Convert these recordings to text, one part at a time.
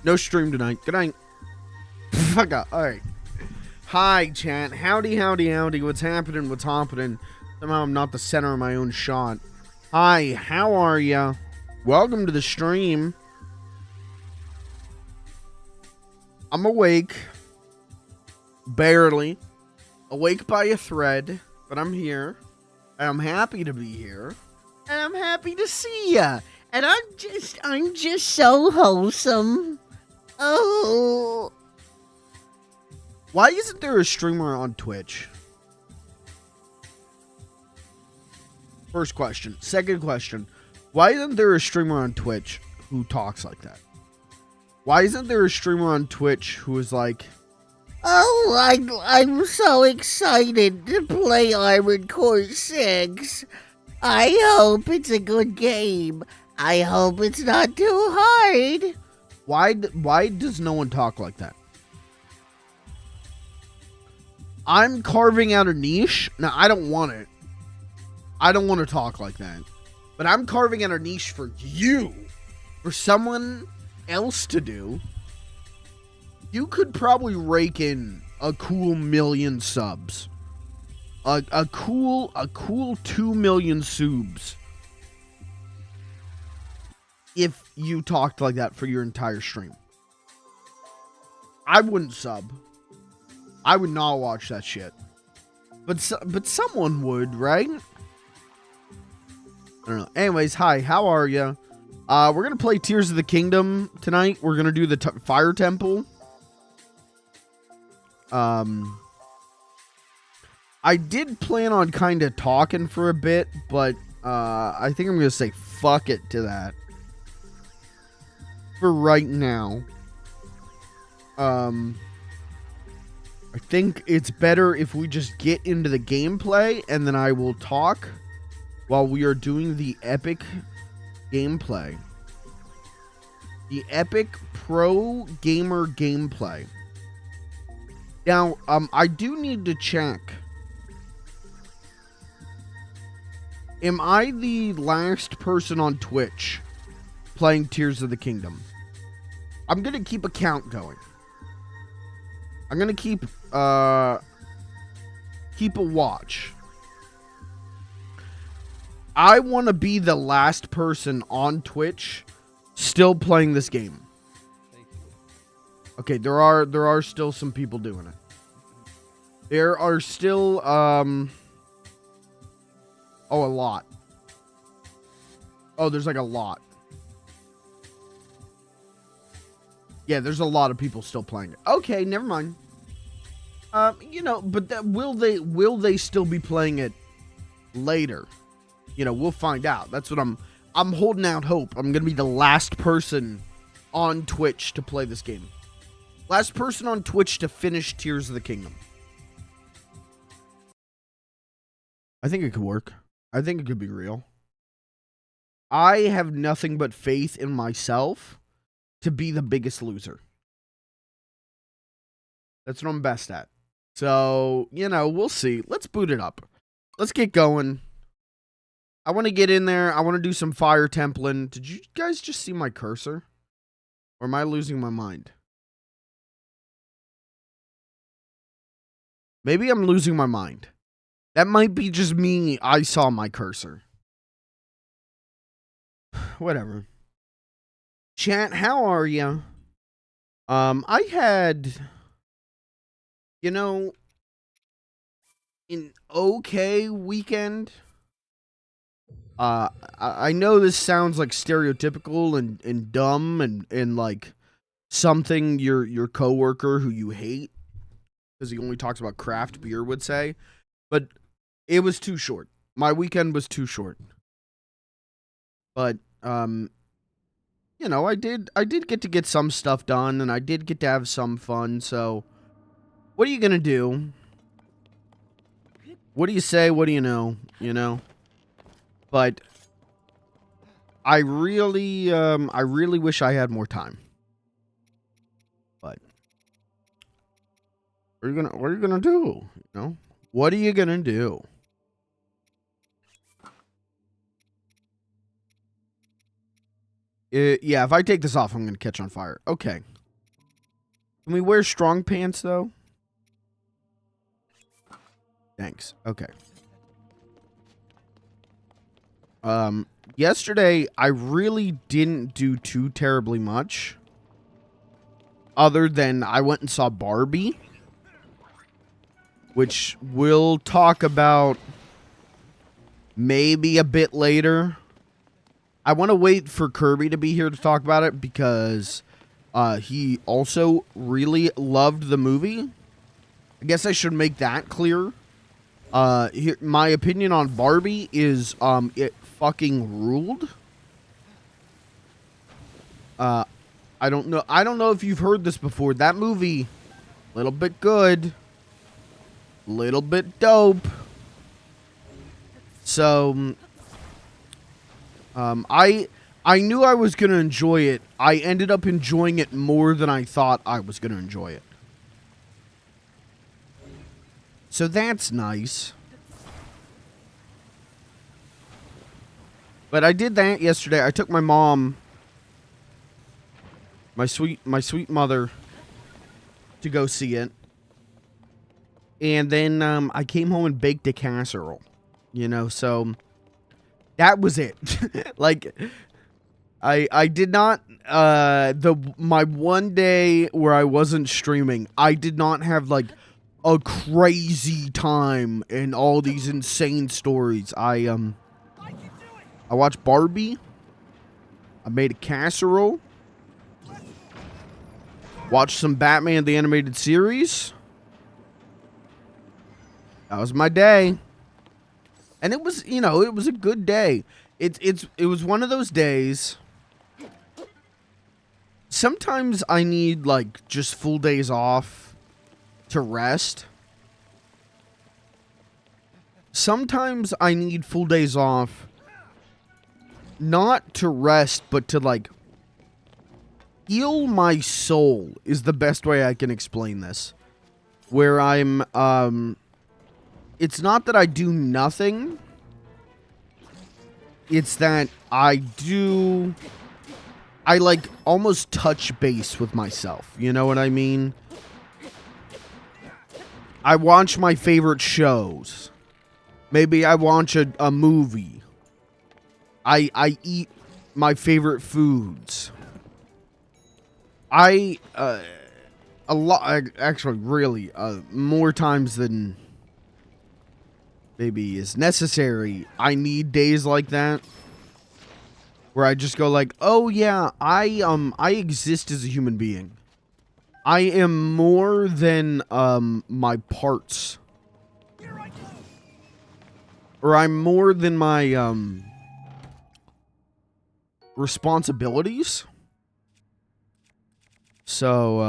No stream tonight. Good night. Fuck up. Alright. Hi, chat. Howdy, howdy, howdy. What's happening? What's happening? Somehow I'm not the center of my own shot. Hi, how are ya? Welcome to the stream. I'm awake. Barely. Awake by a thread. But I'm here. And I'm happy to be here. And I'm happy to see ya. And I'm just so wholesome. Oh. Why isn't there a streamer on Twitch? First question. Second question. Why isn't there a streamer on Twitch who talks like that? Why isn't there a streamer on Twitch who is like, oh, I'm so excited to play Armored Core 6. I hope it's a good game. I hope it's not too hard. Why does no one talk like that? I'm carving out a niche. Now, I don't want it. I don't want to talk like that. But I'm carving out a niche for you. For someone else to do. You could probably rake in a cool 1,000,000 subs. A cool 2 million subs. If you talked like that for your entire stream. I wouldn't sub. I would not watch that shit. But someone would, right? I don't know. Anyways, hi, how are ya? We're going to play Tears of the Kingdom tonight. We're going to do the Fire Temple. I did plan on kind of talking for a bit, but I think I'm going to say fuck it to that. For right now. I think it's better if we just get into the gameplay and then I will talk while we are doing the epic gameplay. The epic pro gamer gameplay. Now, I do need to check. Am I the last person on Twitch playing Tears of the Kingdom? I'm going to keep a count going. I'm going to keep a watch. I want to be the last person on Twitch still playing this game. Okay, there are still some people doing it. There are still oh, a lot. Oh, there's like a lot. Yeah, there's a lot of people still playing it. Okay, never mind. You know, but will they still be playing it later? You know, we'll find out. That's what I'm holding out hope. I'm going to be the last person on Twitch to play this game. Last person on Twitch to finish Tears of the Kingdom. I think it could work. I think it could be real. I have nothing but faith in myself to be the biggest loser. That's what I'm best at. So, you know, we'll see. Let's boot it up. Let's get going. I want to get in there. I want to do some fire templing. Did you guys just see my cursor? Or am I losing my mind? Maybe I'm losing my mind. That might be just me. I saw my cursor. Whatever. Chat, how are you? I had, you know, an okay weekend. I know this sounds like stereotypical and dumb and like something your coworker who you hate because he only talks about craft beer would say, but it was too short. My weekend was too short. But you know, I did get to get some stuff done and I did get to have some fun. So what are you gonna do? What do you say? What do you know? You know? But I really wish I had more time. But what are you gonna do? You know? What are you gonna do? Yeah, if I take this off, I'm going to catch on fire. Okay. Can we wear strong pants, though? Thanks. Okay. Yesterday, I really didn't do too terribly much. Other than I went and saw Barbie. Which we'll talk about maybe a bit later. I want to wait for Kirby to be here to talk about it because he also really loved the movie. I guess I should make that clear. My opinion on Barbie is it fucking ruled. I don't know if you've heard this before. That movie, little bit good, little bit dope. So I knew I was going to enjoy it. I ended up enjoying it more than I thought I was going to enjoy it. So that's nice. But I did that yesterday. I took my mom, my sweet mother, to go see it. And then I came home and baked a casserole. You know, so that was it. Like, I did not, my one day where I wasn't streaming, I did not have, like, a crazy time and all these insane stories. I watched Barbie. I made a casserole. Watched some Batman the Animated Series. That was my day. And it was, you know, it was a good day. It was one of those days. Sometimes I need, like, just full days off to rest. Sometimes I need full days off not to rest, but to, like, heal my soul is the best way I can explain this. Where I'm, it's not that I do nothing. It's that I like almost touch base with myself. You know what I mean? I watch my favorite shows. Maybe I watch a movie. I eat my favorite foods. A lot, actually, really, more times than maybe is necessary. I need days like that where I just go like, oh yeah, I exist as a human being. I am more than my parts. Or I'm more than my responsibilities. So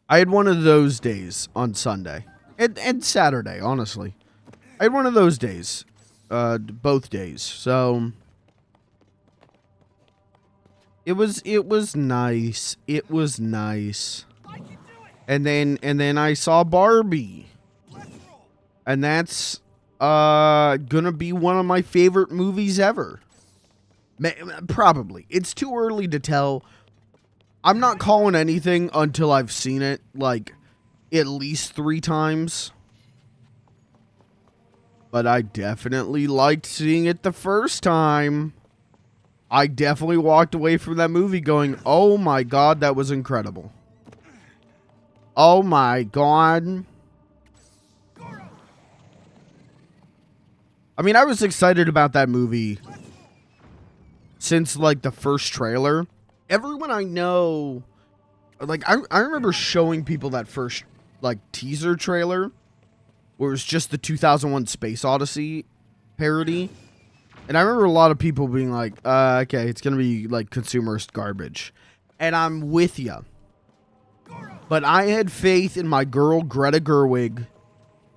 I had one of those days on Sunday. And Saturday, honestly. I had one of those days. Both days. So it was nice. It was nice. And then I saw Barbie. And that's gonna be one of my favorite movies ever. Probably. It's too early to tell. I'm not calling anything until I've seen it, like, at least 3 times. But I definitely liked seeing it the first time. I definitely walked away from that movie going, oh my god, that was incredible. Oh my god. I mean, I was excited about that movie since, like, the first trailer. Everyone I know, like, I remember showing people that first, like, teaser trailer where it was just the 2001 Space Odyssey parody. And I remember a lot of people being like, okay, it's going to be, like, consumerist garbage. And I'm with you. But I had faith in my girl, Greta Gerwig.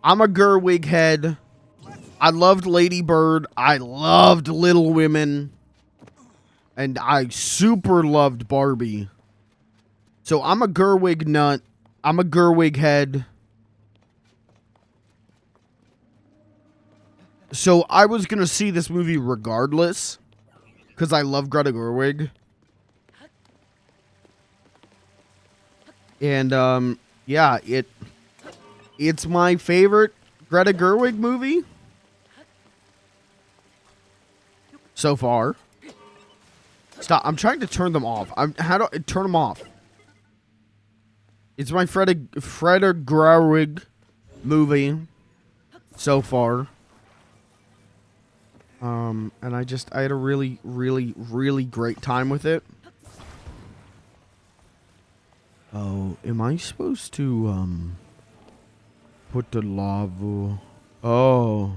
I'm a Gerwig head. I loved Lady Bird. I loved Little Women. And I super loved Barbie. So I'm a Gerwig nut. I'm a Gerwig head. So I was gonna see this movie regardless, because I love Greta Gerwig. And yeah, it's my favorite Greta Gerwig movie so far. Stop! I'm trying to turn them off. How do I turn them off? It's my Greta Gerwig movie so far. And I had a really, really, really great time with it. Oh, am I supposed to, put the lava? Oh.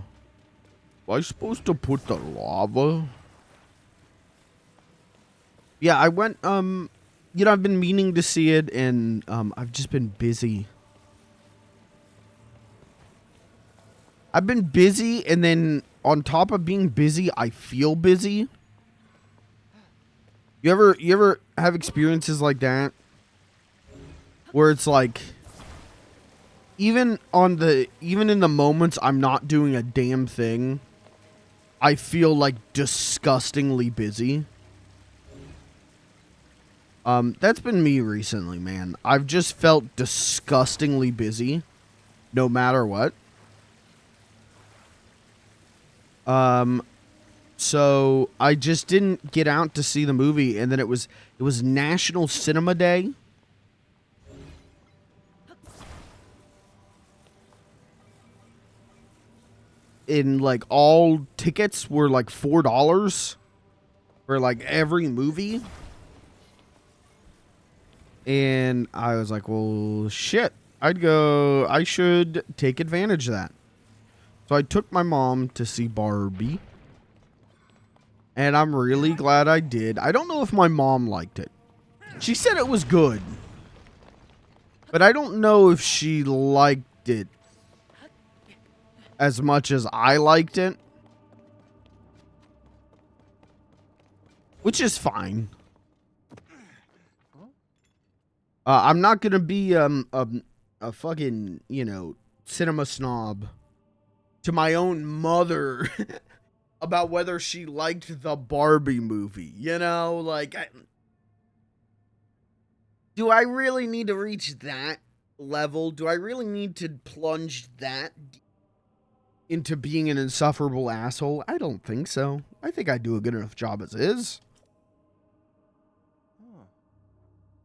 Am I supposed to put the lava? Yeah, I went, you know, I've been meaning to see it, and, I've just been busy. I've been busy, and then on top of being busy, I feel busy. You ever have experiences like that? Where it's like, even in the moments I'm not doing a damn thing, I feel like disgustingly busy. That's been me recently, man. I've just felt disgustingly busy, no matter what. So I just didn't get out to see the movie, and then it was National Cinema Day. And like all tickets were like $4 for like every movie. And I was like, well, shit. I should take advantage of that. So I took my mom to see Barbie. And I'm really glad I did. I don't know if my mom liked it. She said it was good. But I don't know if she liked it as much as I liked it. Which is fine. I'm not going to be a fucking, you know, cinema snob to my own mother about whether she liked the Barbie movie. You know, like, do I really need to reach that level? Do I really need to plunge that into being an insufferable asshole? I don't think so. I think I do a good enough job as is.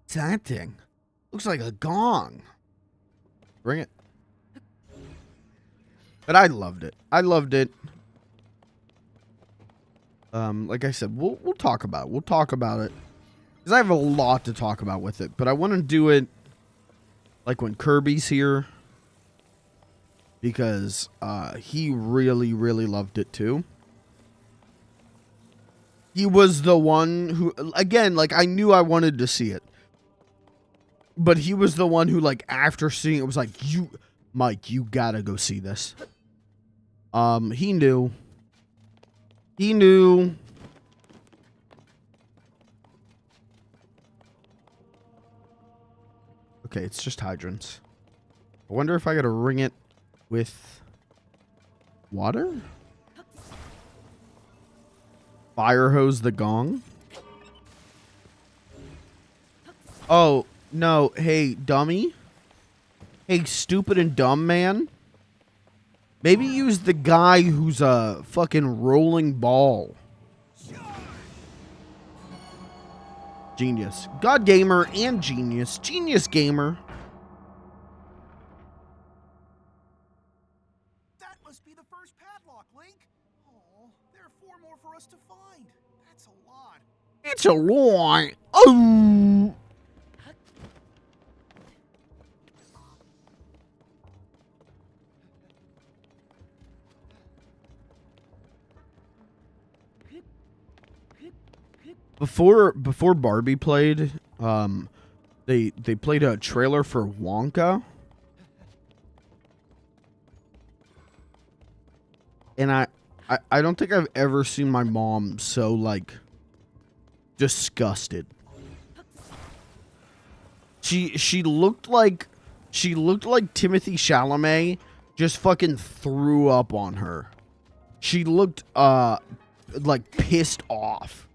What's that thing? Looks like a gong. Bring it. But I loved it. I loved it. Like I said, we'll talk about it. We'll talk about it. Because I have a lot to talk about with it. But I want to do it like when Kirby's here. Because he really, really loved it too. He was the one who, again, like I knew I wanted to see it. But he was the one who, like, after seeing it was like, Mike, you gotta go see this. He knew. He knew. Okay, it's just hydrants. I wonder if I gotta ring it with water? Fire hose the gong? Oh, no. Hey, dummy. Hey, stupid and dumb man. Maybe use the guy who's a fucking rolling ball. Genius. God gamer and genius. Genius gamer. That must be the first padlock, Link. Oh, there are 4 more for us to find. That's a lot. It's a lot. Oh. Before Barbie played, they played a trailer for Wonka. And I don't think I've ever seen my mom so, like, disgusted. She looked like Timothy Chalamet just fucking threw up on her. she looked like pissed off.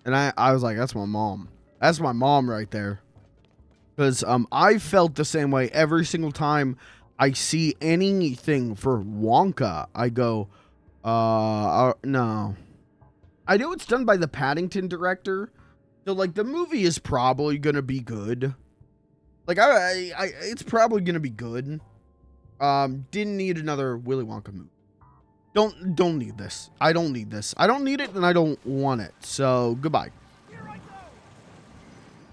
And I was like, that's my mom. That's my mom right there. Because I felt the same way every single time I see anything for Wonka. I go, no. I know it's done by the Paddington director. So, like, the movie is probably going to be good. Like, it's probably going to be good. Didn't need another Willy Wonka movie. Don't need this. I don't need this. I don't need it, and I don't want it. So, goodbye.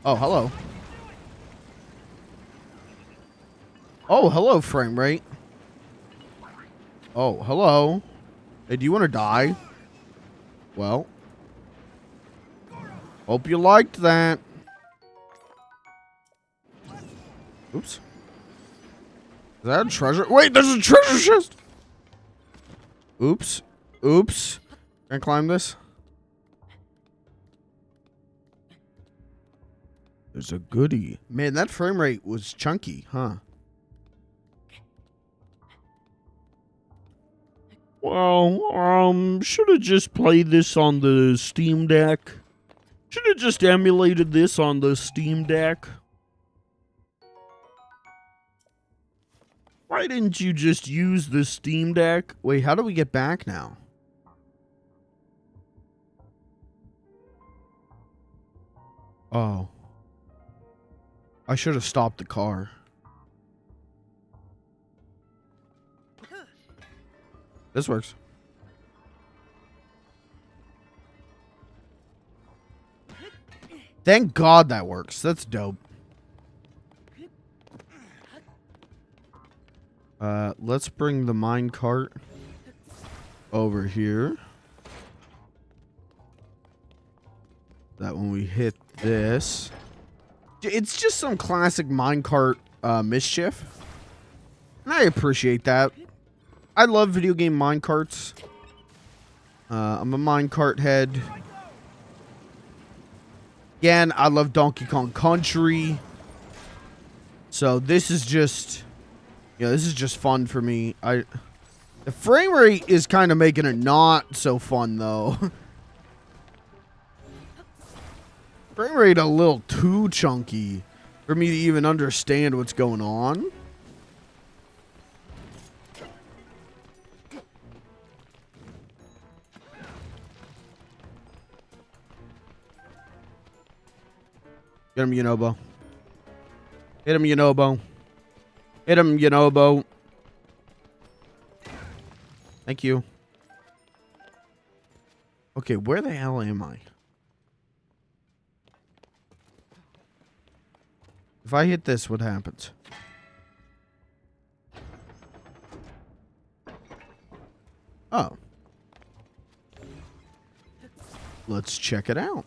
Oh, hello. Oh, hello, frame rate. Oh, hello. Hey, do you want to die? Well. Hope you liked that. Oops. Is that a treasure? Wait, there's a treasure chest! Oops. Oops. Can I climb this? There's a goodie. Man, that frame rate was chunky, huh? Well, should have just played this on the Steam Deck. Should have just emulated this on the Steam Deck. Why didn't you just use the Steam Deck? Wait, how do we get back now? Oh. I should have stopped the car. This works. Thank God that works. That's dope. Let's bring the minecart over here. That when we hit this, it's just some classic minecart mischief, and I appreciate that. I love video game minecarts. I'm a minecart head. Again, I love Donkey Kong Country. So this is just, this is just fun for me. The frame rate is kind of making it not so fun though. Frame rate a little too chunky for me to even understand what's going on. Get him, Yunobo. Hit him, Yunobo. Hit him, Yunobo. Thank you. Okay, where the hell am I? If I hit this, what happens? Oh. Let's check it out.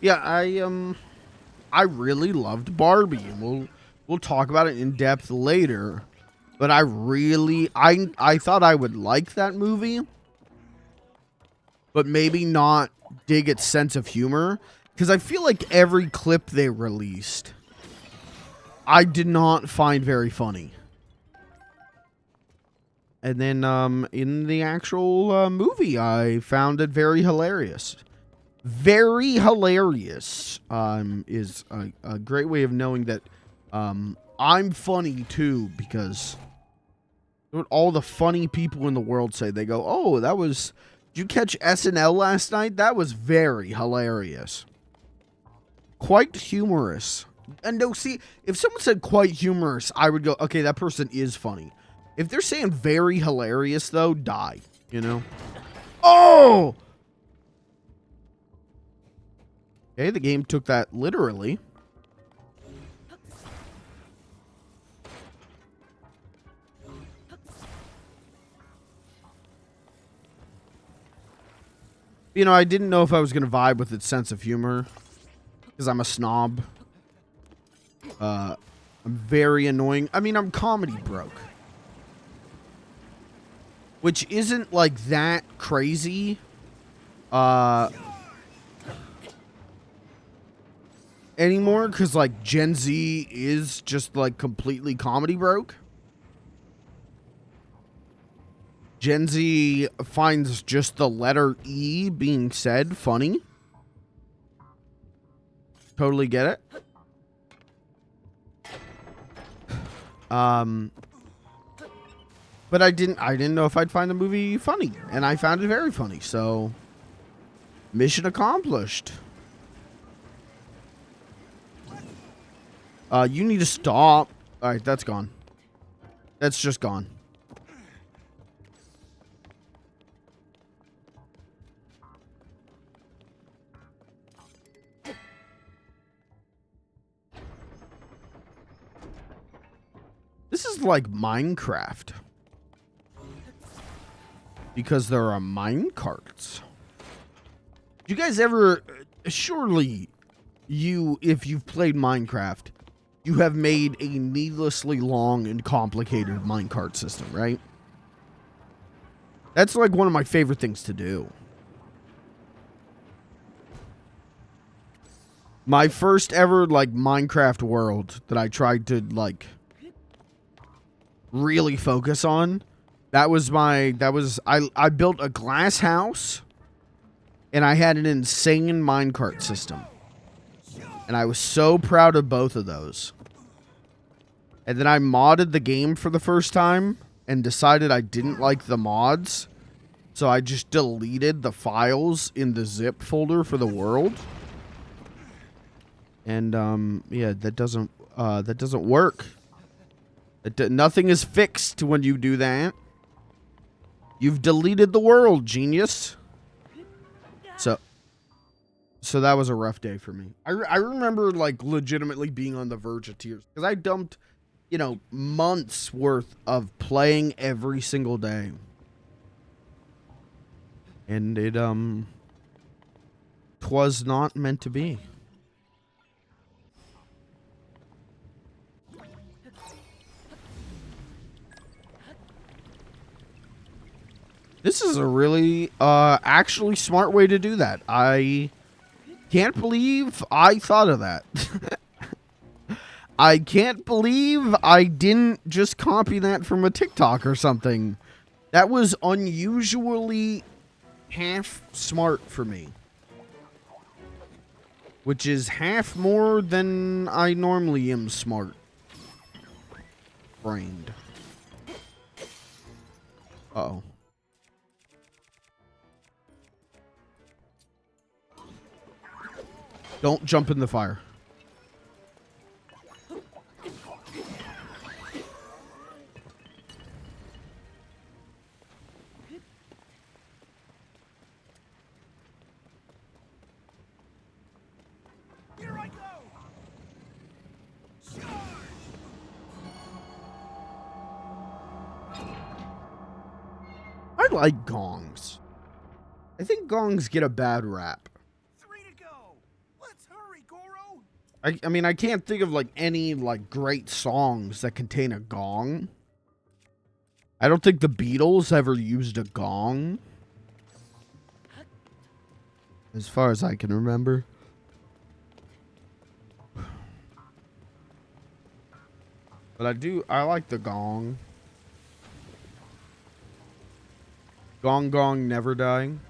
Yeah, I really loved Barbie, and we'll talk about it in depth later. But I thought I would like that movie, but maybe not dig its sense of humor, because I feel like every clip they released, I did not find very funny. And then in the actual movie, I found it very hilarious. Very hilarious is a great way of knowing that I'm funny too, because what all the funny people in the world say. They go, oh, did you catch SNL last night? That was very hilarious. Quite humorous. And no, see, if someone said quite humorous, I would go, okay, that person is funny. If they're saying very hilarious, though, die, you know? Oh! Okay, the game took that literally. You know, I didn't know if I was going to vibe with its sense of humor, because I'm a snob. I'm very annoying. I mean, I'm comedy broke. Which isn't, like, that crazy. anymore because like Gen Z is just like completely comedy broke. Gen Z finds just the letter E being said funny. Totally get it. But I didn't know if I'd find the movie funny, and I found it very funny. So, mission accomplished. You need to stop. All right, that's gone. That's just gone. This is like Minecraft. Because there are mine carts. You guys ever... Surely, if you've played Minecraft, you have made a needlessly long and complicated minecart system, right? That's like one of my favorite things to do. My first ever like Minecraft world that I tried to like really focus on, I built a glass house and I had an insane minecart system. And I was so proud of both of those. And then I modded the game for the first time and decided I didn't like the mods. So I just deleted the files in the zip folder for the world. And yeah, that doesn't work. Nothing is fixed when you do that. You've deleted the world, genius. So that was a rough day for me. I remember like legitimately being on the verge of tears because I dumped, you know, months worth of playing every single day. And it 'twas not meant to be. This is a really actually smart way to do that. I can't believe I thought of that. I can't believe I didn't just copy that from a TikTok or something. That was unusually half smart for me. Which is half more than I normally am smart brained. Uh-oh. Don't jump in the fire. Here I go. Charge. I like gongs. I think gongs get a bad rap. 3 to go. Let's hurry, Goro. I mean, I can't think of like any like great songs that contain a gong. I don't think the Beatles ever used a gong. As far as I can remember. But I like the gong. Gong gong never dying.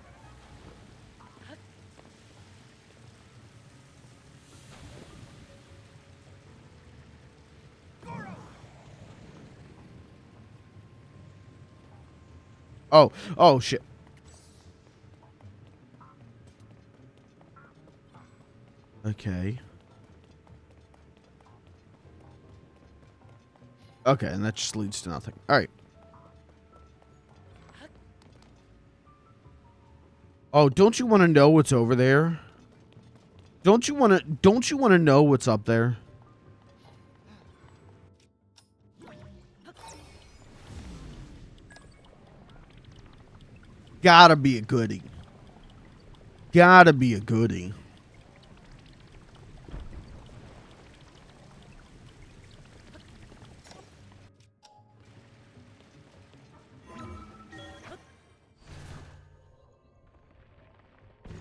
Oh shit. Okay. Okay, and that just leads to nothing. All right. Oh, don't you want to know what's over there? Don't you want to know what's up there? Gotta be a goodie. Gotta be a goodie.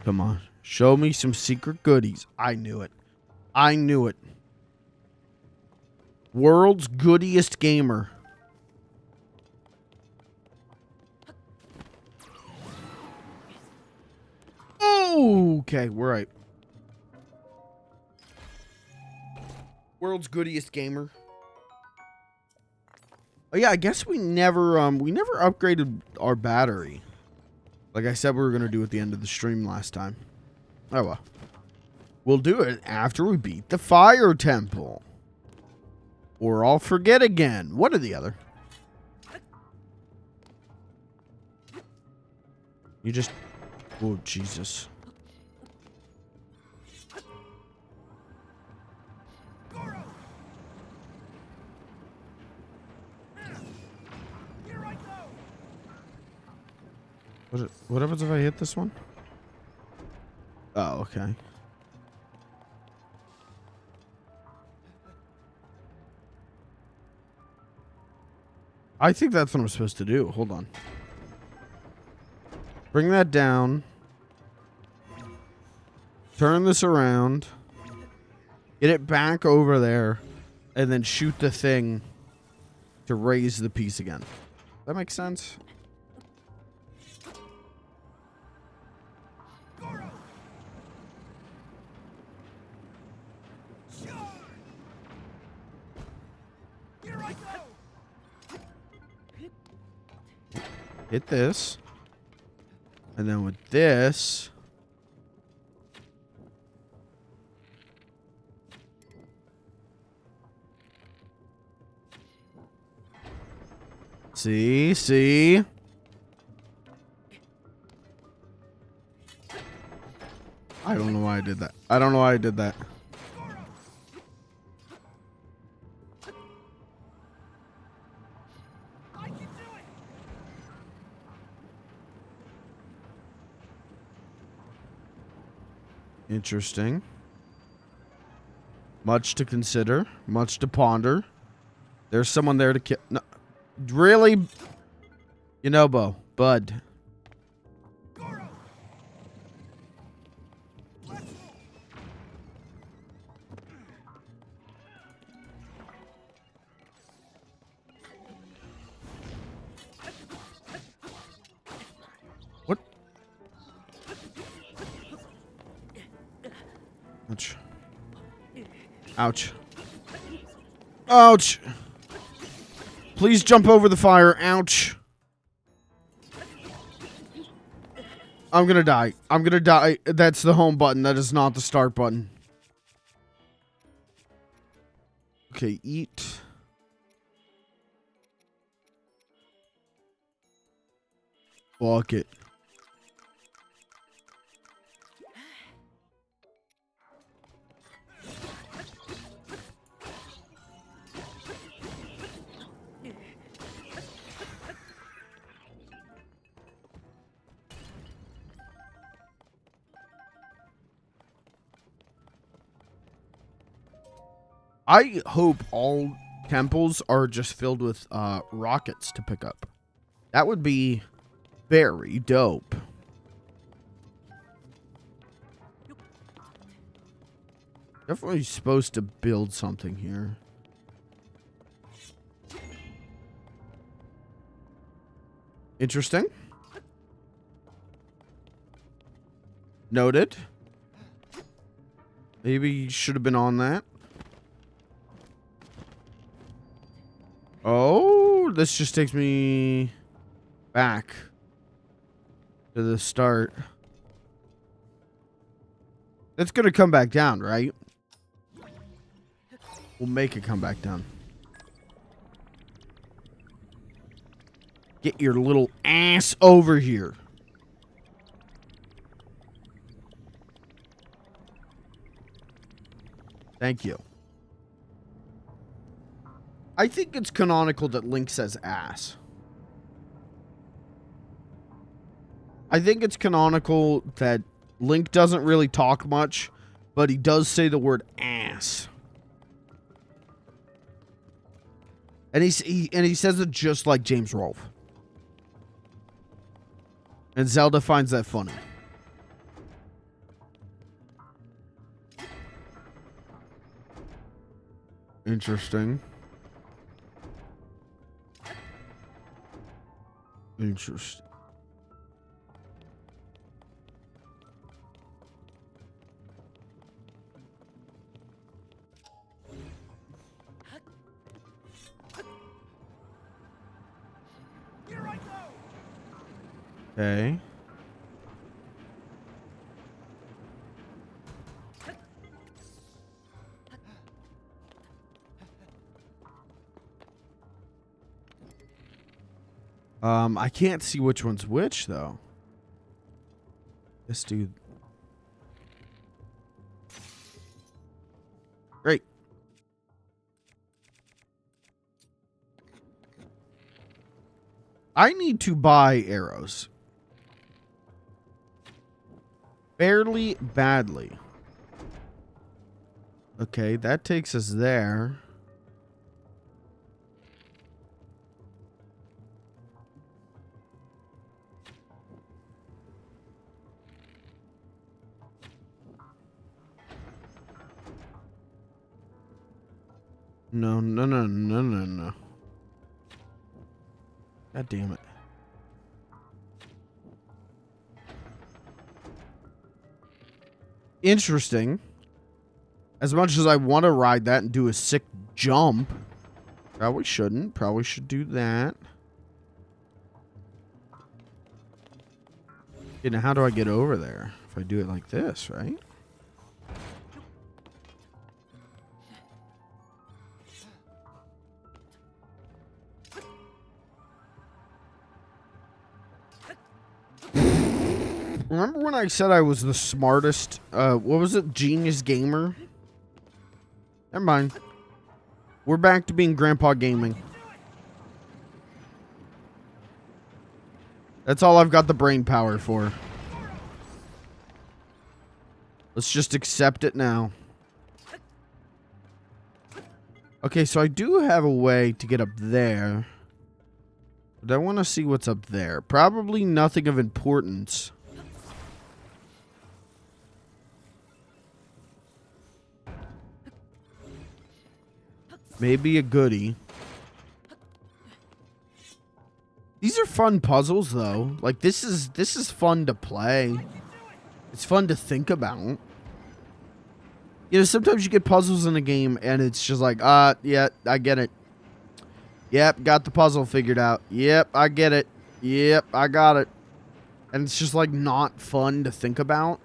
Come on. Show me some secret goodies. I knew it. I knew it. World's goodiest gamer. Okay, we're right. World's goodiest gamer. Oh yeah, I guess we never upgraded our battery. Like I said we were gonna do at the end of the stream last time. Oh well. We'll do it after we beat the fire temple. Or I'll forget again. One or the other. You just... Oh, Jesus. What happens if I hit this one? Oh, okay. I think that's what I'm supposed to do. Hold on. Bring that down. Turn this around. Get it back over there. And then shoot the thing to raise the piece again. That makes sense? Hit this. And then with this... See? I don't know why I did that. I don't know why I did that. Interesting. Much to consider. Much to ponder. There's someone there to kill. No, really? You know, Bud. What? Ouch. Ouch. Ouch. Please jump over the fire. Ouch. I'm gonna die. I'm gonna die. That's the home button. That is not the start button. Okay, eat. Fuck it. I hope all temples are just filled with rockets to pick up. That would be very dope. Definitely supposed to build something here. Interesting. Noted. Maybe you should have been on that. Oh, this just takes me back to the start. It's going to come back down, right? We'll make it come back down. Get your little ass over here. Thank you. I think it's canonical that Link says ass. I think it's canonical that Link doesn't really talk much, but he does say the word ass. And he says it just like James Rolfe. And Zelda finds that funny. Interesting. Interesting. Here I go. Okay. I can't see which one's which though. This dude. Great. I need to buy arrows. Fairly badly. Okay, that takes us there. No, no, no, no, no, no. God damn it. Interesting. As much as I want to ride that and do a sick jump, probably shouldn't. Probably should do that. Okay, now how do I get over there? If I do it like this, right? Remember when I said I was the smartest, what was it? Genius gamer? Never mind. We're back to being grandpa gaming. That's all I've got the brain power for. Let's just accept it now. Okay, so I do have a way to get up there. But I want to see what's up there. Probably nothing of importance. Maybe a goodie. These are fun puzzles, though. Like, this is fun to play. It's fun to think about. You know, sometimes you get puzzles in a game, and it's just like, yeah, I get it. Yep, got the puzzle figured out. Yep, I get it. Yep, I got it. And it's just, like, not fun to think about.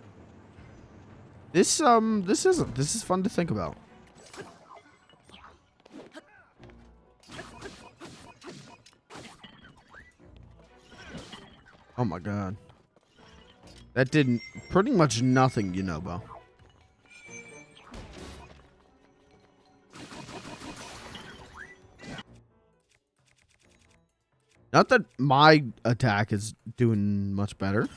This isn't. This is fun to think about. Oh my god. That did pretty much nothing, you know, Bo. Not that my attack is doing much better.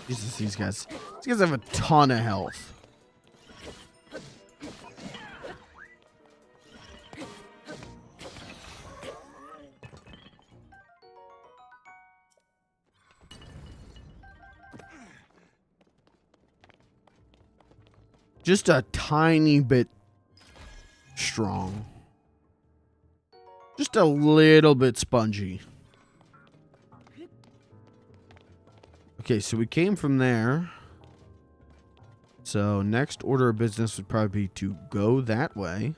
Jesus, these guys. These guys have a ton of health. Just a tiny bit strong. Just a little bit spongy. Okay, so we came from there. So next order of business would probably be to go that way.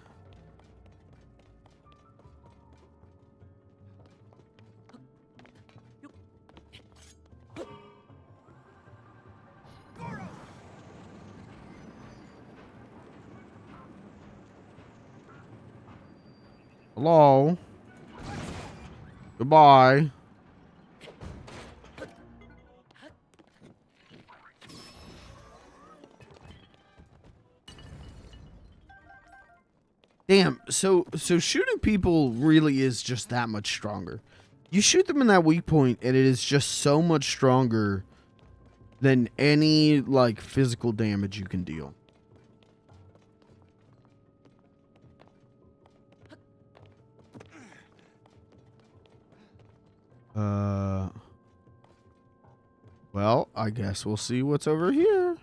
Hello. Goodbye. Damn, so shooting people really is just that much stronger. You shoot them in that weak point, and it is just so much stronger than any, like, physical damage you can deal. Well, I guess we'll see what's over here.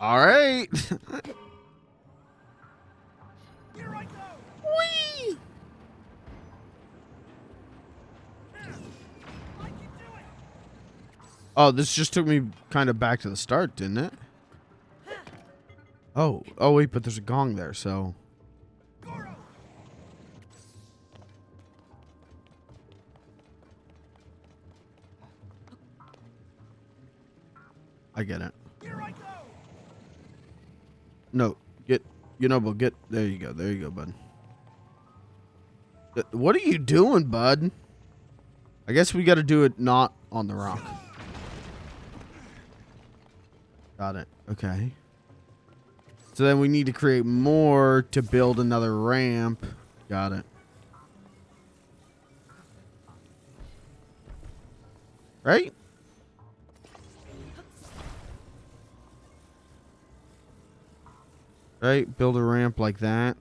All right. Here I go. Whee! I can do it. Oh, this just took me kind of back to the start, didn't it? Oh, wait, but there's a gong there, so. Goro. I get it. Here I go. No, get, get, there you go, bud. What are you doing, bud? I guess we got to do it not on the rock. Got it. Okay. So then we need to create more to build another ramp. Got it. Right? Right? Build a ramp like that.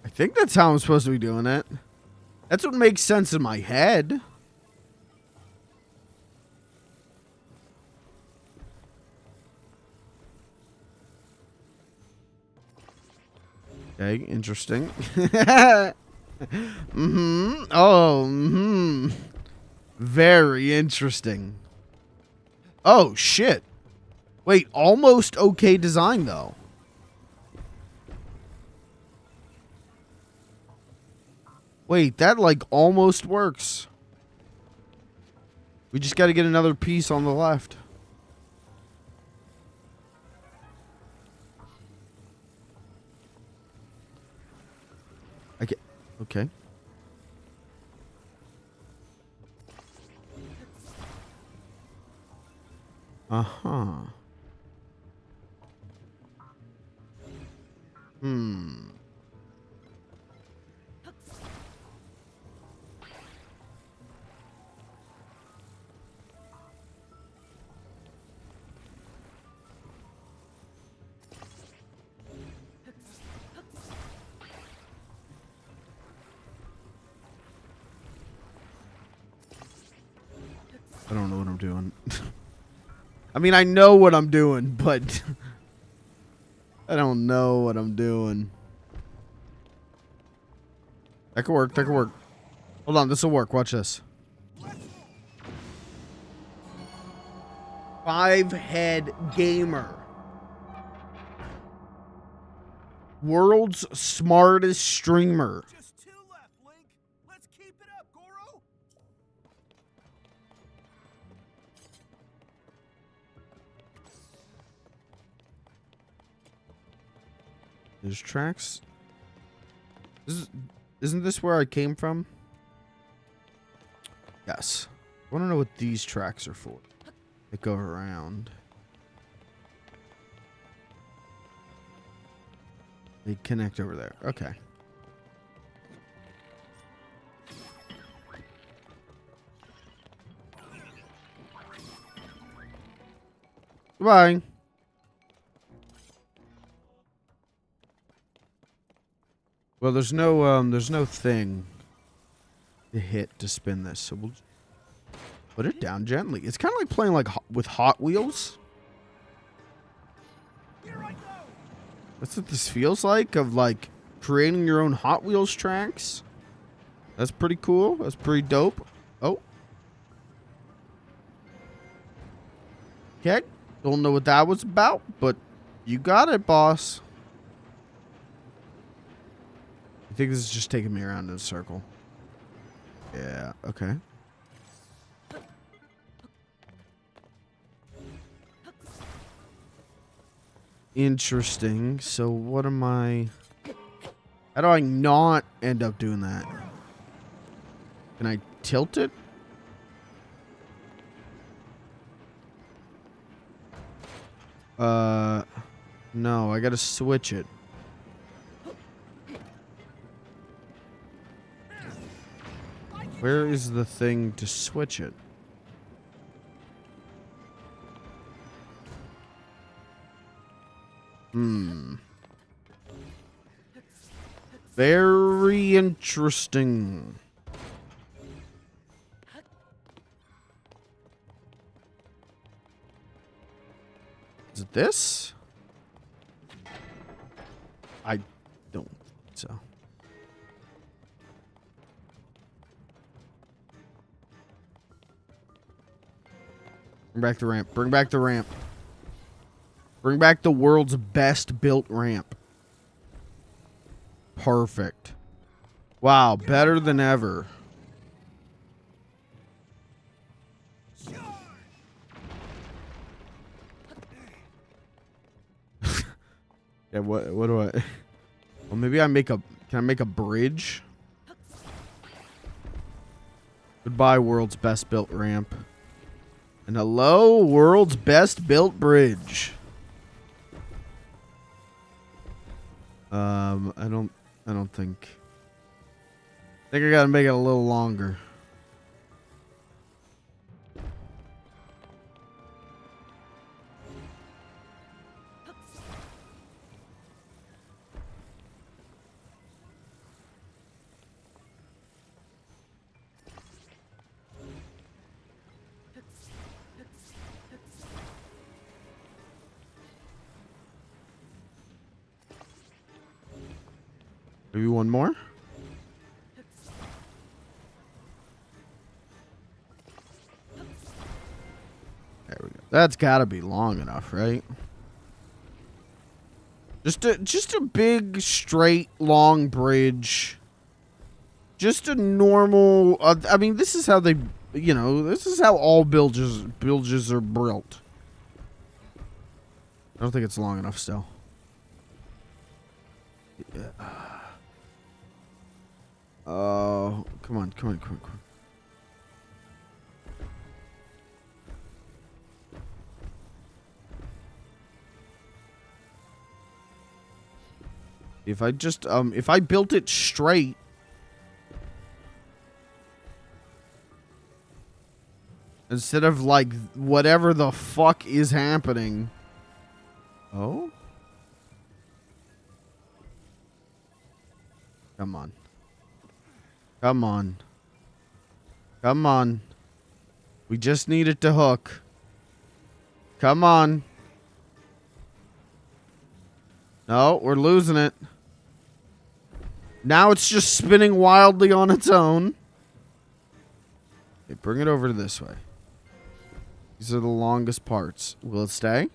I think that's how I'm supposed to be doing it. That's what makes sense in my head. Okay, interesting. Mm-hmm. Oh, mm-hmm. Very interesting. Oh, shit. Wait, almost okay design, though. Wait, that, like, almost works. We just got to get another piece on the left. Okay. Uh-huh. I don't know what I'm doing. I mean, I know what I'm doing, but I don't know what I'm doing. That could work. That could work. Hold on. This will work. Watch this. 5-head gamer. World's smartest streamer. Just 2 left, Link. Let's keep it up, Goro. There's tracks. Isn't this where I came from? Yes. I want to know what these tracks are for. They go around. They connect over there. Okay. Goodbye. Well, there's no thing to hit to spin this, so we'll put it down gently. It's kind of like playing like with Hot Wheels. Here I go. That's what this feels like, of like creating your own Hot Wheels tracks. That's pretty cool. That's pretty dope. Oh. Okay. Don't know what that was about, but you got it, boss. I think this is just taking me around in a circle. Yeah, okay. Interesting. So what am I... How do I not end up doing that? Can I tilt it? No, I gotta switch it. Where is the thing to switch it? Very interesting. Is it this? I don't think so. Bring back the ramp. Bring back the ramp. Bring back the world's best built ramp. Perfect. Wow, better than ever. Yeah, what do I... Well, maybe I make a... Can I make a bridge? Goodbye, world's best built ramp. And hello, world's best built bridge. I don't think... I think I gotta make it a little longer. Maybe one more? There we go. That's gotta be long enough, right? Just a big, straight, long bridge. Just a normal... I mean, this is how they... You know, this is how all bilges are built. I don't think it's long enough still. Yeah. Oh, come on. If I just, if I built it straight. Instead of, like, whatever the fuck is happening. Oh? Come on. Come on. Come on. We just need it to hook. Come on. No, we're losing it. Now it's just spinning wildly on its own. Okay, bring it over to this way. These are the longest parts. Will it stay?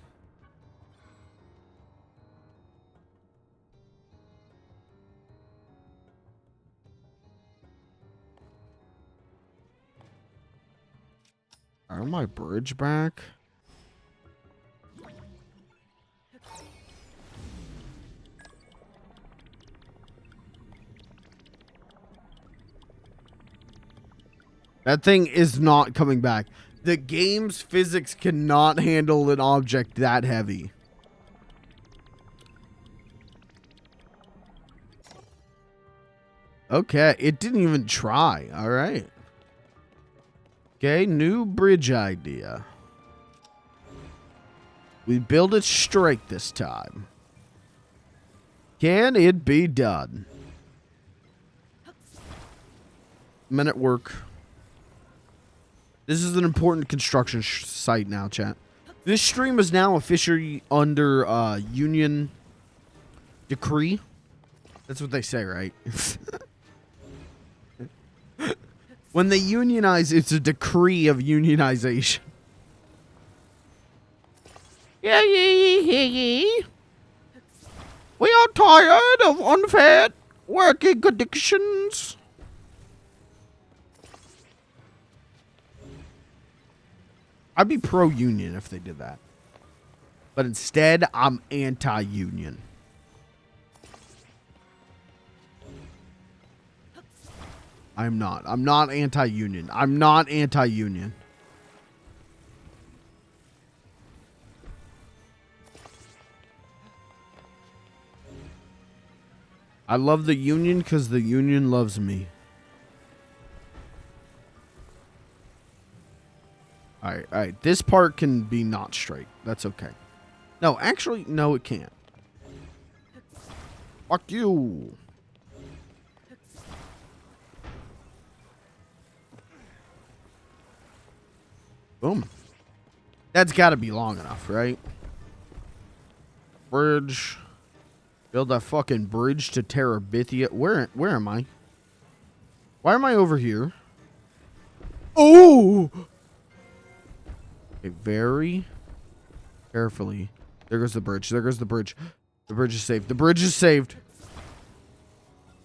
Are my bridge back? That thing is not coming back. The game's physics cannot handle an object that heavy. Okay, it didn't even try. All right. Okay, new bridge idea. We build it straight this time. Can it be done? Men at work. This is an important construction site now, chat. This stream is now officially under union decree. That's what they say, right? When they unionize, it's a decree of unionization. Yeah. We are tired of unfair working conditions. I'd be pro-union if they did that. But instead, I'm anti-union. I'm not. I'm not anti-union. I'm not anti-union. I love the union because the union loves me. Alright. This part can be not straight. That's okay. No, actually, no, it can't. Fuck you. Boom. That's got to be long enough, right? Bridge. Build a fucking bridge to Terabithia. Where am I? Why am I over here? Oh! Okay, very carefully. There goes the bridge. There goes the bridge. The bridge is saved. The bridge is saved.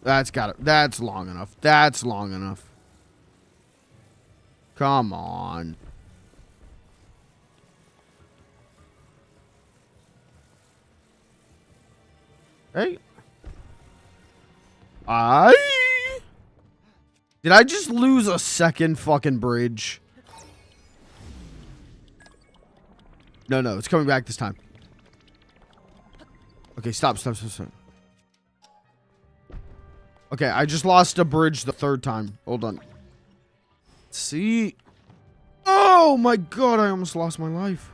That's got it. That's long enough. That's long enough. Come on. Hey. Did I just lose a second fucking bridge? No, it's coming back this time. Okay, stop. Okay, I just lost a bridge the third time. Hold on. See? Oh my god, I almost lost my life.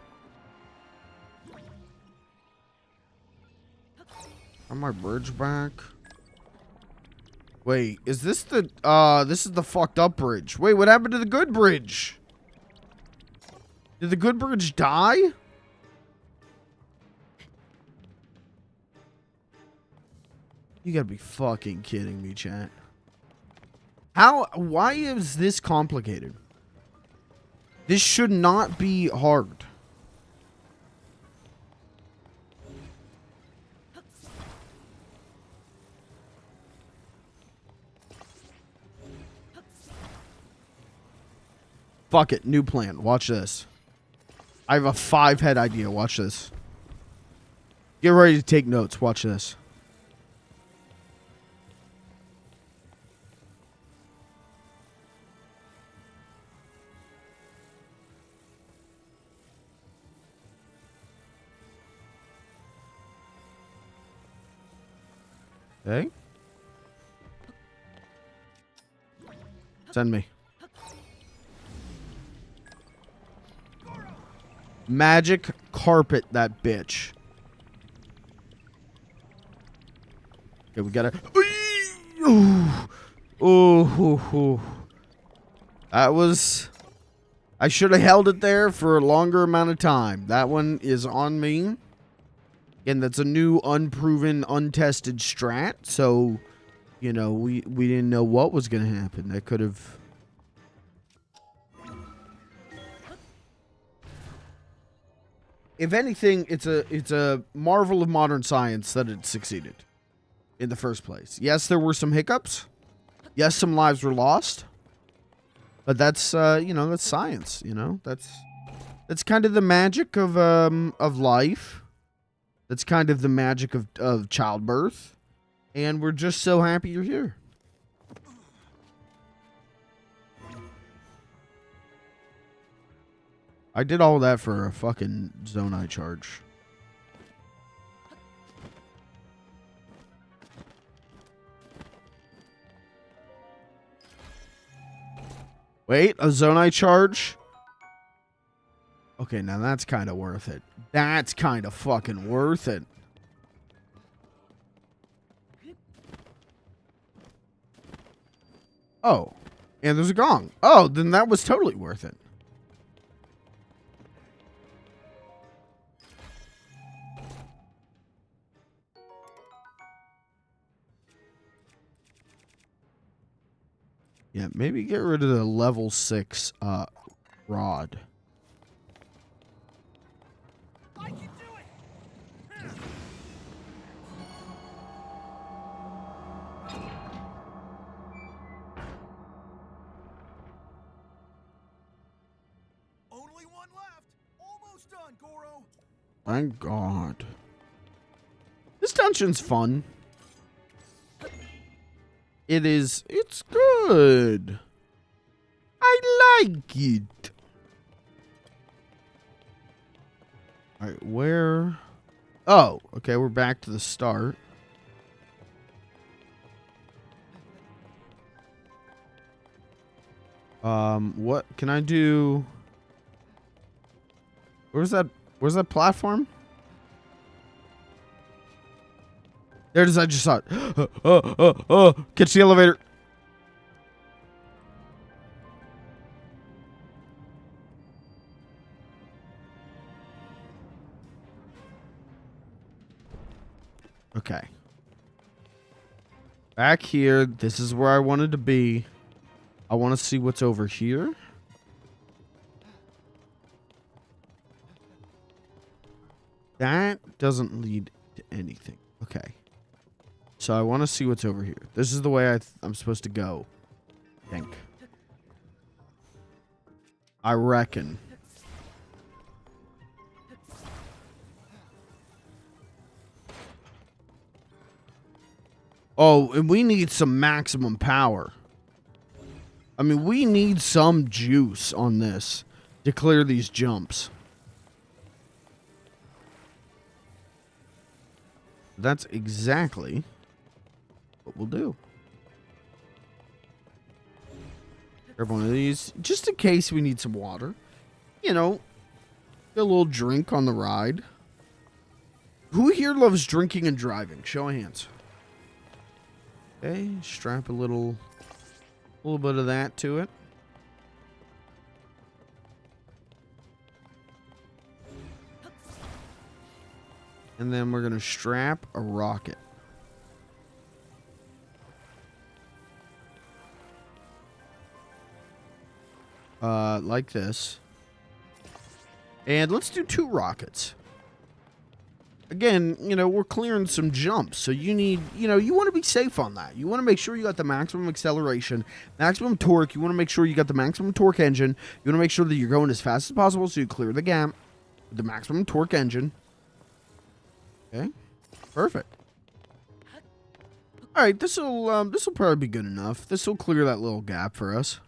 Got my bridge back. Wait, is this the this is the fucked up bridge. Wait, what happened to the good bridge? Did the good bridge die? You gotta be fucking kidding me, chat. Why is this complicated? This should not be hard. Fuck it, new plan. Watch this. I have a 5-head idea. Watch this. Get ready to take notes. Watch this. Okay. Send me. Magic carpet that bitch. Okay, we gotta. Oh. That was. I should have held it there for a longer amount of time. That one is on me. Again, that's a new, unproven, untested strat. So, you know, we didn't know what was gonna happen. That could have. If anything, it's a marvel of modern science that it succeeded in the first place. Yes, there were some hiccups. Yes, some lives were lost. But that's you know, that's science, you know? That's kind of the magic of life. That's kind of the magic of childbirth. And we're just so happy you're here. I did all that for a fucking Zonai charge. Wait, a Zonai charge? Okay, now that's kind of worth it. That's kind of fucking worth it. Oh, and there's a gong. Oh, then that was totally worth it. Yeah, maybe get rid of the level 6 rod. I can do it. Only one left. Almost done, Goro. Thank God. This dungeon's fun. It is. It's good. I like it. All right, where? Oh, okay. We're back to the start. What can I do? Where's that? Where's that platform? There it is. I just saw it. Catch the elevator. Okay. Back here. This is where I wanted to be. I want to see what's over here. That doesn't lead to anything. Okay. So I want to see what's over here. This is the way I'm supposed to go. I think. I reckon. Oh, and we need some maximum power. I mean, we need some juice on this to clear these jumps. That's exactly what we'll do. Grab one of these, just in case we need some water. You know, get a little drink on the ride. Who here loves drinking and driving? Show of hands. Okay, strap a little bit of that to it. And then we're going to strap a rocket. Like this. And let's do 2 rockets. Again, you know, we're clearing some jumps. So you need, you know, you want to be safe on that. You want to make sure you got the maximum acceleration, maximum torque. You want to make sure you got the maximum torque engine. You want to make sure that you're going as fast as possible so you clear the gap with the maximum torque engine. Okay. Perfect. All right, this'll probably be good enough. This will clear that little gap for us.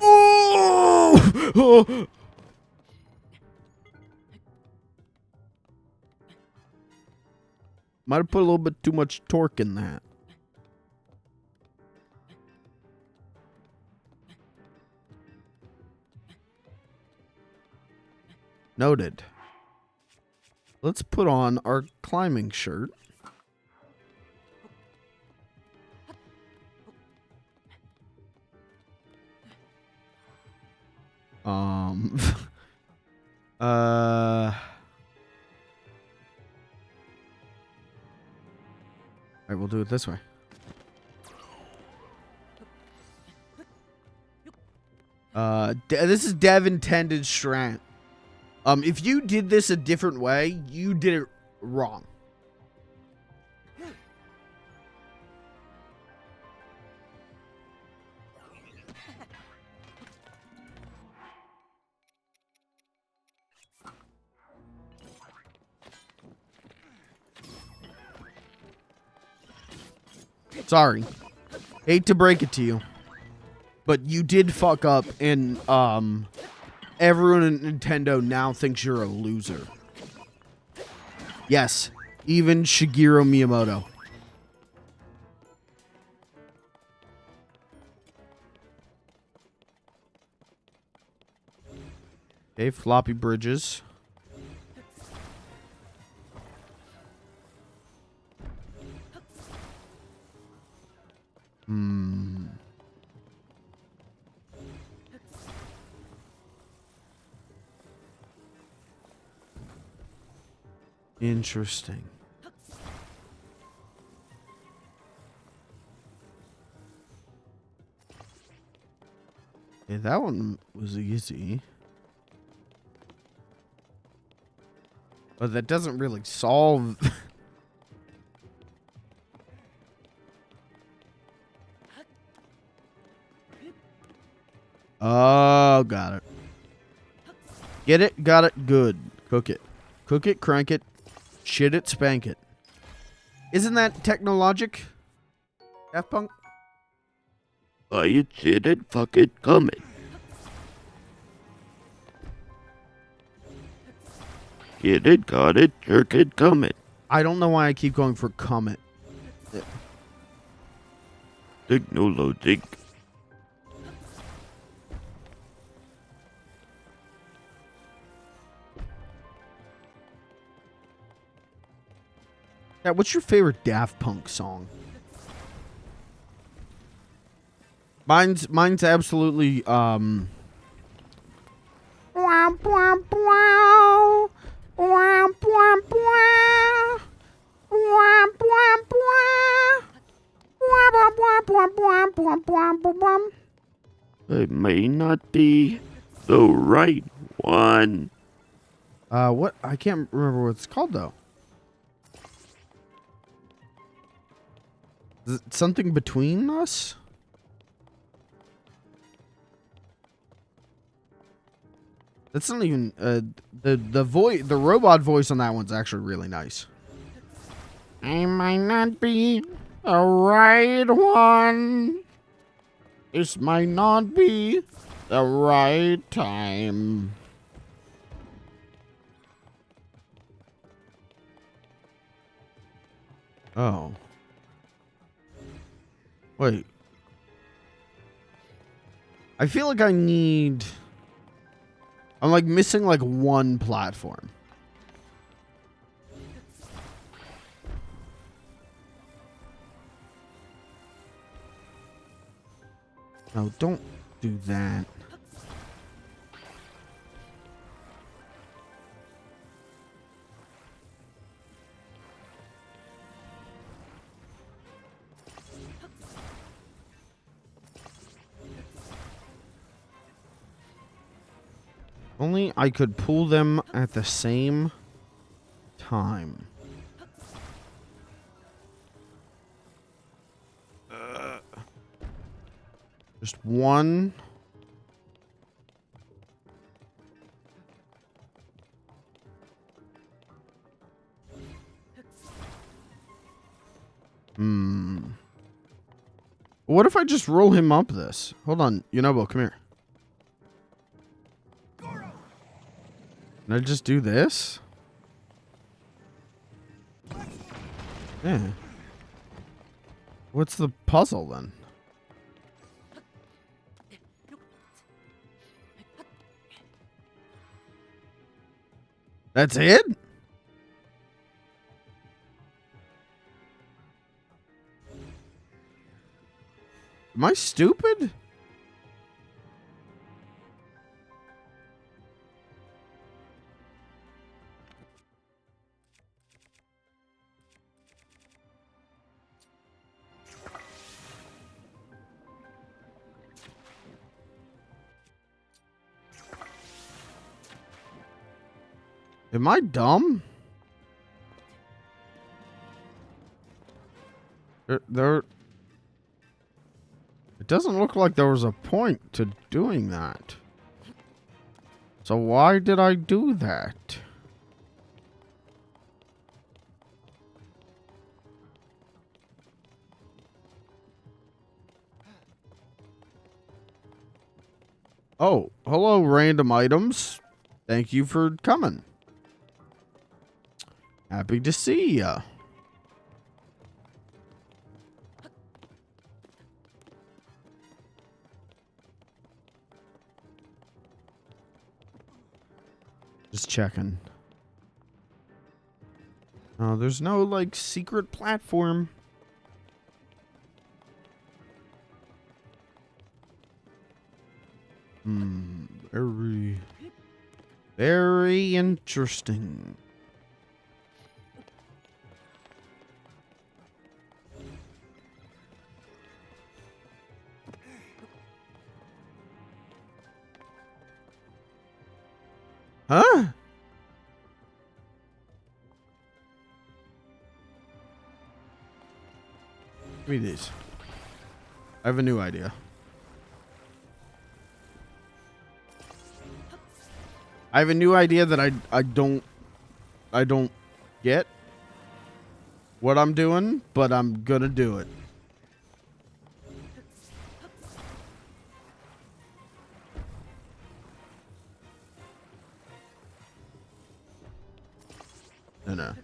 Oh! Might have put a little bit too much torque in that. Noted. Let's put on our climbing shirt. All right, we'll do it this way. This is Dev intended strat. If you did this a different way, you did it wrong. Sorry. Hate to break it to you. But you did fuck up, and everyone at Nintendo now thinks you're a loser. Yes, even Shigeru Miyamoto. Okay, floppy bridges. Interesting. Okay, that one was easy. But that doesn't really solve... Oh, got it. Get it? Got it? Good. Cook it. Cook it, crank it, shit it, spank it. Isn't that technologic? Daft Punk? Buy it, shit it, fuck it, come it. Get it, got it, jerk it, come it. I don't know why I keep going for comet. Technologic. Yeah, what's your favorite Daft Punk song? Mine's absolutely It may not be the right one. What? I can't remember what it's called though. Is it something between us? That's not even the robot voice on that one's actually really nice. I might not be the right one. This might not be the right time. Oh. Wait. I feel like I'm like missing like one platform. No, don't do that. Only I could pull them at the same time. Just one. What if I just roll him up this? Hold on, Yunobo, come here. Can I just do this? Yeah. What's the puzzle then? That's it? Am I stupid? Am I dumb? There it doesn't look like there was a point to doing that. So why did I do that? Oh, hello, random items. Thank you for coming. Happy to see ya. Just checking. Oh, there's no, like, secret platform. Very, very interesting. Huh? Give me these. I have a new idea. I have a new idea that I don't get what I'm doing, but I'm gonna do it.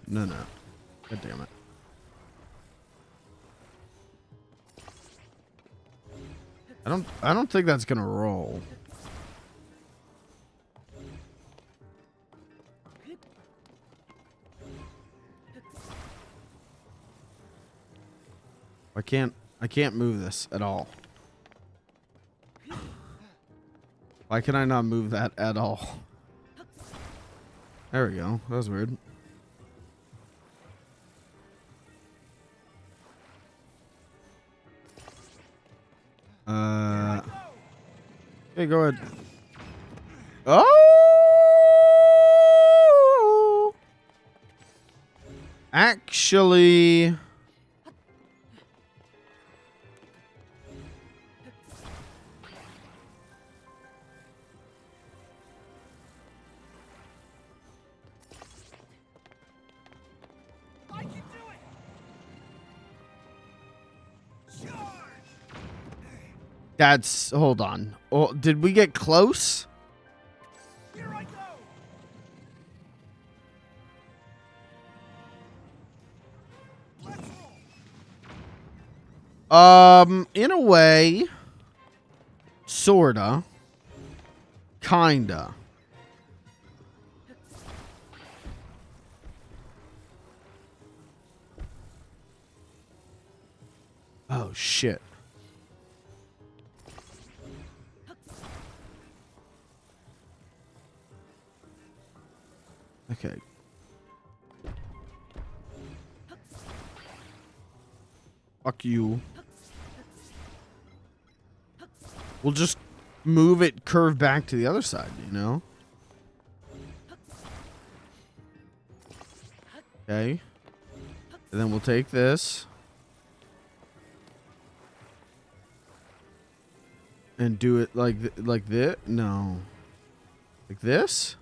No. God damn it. I don't think that's gonna roll. I can't move this at all. Why can I not move that at all? There we go. That was weird. Okay, go ahead. Oh! Actually... I can do it. Charge. That's... Hold on. Oh, did we get close? Here I go. Let's roll. In a way... Sorta. Kinda. Oh, shit. Okay. Fuck you. We'll just move it, curve back to the other side, you know? Okay. And then we'll take this. And do it like this? No. Like this?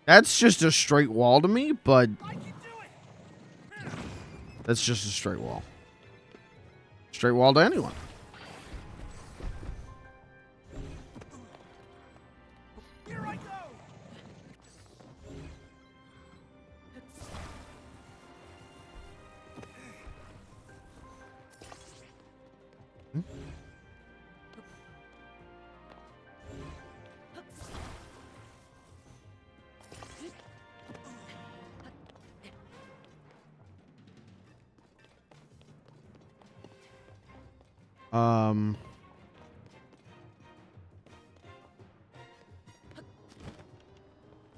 That's just a straight wall to me, but I can do it. that's just a straight wall. Straight wall to anyone. Here I go.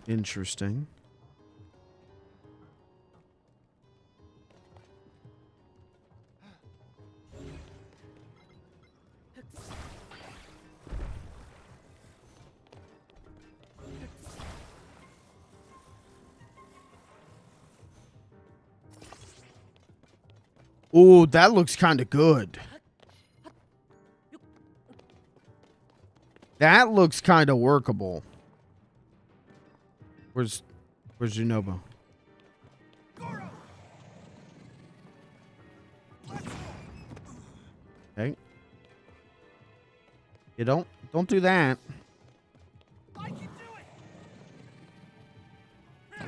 Interesting. Ooh, that looks kind of good. That looks kind of workable. Where's Junobo? Goro. Let's roll. Okay. You don't do that. I can do it.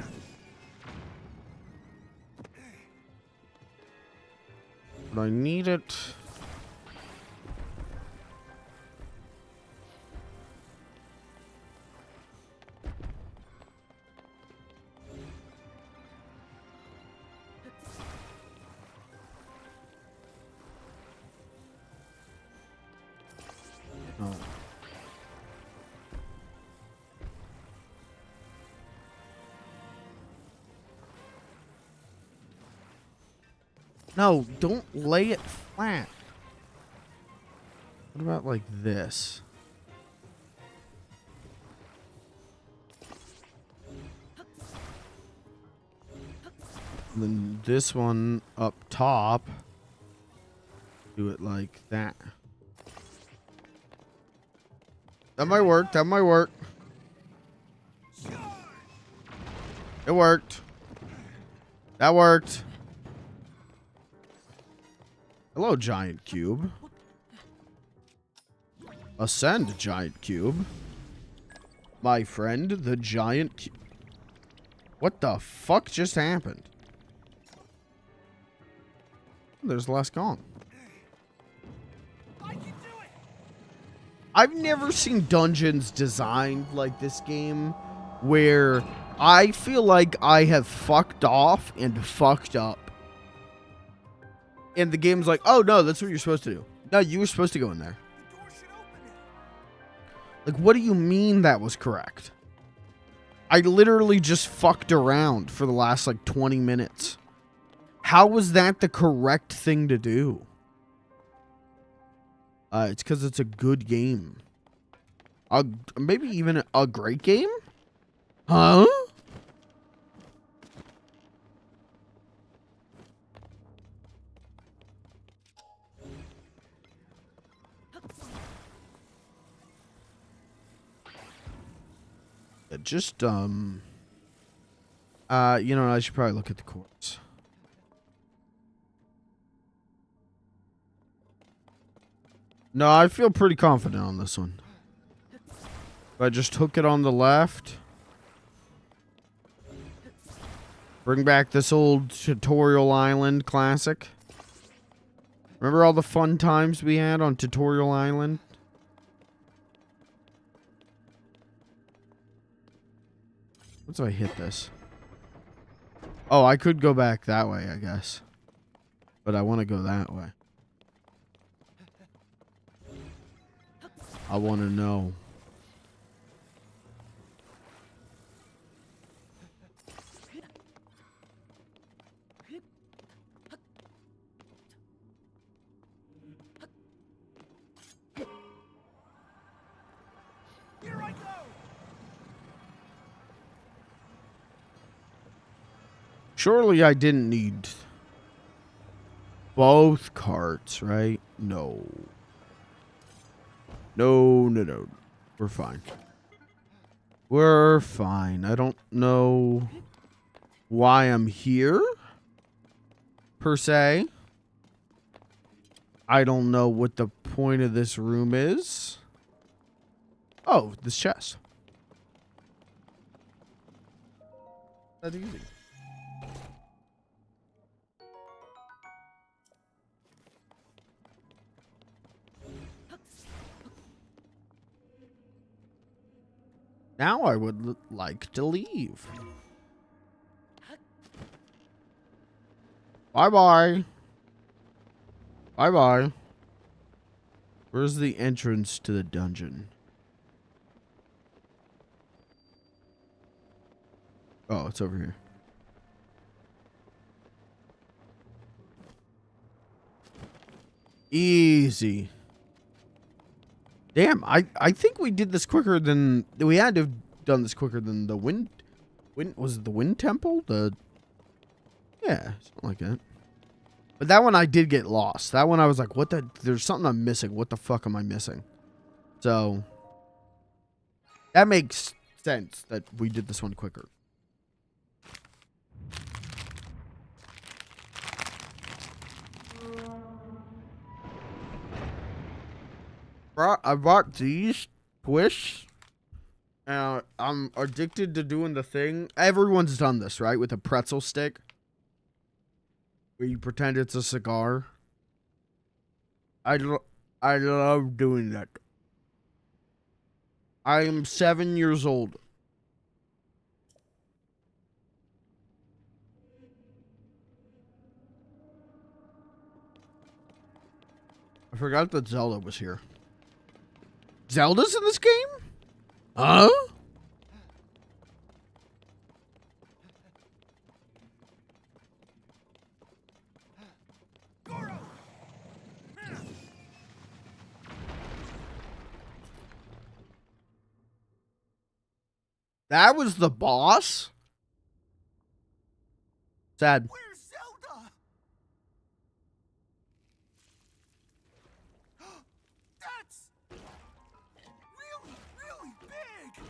But I need it. Oh. No, don't lay it flat. What about like this? And then this one up top. Do it like that. That might work. That might work. It worked. That worked. Hello, giant cube. Ascend, giant cube. My friend, the giant cube. What the fuck just happened? There's less gone. I can do it. I've never seen dungeons designed like this game where I feel like I have fucked off and fucked up. And the game's like, oh no, that's what you're supposed to do. No, you were supposed to go in there. The door should open it. Like, what do you mean that was correct? I literally just fucked around for the last like 20 minutes. How was that the correct thing to do? It's because it's a good game. Maybe even a great game? Huh? Just, you know, I should probably look at the course. No, I feel pretty confident on this one. If I just hook it on the left. Bring back this old Tutorial Island classic. Remember all the fun times we had on Tutorial Island? What if I hit this? Oh, I could go back that way, I guess. But I want to go that way. I want to know. Here I go. Surely I didn't need both carts, right? No. No. We're fine. We're fine. I don't know why I'm here, per se. I don't know what the point of this room is. Oh, this chest. That's easy. Now I would like to leave. Bye-bye. Bye-bye. Where's the entrance to the dungeon? Oh, it's over here. Easy. Damn, I think we did this quicker than... We had to have done this quicker than the wind... Was it the Wind Temple? Yeah, something like that. But that one I did get lost. That one I was like, what the... There's something I'm missing. What the fuck am I missing? So... That makes sense that we did this one quicker. I bought these twists. I'm addicted to doing the thing. Everyone's done this, right? With a pretzel stick. Where you pretend it's a cigar. I love doing that. I am 7 years old. I forgot that Zelda was here. Zelda's in this game? Huh? That was the boss? Sad. Where's Zelda? That's really, really big.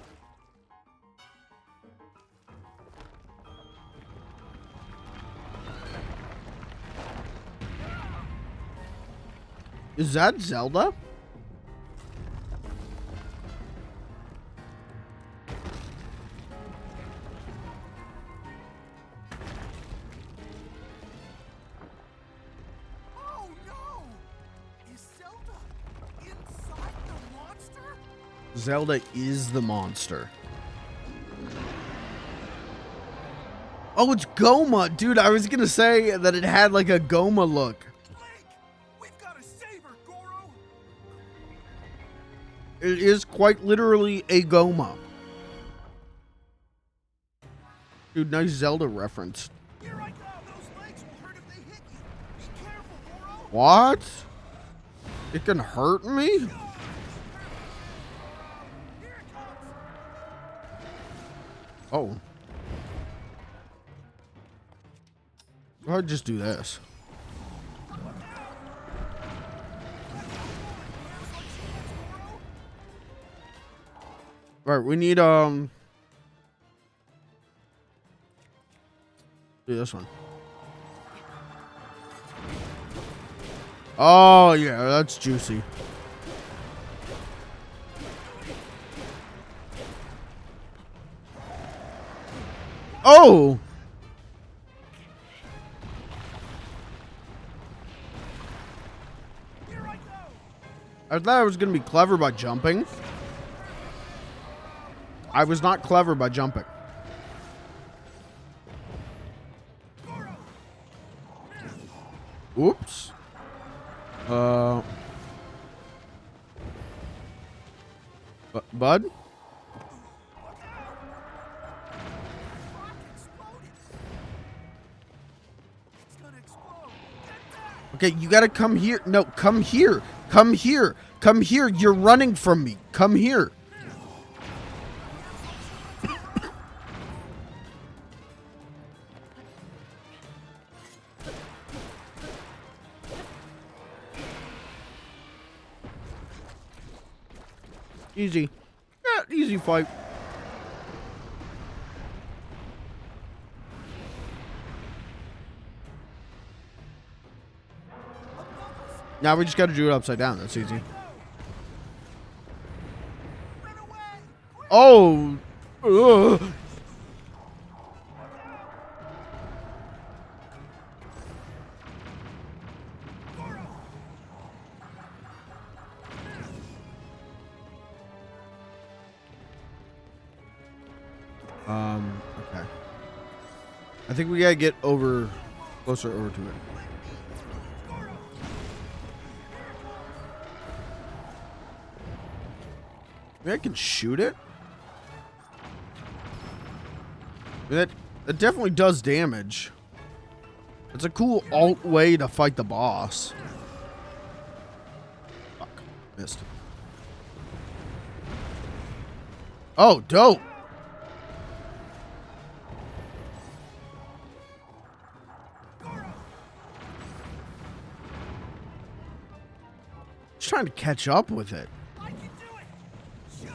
Is that Zelda? Oh no! Is Zelda inside the monster? Zelda is the monster. Oh, it's Goma. Dude, I was going to say that it had like a Goma look. It is quite literally a Goma. Dude, nice Zelda reference. Here I go. Those legs will hurt if they hit you. Be careful, Goro. What? It can hurt me? Here it comes. Oh. I'll just do this. Right, we need do this one. Oh yeah, that's juicy. Oh! Here I go. I thought I was gonna be clever by jumping. I was not clever by jumping. Oops. Bud? Rock exploded. It's gonna explode. Get back. Okay, you gotta come here. No, come here. Come here. Come here. You're running from me. Come here. Easy. Yeah, easy fight. Now we just gotta do it upside down. That's easy. Run away. Quick. Oh! Ugh. Okay. I think we gotta get closer over to it. Maybe I can shoot it? That definitely does damage. It's a cool alt way to fight the boss. Fuck. Missed. Oh, dope. Just trying to catch up with it. I can do it. Sure.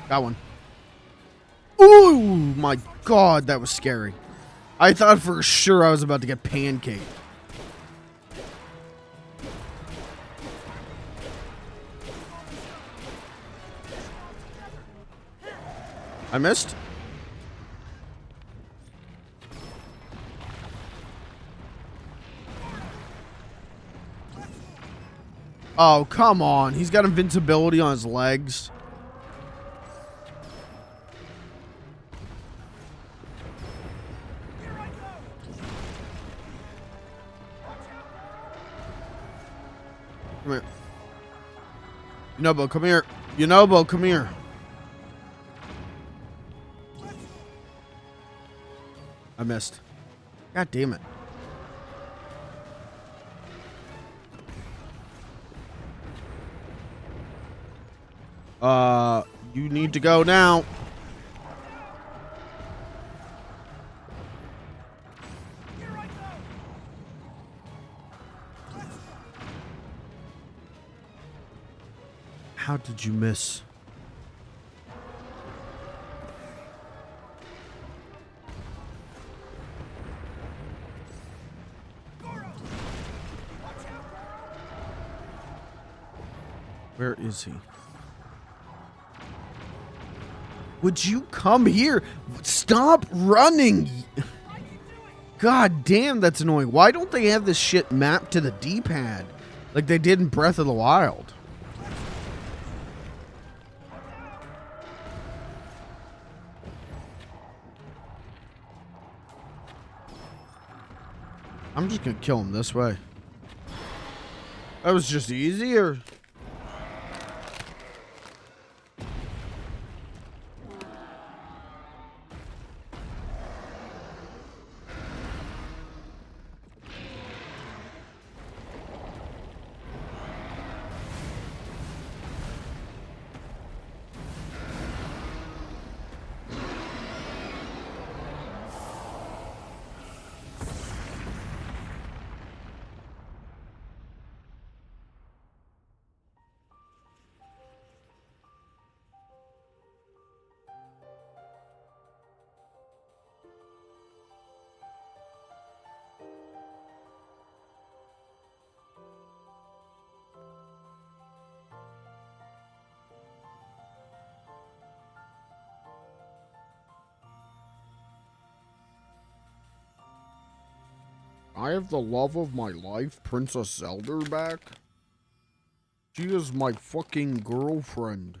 Got one. Ooh, my God, that was scary. I thought for sure I was about to get pancaked. I missed. Oh, come on. He's got invincibility on his legs. Here I go. Come here. Yunobo, come here. Yunobo, come here. I missed. God damn it. You need to go now. Here I go. How did you miss? Where is he? Would you come here? Stop running! God damn, that's annoying. Why don't they have this shit mapped to the D-pad like they did in Breath of the Wild? I'm just gonna kill him this way. That was just easier. I have the love of my life, Princess Zelda, back. She is my fucking girlfriend.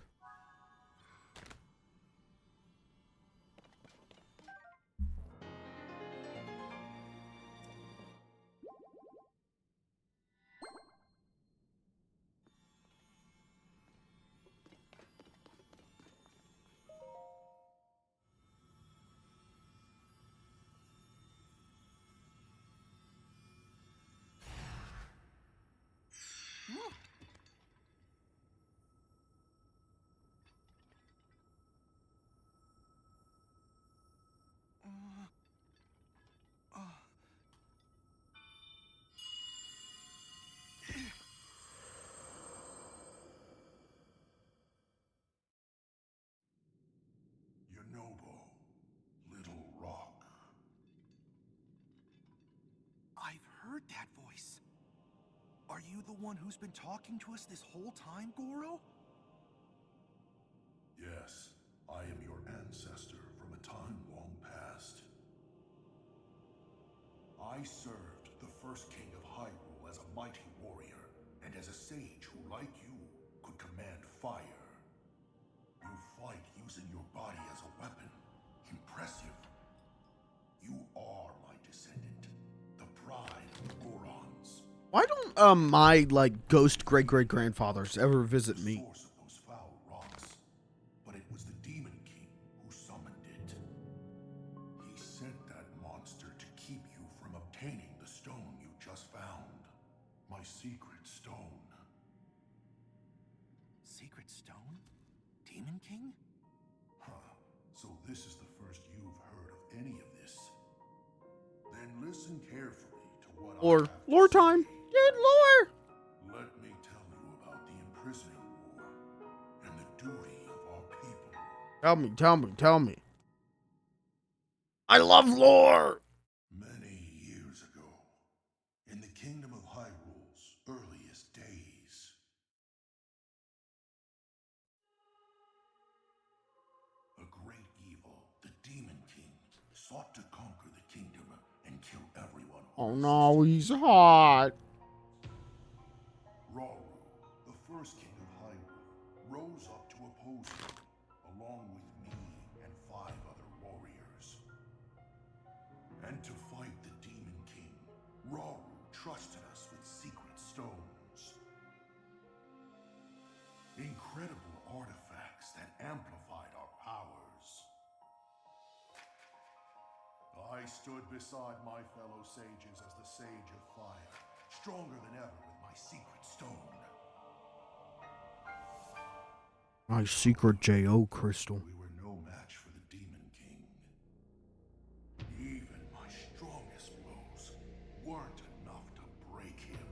Yonobo, Little Rock. I've heard that voice. Are you the one who's been talking to us this whole time, Goro? Yes, I am your ancestor from a time long past. I served the first king of Hyrule as a mighty warrior, and as a sage who, like you, could command fire. You fight using your body as a weapon. Impressive. You are my descendant, the pride of the Gorons. Why don't my like ghost great-great-grandfathers ever visit me? Source of those foul rocks, but it was the Demon King who summoned it. He sent that monster to keep you from obtaining the stone you just found. My secret stone. Secret stone? Demon King? Huh. So this is the first you've heard of any of this. Then listen carefully to what I have to Lore say. time. Dude, lore. Let me tell you about the imprisoning war and the duty of our people. Tell me. I love lore. Many years ago, in the kingdom of Hyrule's earliest days, a great evil, the Demon King, sought to conquer the kingdom and kill everyone who Oh no, resisted. he's hot. Rauru, the first king of Hyrule, rose up to oppose him, along with me and 5 other warriors. And to fight the Demon King, Rauru trusted us with secret stones. Incredible artifacts that amplified our powers. I stood beside my fellow sages as the Sage of Fire, stronger than ever with my secret stone. My secret J.O. crystal. We were no match for the Demon King. Even my strongest blows weren't enough to break him.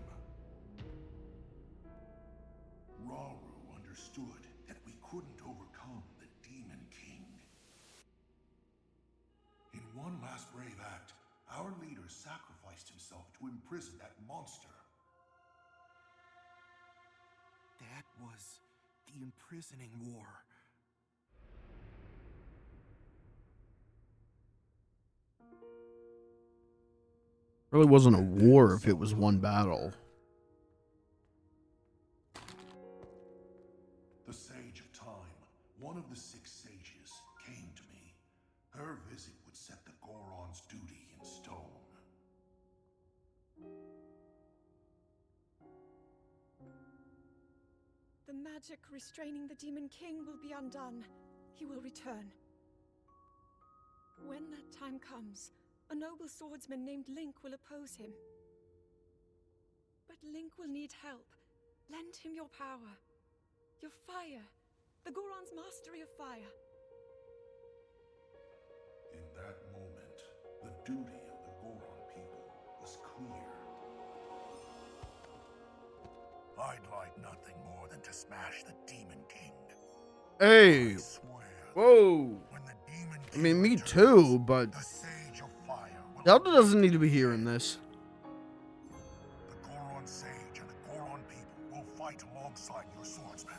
Rauru understood that we couldn't overcome the Demon King. In one last brave act, our leader sacrificed himself to imprison that monster. That was the imprisoning war. Really wasn't a war if it was one battle. The Sage of Time, one of the 6 sages, came to me. Her visit would set the Goron's duty in stone. The magic restraining the Demon King will be undone. He will return. When that time comes, a noble swordsman named Link will oppose him. But Link will need help. Lend him your power. Your fire. The Goron's mastery of fire. In that moment, the duty of the Goron people was clear. I'd like nothing more than to smash the Demon King. Hey. I swear Whoa. when the Demon I King mean, me returns, too, but the Sage of Fire will Zelda doesn't need to be hearing this. The Goron Sage and the Goron people will fight alongside your swordsmen.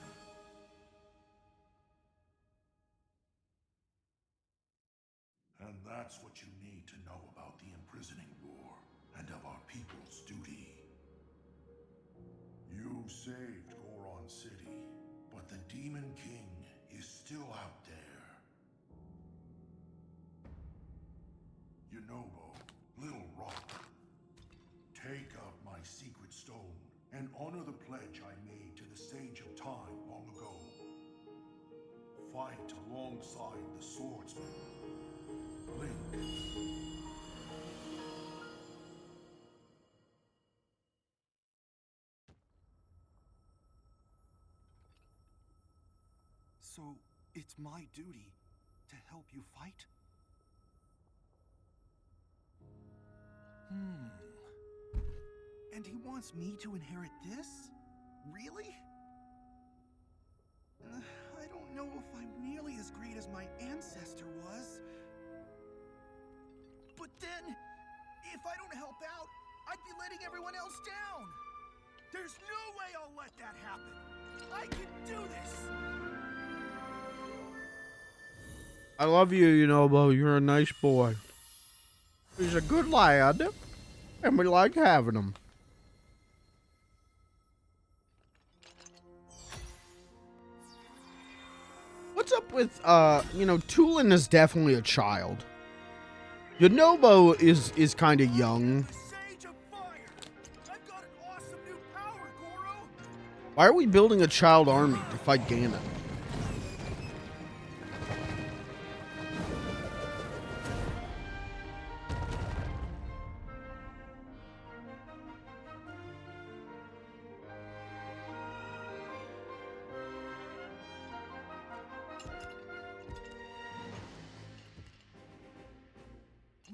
And that's what you need to know about the imprisoning war and of our saved Goron City, but the Demon King is still out there. Yunobo, Little Rock, take out my secret stone and honor the pledge I made to the Sage of Time long ago. Fight alongside the swordsman, Link. So, it's my duty to help you fight? And he wants me to inherit this? Really? I don't know if I'm nearly as great as my ancestor was. But then, if I don't help out, I'd be letting everyone else down. There's no way I'll let that happen. I can do this. I love you, Yunobo. You're a nice boy. He's a good lad, and we like having him. What's up with, Tulin is definitely a child. Yunobo is kind of young. Sage of Fire! I've got an awesome new power, Goro! Why are we building a child army to fight Ganon?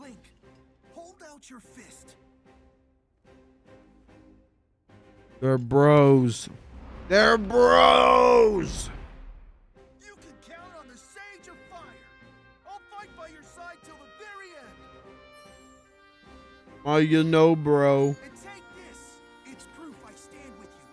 Link, hold out your fist. They're bros. They're bros! You can count on the Sage of Fire. I'll fight by your side till the very end. Bro. And take this. It's proof I stand with you.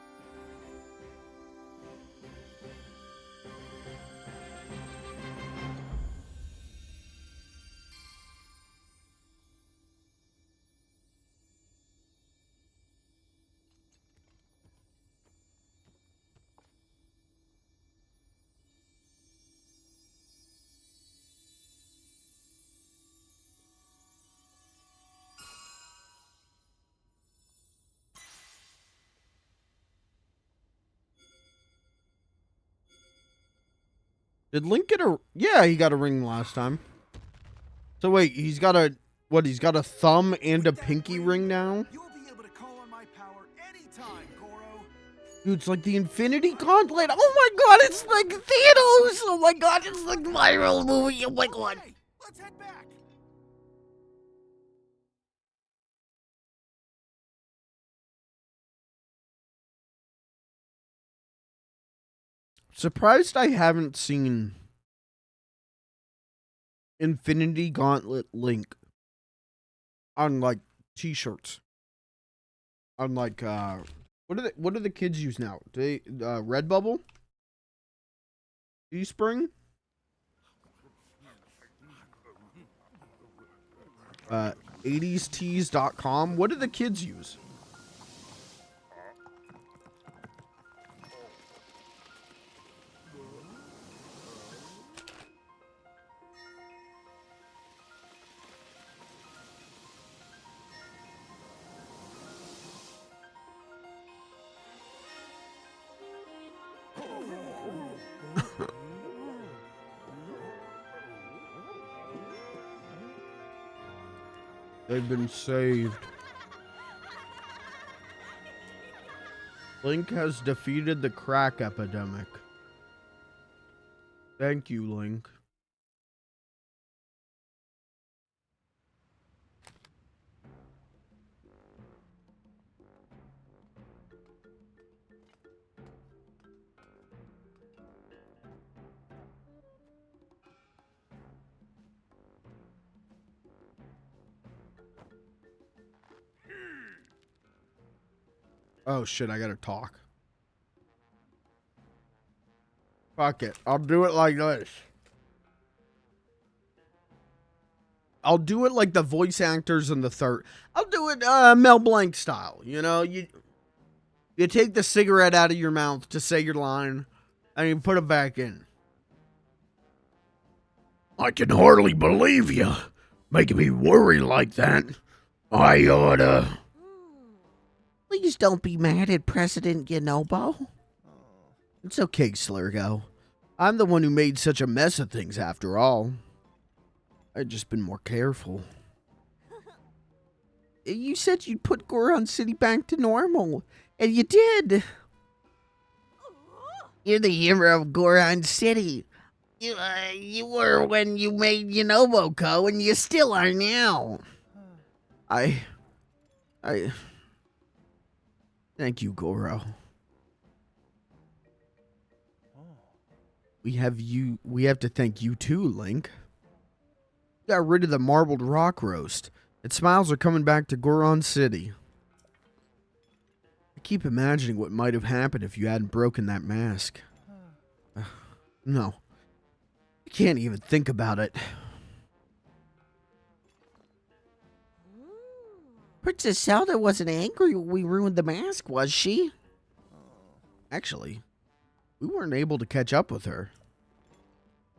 Did Link get a... Yeah, he got a ring last time. So wait, he's got a... What, he's got a thumb and a pinky ring now? You'll be able to call on my power anytime, Goro. Dude, it's like the Infinity Gauntlet. Oh my god, it's like Thanos! Oh my god, it's like the viral movie. Oh my god. Okay, let's head back. Surprised I haven't seen Infinity Gauntlet Link on like t-shirts. On like what do the kids use now? Do they Redbubble? Teespring? 80stees.com. What do the kids use? They've been saved. Link has defeated the crack epidemic. Thank you, Link. Oh shit, I gotta talk. Fuck it. I'll do it like this. I'll do it like the voice actors in the third. I'll do it Mel Blanc style. You know, you You take the cigarette out of your mouth to say your line, and you put it back in. I can hardly believe you. Making me worry like that. I oughta... Please don't be mad at President Yonobo. It's okay, Slurgo. I'm the one who made such a mess of things after all. I'd just been more careful. You said you'd put Goron City back to normal, and you did. You're the hero of Goron City. You were when you made Yonobo, and you still are now. I... Thank you, Goro. We have to thank you too, Link. You got rid of the marbled rock roast. And smiles are coming back to Goron City. I keep imagining what might have happened if you hadn't broken that mask. No. I can't even think about it. Princess Zelda wasn't angry when we ruined the mask, was she? Actually, we weren't able to catch up with her.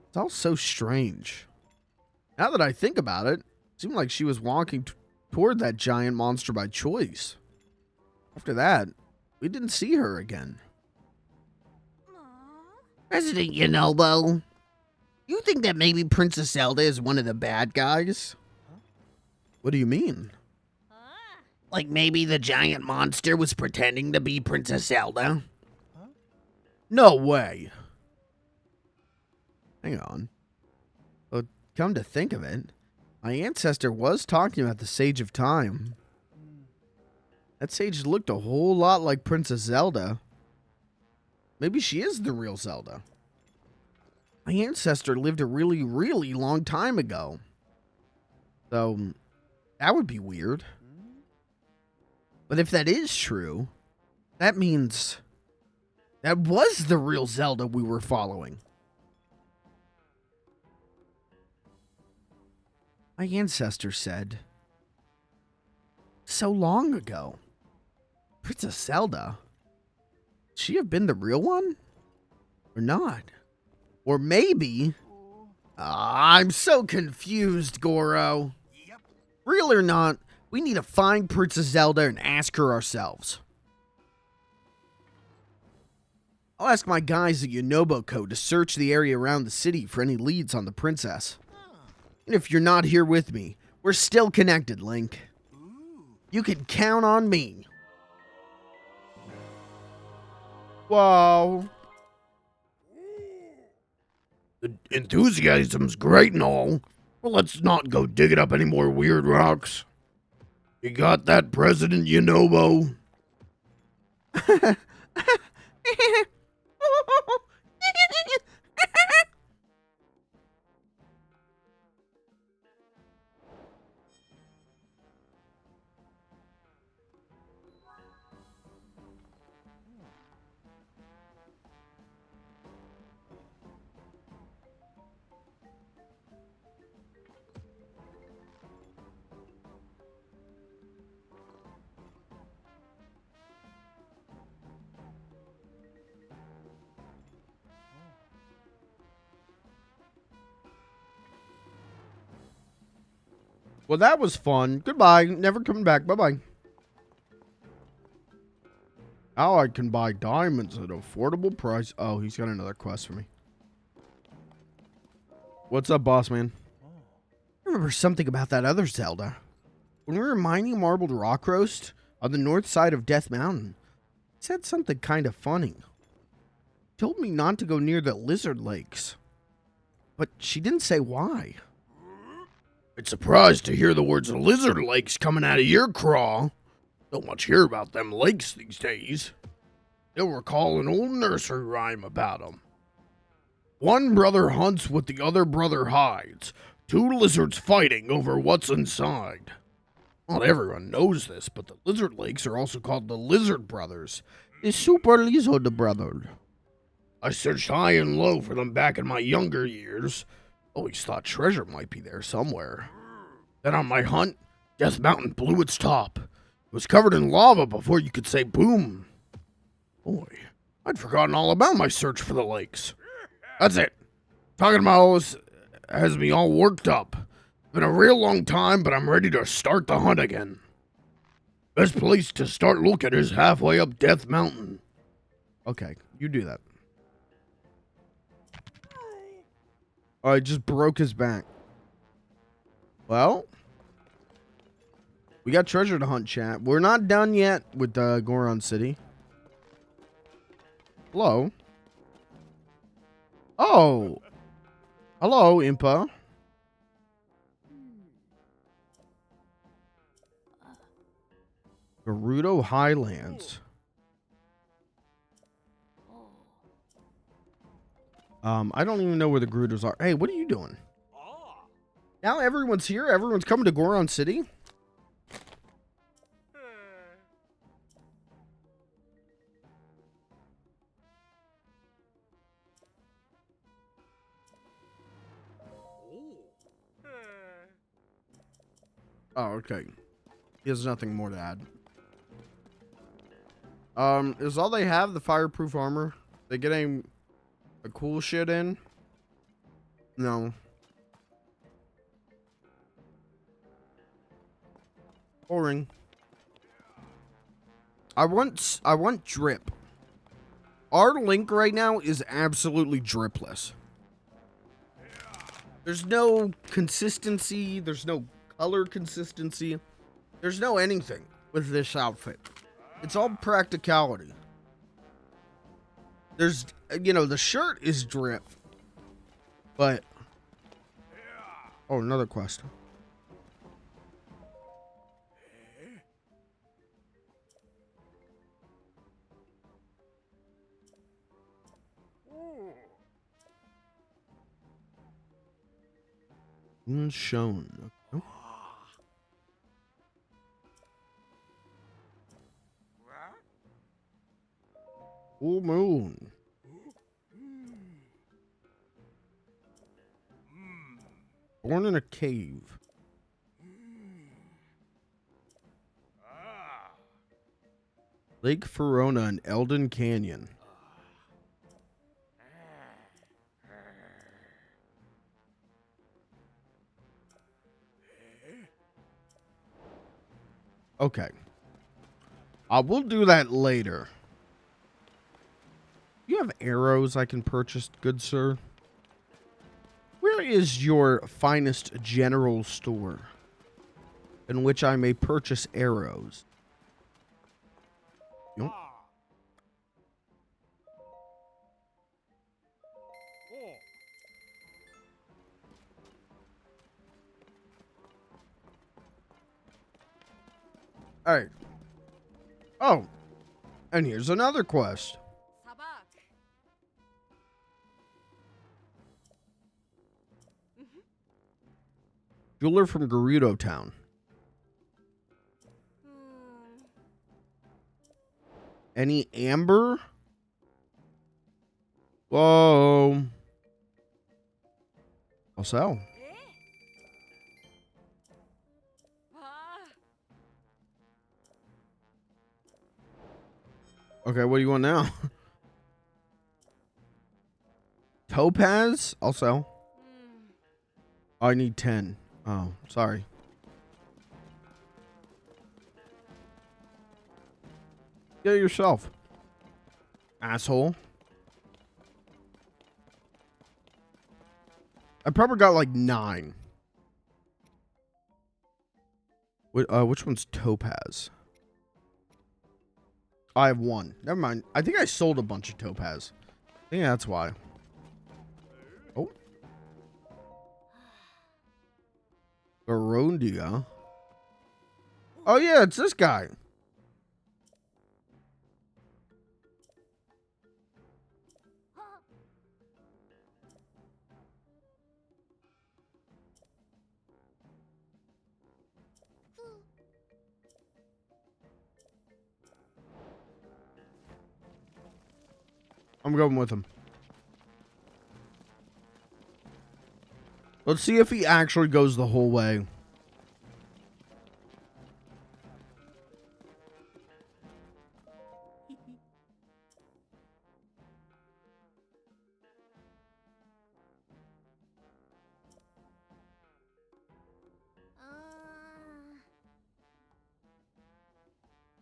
It's all so strange. Now that I think about it, it seemed like she was walking toward that giant monster by choice. After that, we didn't see her again. President Yonobo, you think that maybe Princess Zelda is one of the bad guys? What do you mean? Like maybe the giant monster was pretending to be Princess Zelda? No way. Hang on. Well, come to think of it, my ancestor was talking about the Sage of Time. That sage looked a whole lot like Princess Zelda. Maybe she is the real Zelda. My ancestor lived a really, really long time ago. So, that would be weird. But if that is true, that means that was the real Zelda we were following. My ancestor said, so long ago, Princess Zelda, should she have been the real one? Or not? Or maybe... I'm so confused, Goro. Yep. Real or not, we need to find Princess Zelda and ask her ourselves. I'll ask my guys at Yonobo to search the area around the city for any leads on the princess. And if you're not here with me, we're still connected, Link. You can count on me. Whoa. The enthusiasm's great and all, but let's not go digging up any more weird rocks. You got that, President Yonobo? Well, that was fun. Goodbye. Never coming back. Bye-bye. Now I can buy diamonds at an affordable price. Oh, he's got another quest for me. What's up, boss man? I remember something about that other Zelda. When we were mining Marbled Rock Roast on the north side of Death Mountain, it said something kind of funny. It told me not to go near the lizard lakes. But she didn't say why. Bit surprised to hear the words lizard lakes coming out of your craw. Don't much hear about them lakes these days. You'll recall an old nursery rhyme about 'em. One brother hunts what the other brother hides. Two lizards fighting over what's inside. Not everyone knows this, but the lizard lakes are also called the Lizard Brothers. The Super Lizard Brother. I searched high and low for them back in my younger years. Always thought treasure might be there somewhere. Then on my hunt, Death Mountain blew its top. It was covered in lava before you could say boom. Boy, I'd forgotten all about my search for the lakes. That's it. Talking about all this has me all worked up. Been a real long time, but I'm ready to start the hunt again. Best place to start looking is halfway up Death Mountain. Okay, you do that. Oh, I just broke his back. Well, we got treasure to hunt, chat. We're not done yet with Goron City. Hello? Oh! Hello, Impa. Gerudo Highlands. I don't even know where the Gerudos are. Hey, what are you doing? Now everyone's here? Everyone's coming to Goron City? Oh, okay. He has nothing more to add. Is all they have the fireproof armor? They getting a cool shit in? No. Boring. I want drip. Our link right now is absolutely dripless. There's no consistency, there's no color consistency. There's no anything with this outfit. It's all practicality. There's, you know, the shirt is drip. But... Oh, another quest. Shown. Okay. Full moon. Born in a cave. Lake Verona and Eldon Canyon. Okay. We'll do that later. You have arrows I can purchase, good sir? Where is your finest general store in which I may purchase arrows? Nope. All right. Oh, and here's another quest. Jeweler from Gerudo Town. Any amber? Whoa. I'll sell. Okay, what do you want now? Topaz? I'll sell. Oh, I need 10. Oh, sorry. Get it yourself, asshole. I probably got like 9. Which one's topaz? I have 1. Never mind. I think I sold a bunch of topaz. I think that's why. Oh. Barondia. Oh yeah, it's this guy. I'm going with him. Let's see if he actually goes the whole way.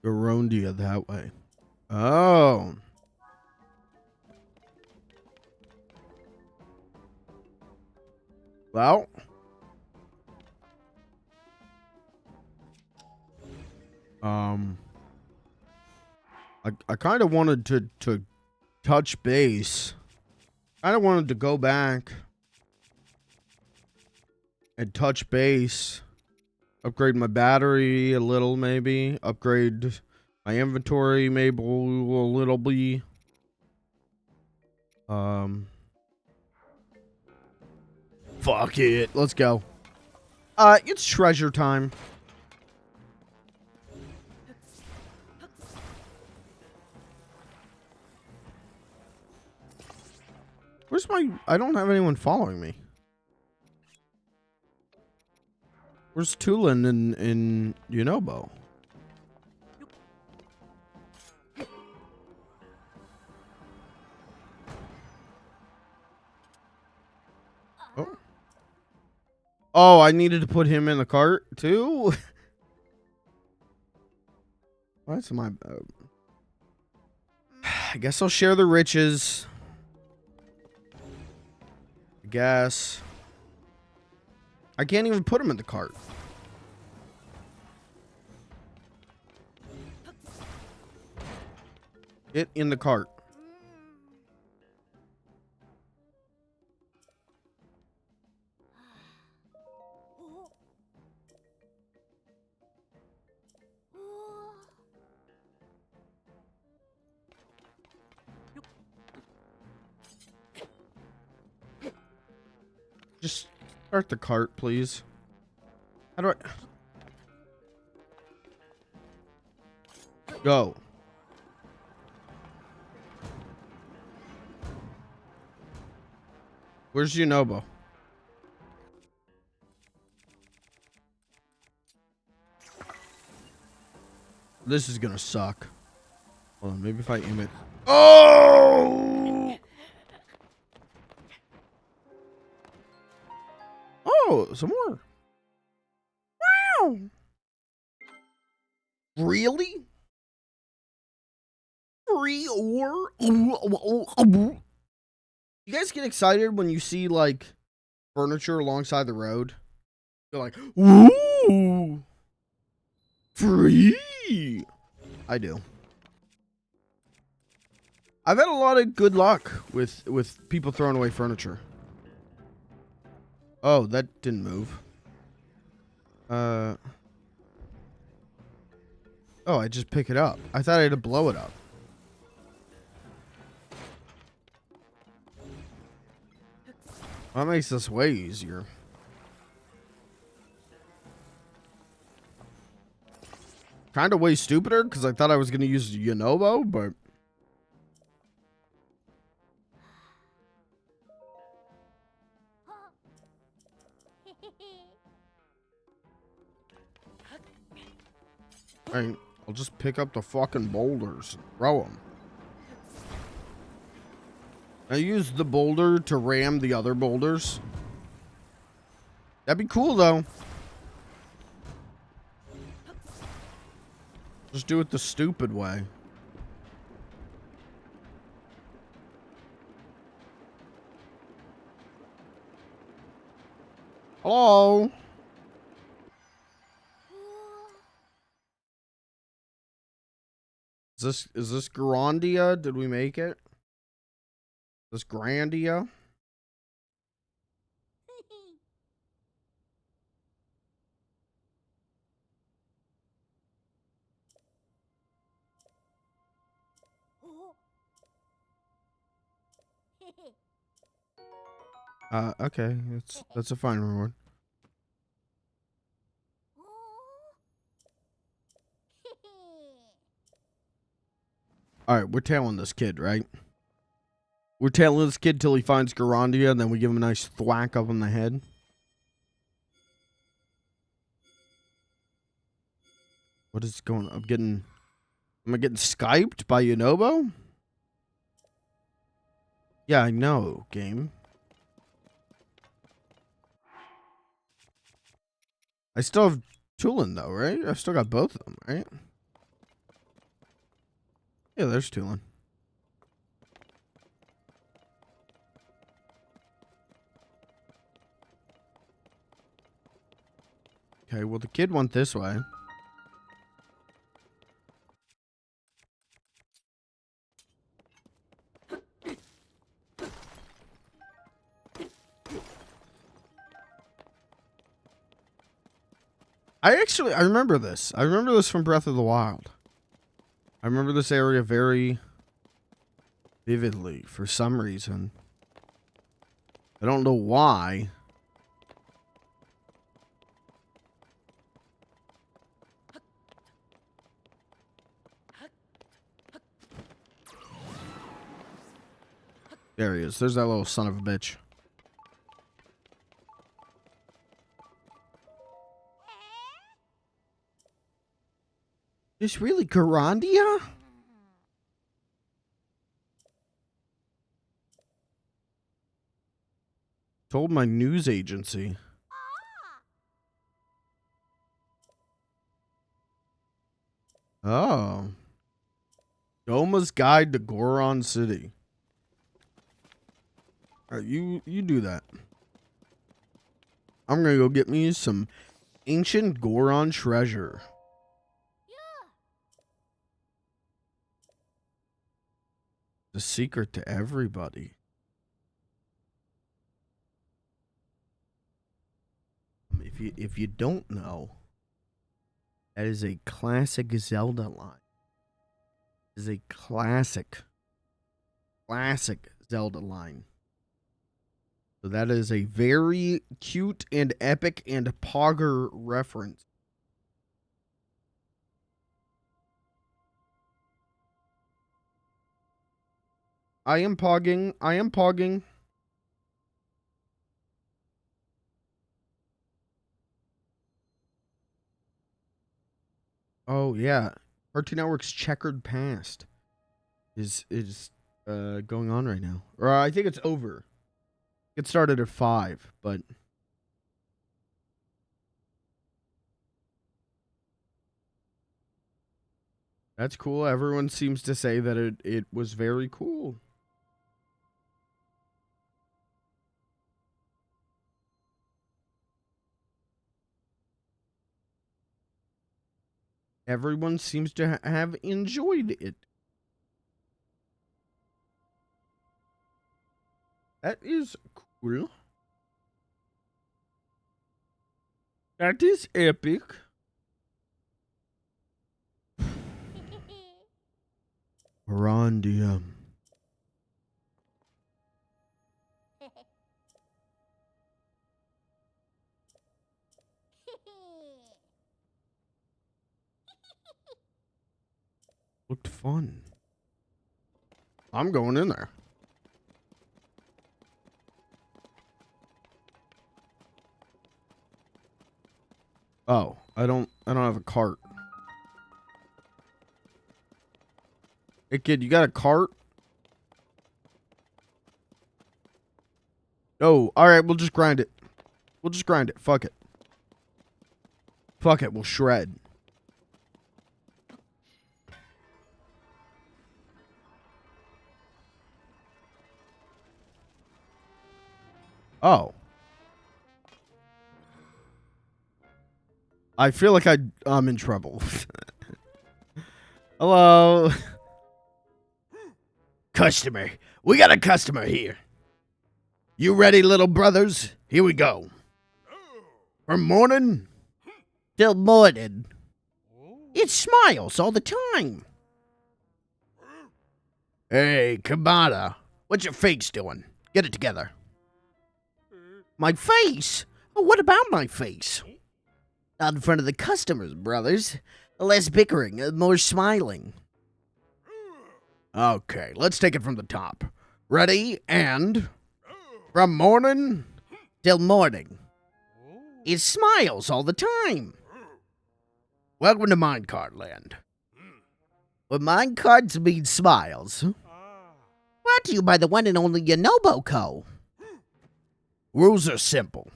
Garondia that way. Oh. Well. I kind of wanted to touch base. I wanted to go back and touch base. Upgrade my battery a little, maybe. Upgrade my inventory, maybe a little bit. Fuck it. Let's go. It's treasure time. Where's my... I don't have anyone following me. Where's Tulin in Yunobo? Oh. Oh, I needed to put him in the cart, too? What's my... I guess I'll share the riches. I guess. I can't even put him in the cart. Get in the cart. Just start the cart, please. How do I... Go. Where's Yunobo? This is gonna suck. Hold on, maybe if I aim it. Oh! Oh, some more. Wow. Really? Free ore? You guys get excited when you see, like, furniture alongside the road? You're like, ooh, free. I do. I've had a lot of good luck with people throwing away furniture. Oh, that didn't move. Oh, I just pick it up. I thought I had to blow it up. That makes this way easier. Kind of way stupider because I thought I was going to use Yunobo, but... Alright, I'll just pick up the fucking boulders and throw them. I use the boulder to ram the other boulders. That'd be cool, though. Just do it the stupid way. Hello? Is this Grandia? Did we make it? Is this Grandia? Okay, that's a fine reward. Alright, we're tailing this kid, right? We're tailing this kid till he finds Garandia, and then we give him a nice thwack up on the head. What is going on? Am I getting Skyped by Yunobo? Yeah, I know, game. I still have Tulin, though, right? I've still got both of them, right? Yeah, there's Tulin. Okay, well, the kid went this way. I remember this. I remember this from Breath of the Wild. I remember this area very vividly for some reason. I don't know why. There he is. There's that little son of a bitch. Is really Garandia? Told my news agency. Oh. Doma's Guide to Goron City. Alright, you do that. I'm gonna go get me some ancient Goron treasure. The secret to everybody. If you don't know, that is a classic Zelda line. It is a classic Zelda line. So that is a very cute and epic and pogger reference. I am pogging. I am pogging. Oh yeah, Cartoon Network's Checkered Past is going on right now, or I think it's over. It started at 5, but that's cool. Everyone seems to say that it was very cool. Everyone seems to have enjoyed it. That is cool. That is epic. Grandia. Looked fun. I'm going in there. Oh, I don't have a cart. Hey kid, you got a cart? Oh, alright, we'll just grind it. We'll just grind it. Fuck it. Fuck it, we'll shred. Oh. I feel like I'm in trouble. Hello. Customer. We got a customer here. You ready, little brothers? Here we go. From morning till morning. It smiles all the time. Hey, Kabata. What's your face doing? Get it together. My face? Oh, what about my face? Not in front of the customers, brothers. Less bickering, more smiling. Okay, let's take it from the top. Ready, and... From morning till morning. It smiles all the time. Welcome to Minecart Land. Where minecarts mean smiles. Brought to you by the one and only Yonobo Co. Rules are simple.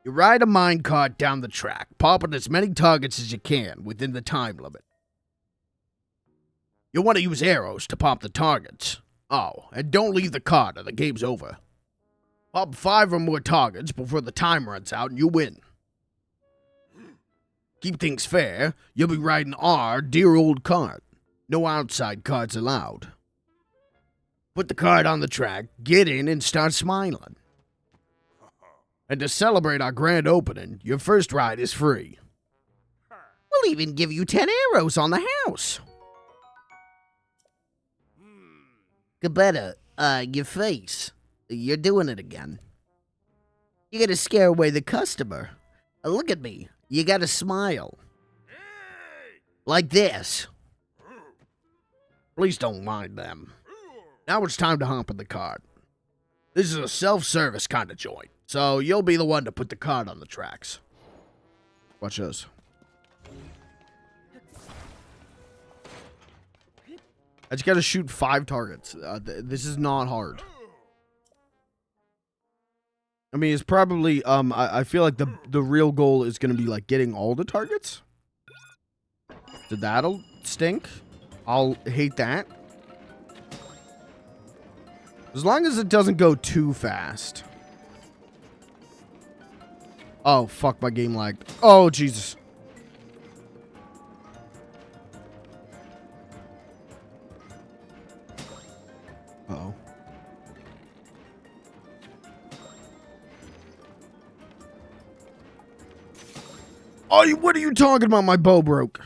You ride a minecart down the track, popping as many targets as you can within the time limit. You'll want to use arrows to pop the targets. Oh, and don't leave the cart or the game's over. Pop 5 or more targets before the time runs out and you win. Keep things fair, you'll be riding our dear old cart. No outside carts allowed. Put the cart on the track, get in, and start smiling. And to celebrate our grand opening, your first ride is free. We'll even give you 10 arrows on the house. Gabetta, your face. You're doing it again. You gotta scare away the customer. Look at me. You gotta smile. Like this. Please don't mind them. Now it's time to hop in the cart. This is a self-service kind of joint, so you'll be the one to put the cart on the tracks. Watch this. I just gotta shoot 5 targets. This is not hard. I mean, it's probably, I feel like the real goal is gonna be, like, getting all the targets. So that'll stink. I'll hate that. As long as it doesn't go too fast. Oh, fuck, my game lagged. Oh, Jesus. Uh-oh. Oh, what are you talking about? My bow broke.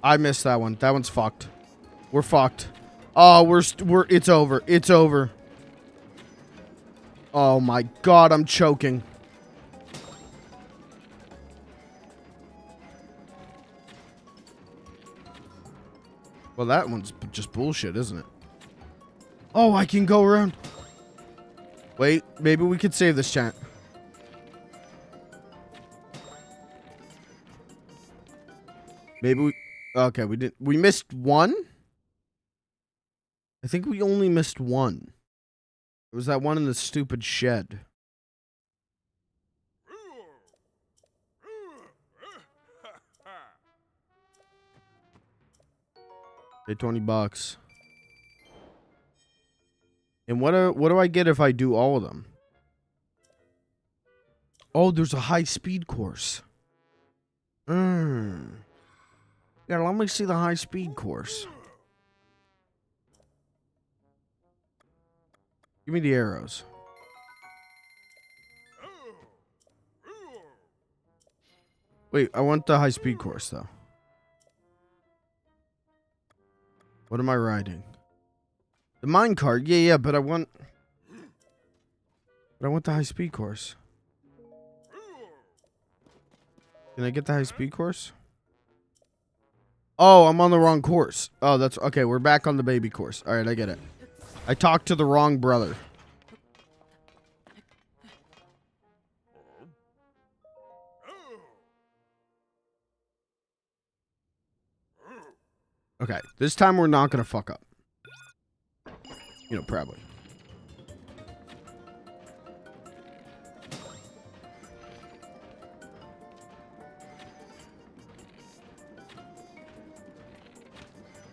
I missed that one. That one's fucked. We're fucked. Oh, it's over. It's over. Oh my god, I'm choking. Well, that one's just bullshit, isn't it? Oh, I can go around. Wait, maybe we could save this, chat. Maybe we... Okay, we didn't... We missed one? I think we only missed one. It was that one in the stupid shed. Hey, $20. And what do I get if I do all of them? Oh, there's a high-speed course. Yeah, let me see the high-speed course. Give me the arrows. Wait, I want the high-speed course, though. What am I riding? The minecart? Yeah, but I want... But I want the high-speed course. Can I get the high-speed course? Oh, I'm on the wrong course. Oh, that's... Okay, we're back on the baby course. Alright, I get it. I talked to the wrong brother. Okay, this time we're not gonna fuck up. You know, probably.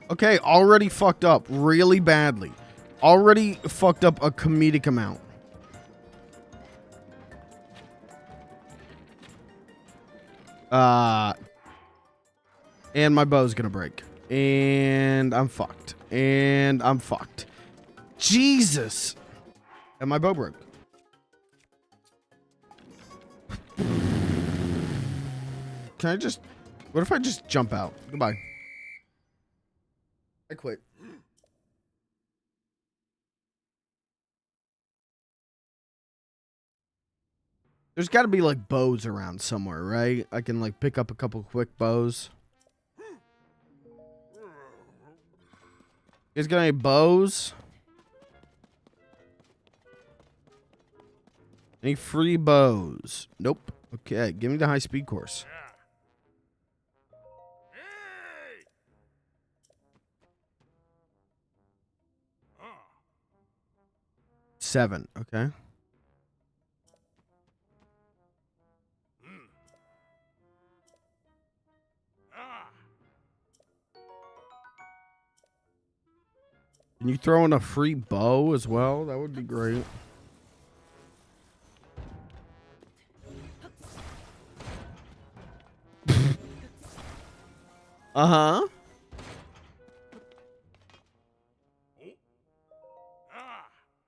Okay, already fucked up really badly. Already fucked up a comedic amount. And my bow's gonna break. And I'm fucked. And I'm fucked. Jesus! And my bow broke. Can I just... What if I just jump out? Goodbye. I quit. There's got to be, like, bows around somewhere, right? I can, like, pick up a couple quick bows. You guys got any bows? Any free bows? Nope. Okay, give me the high-speed course. 7. Okay. Can you throw in a free bow as well? That would be great. Uh-huh.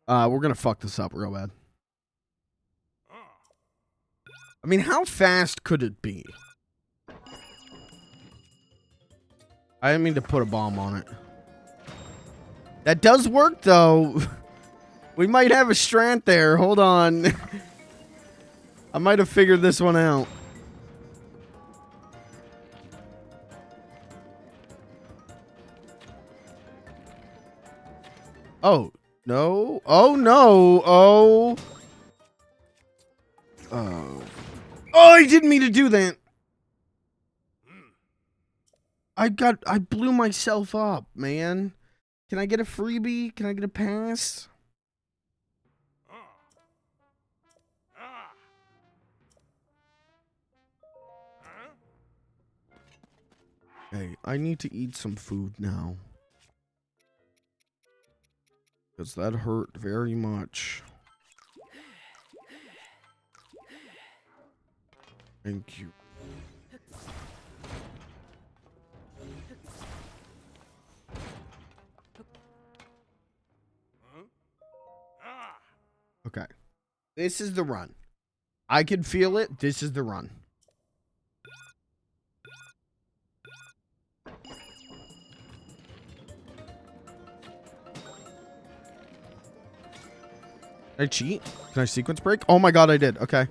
We're gonna fuck this up real bad. I mean, how fast could it be? I didn't mean to put a bomb on it. That does work, though. We might have a strand there. Hold on. I might have figured this one out. Oh, no. Oh, no. Oh. Oh. Oh, I didn't mean to do that. I blew myself up, man. Can I get a freebie? Can I get a pass? Hey, I need to eat some food now. Because that hurt very much. Thank you. Okay. This is the run. I can feel it. This is the run. Can I cheat? Can I sequence break? Oh my god, I did. Okay.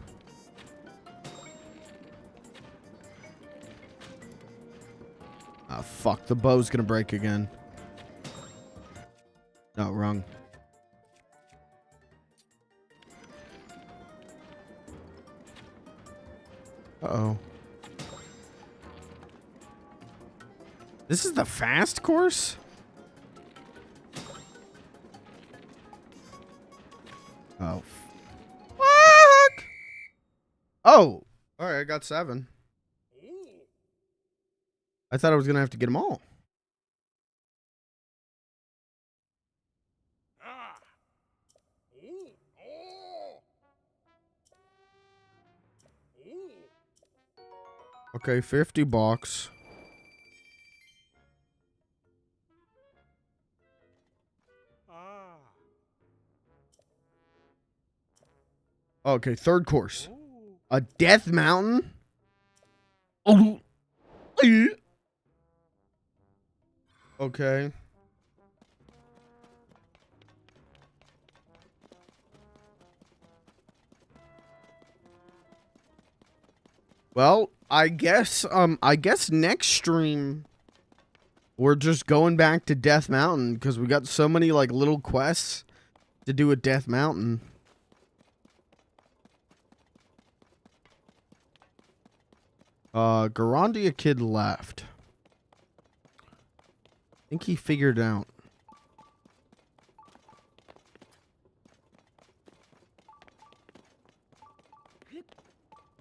Ah, fuck. The bow's gonna break again. No, wrong. Uh-oh. This is the fast course? Oh. Fuck! Oh! Alright, I got 7. I thought I was gonna have to get them all. Okay, 50 bucks. Okay, third course. A Death Mountain? Oh. Okay. Well, I guess next stream we're just going back to Death Mountain because we got so many like little quests to do at Death Mountain. Garandia kid left. I think he figured out.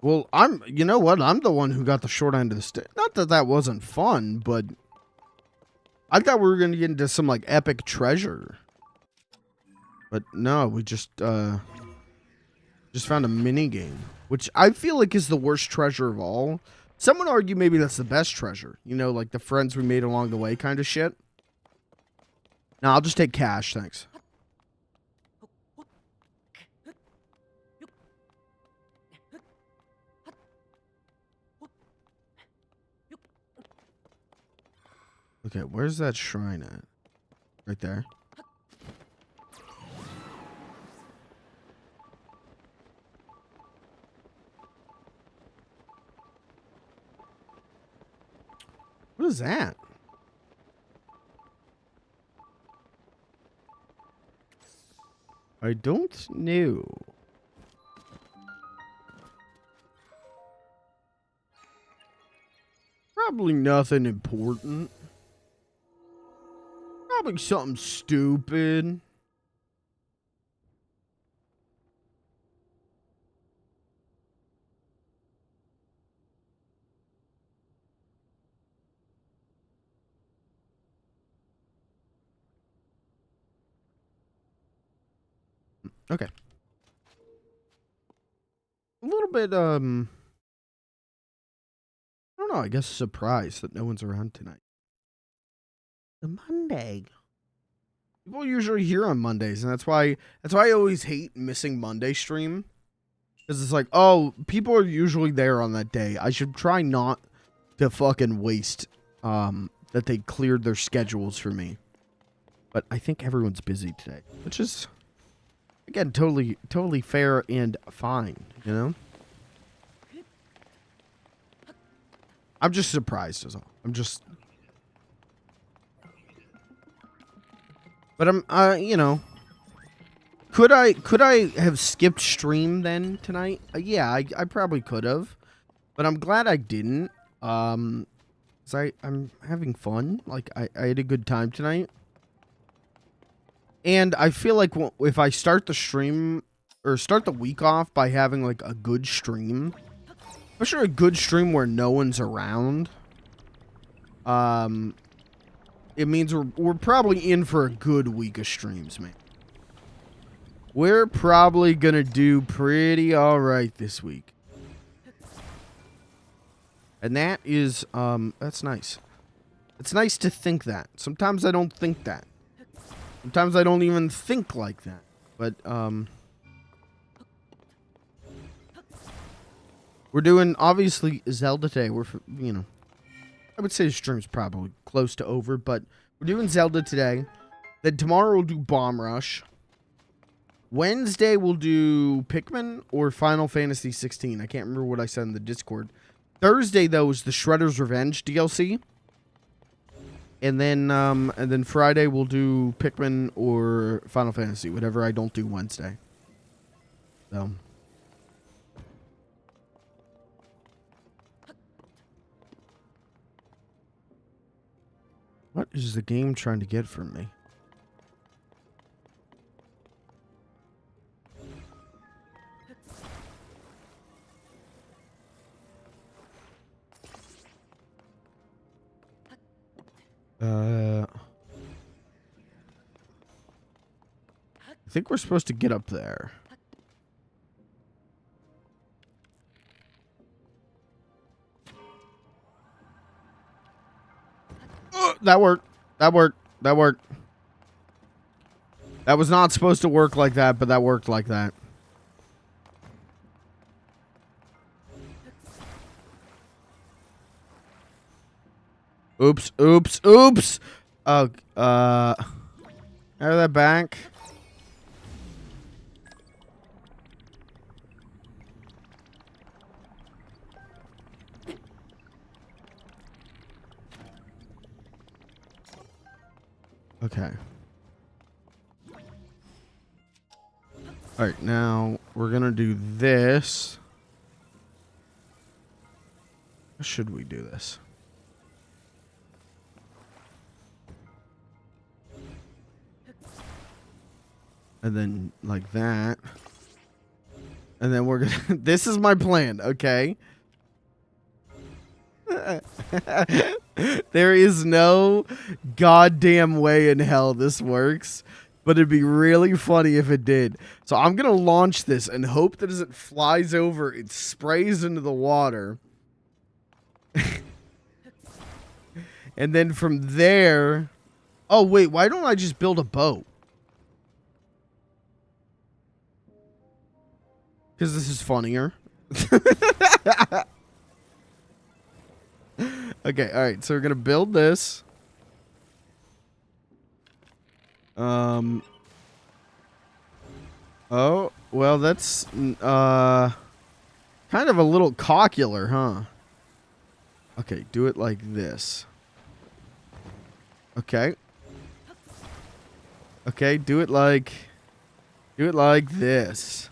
Well, you know what? I'm the one who got the short end of the stick. Not that that wasn't fun, but I thought we were going to get into some like epic treasure. But no, we just found a mini game, which I feel like is the worst treasure of all. Some would argue maybe that's the best treasure. You know, like the friends we made along the way kind of shit. No, I'll just take cash, thanks. Okay, where's that shrine at? Right there. What is that? I don't know. Probably nothing important. Probably something stupid. Okay. A little bit, I don't know, I guess surprised that no one's around tonight. The Monday. People usually here on Mondays, and that's why I always hate missing Monday stream. Because it's like, oh, people are usually there on that day. I should try not to fucking waste that they cleared their schedules for me. But I think everyone's busy today, which is, again, totally fair and fine, you know? I'm just surprised is all. But I'm, you know, could I have skipped stream then tonight? Yeah, I probably could have, but I'm glad I didn't. 'Cause I'm having fun. Like I had a good time tonight, and I feel like if I start the stream or start the week off by having like a good stream, especially a good stream where no one's around, it means we're probably in for a good week of streams, man. We're probably gonna do pretty alright this week. And that is, that's nice. It's nice to think that. Sometimes I don't think that. Sometimes I don't even think like that. But, we're doing, obviously, Zelda today. We're, you know, I would say the stream's probably close to over, but we're doing Zelda today. Then tomorrow we'll do Bomb Rush. Wednesday we'll do Pikmin or Final Fantasy 16. I can't remember what I said in the Discord. Thursday though is the Shredder's Revenge DLC. And then Friday we'll do Pikmin or Final Fantasy, whatever I don't do Wednesday. So what is the game trying to get from me? I think we're supposed to get up there. That worked. That worked. That worked. That was not supposed to work like that, but that worked like that. Oops, oops, oops. Oh, out of that back. Okay. All right, now we're gonna do this. How should we do this? And then like that. And then we're gonna this is my plan, okay? There is no goddamn way in hell this works, but it'd be really funny if it did. So I'm gonna launch this and hope that as it flies over, it sprays into the water. And then from there, oh wait, why don't I just build a boat? Because this is funnier. Okay, alright, so we're gonna build this. Oh, well that's kind of a little cockular, huh? Okay, do it like this. Okay. Okay, do it like this.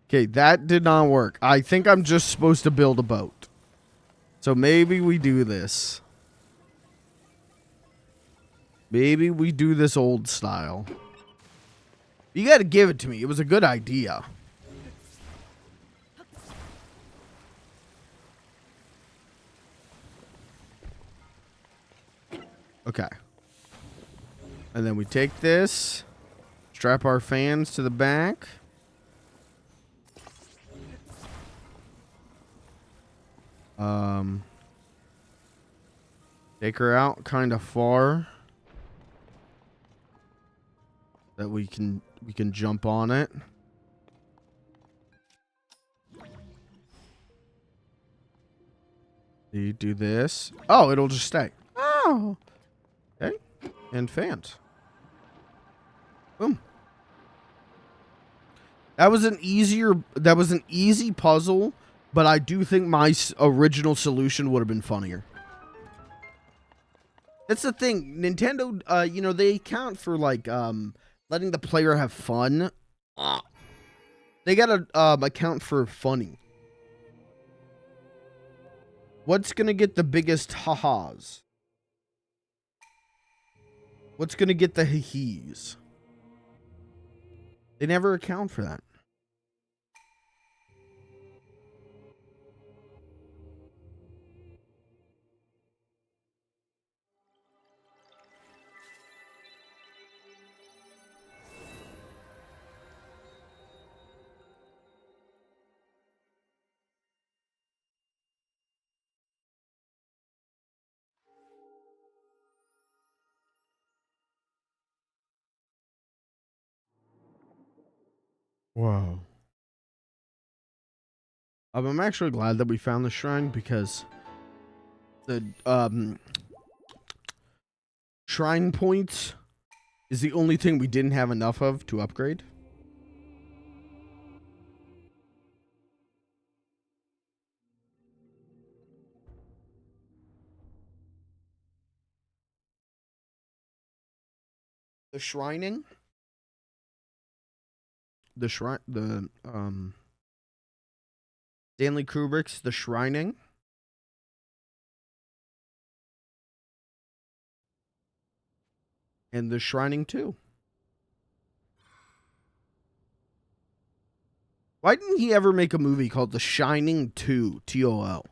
Okay, that did not work. I think I'm just supposed to build a boat. So maybe we do this. Maybe we do this old style. You gotta give it to me. It was a good idea. Okay. And then we take this, strap our fans to the back. Take her out kind of far that we can jump on it. You do this. Oh, it'll just stay. Oh. Okay. And fans. Boom. That was an easy puzzle, but I do think my original solution would have been funnier. That's the thing. Nintendo, you know, they account for like letting the player have fun. They gotta account for funny. What's gonna get the biggest ha-has? What's gonna get the hee-hees? They never account for that. Wow. I'm actually glad that we found the shrine because the shrine points is the only thing we didn't have enough of to upgrade. The shrining, the Stanley Kubrick's The Shrining. And The Shrining 2. Why didn't he ever make a movie called The Shining 2, TOL?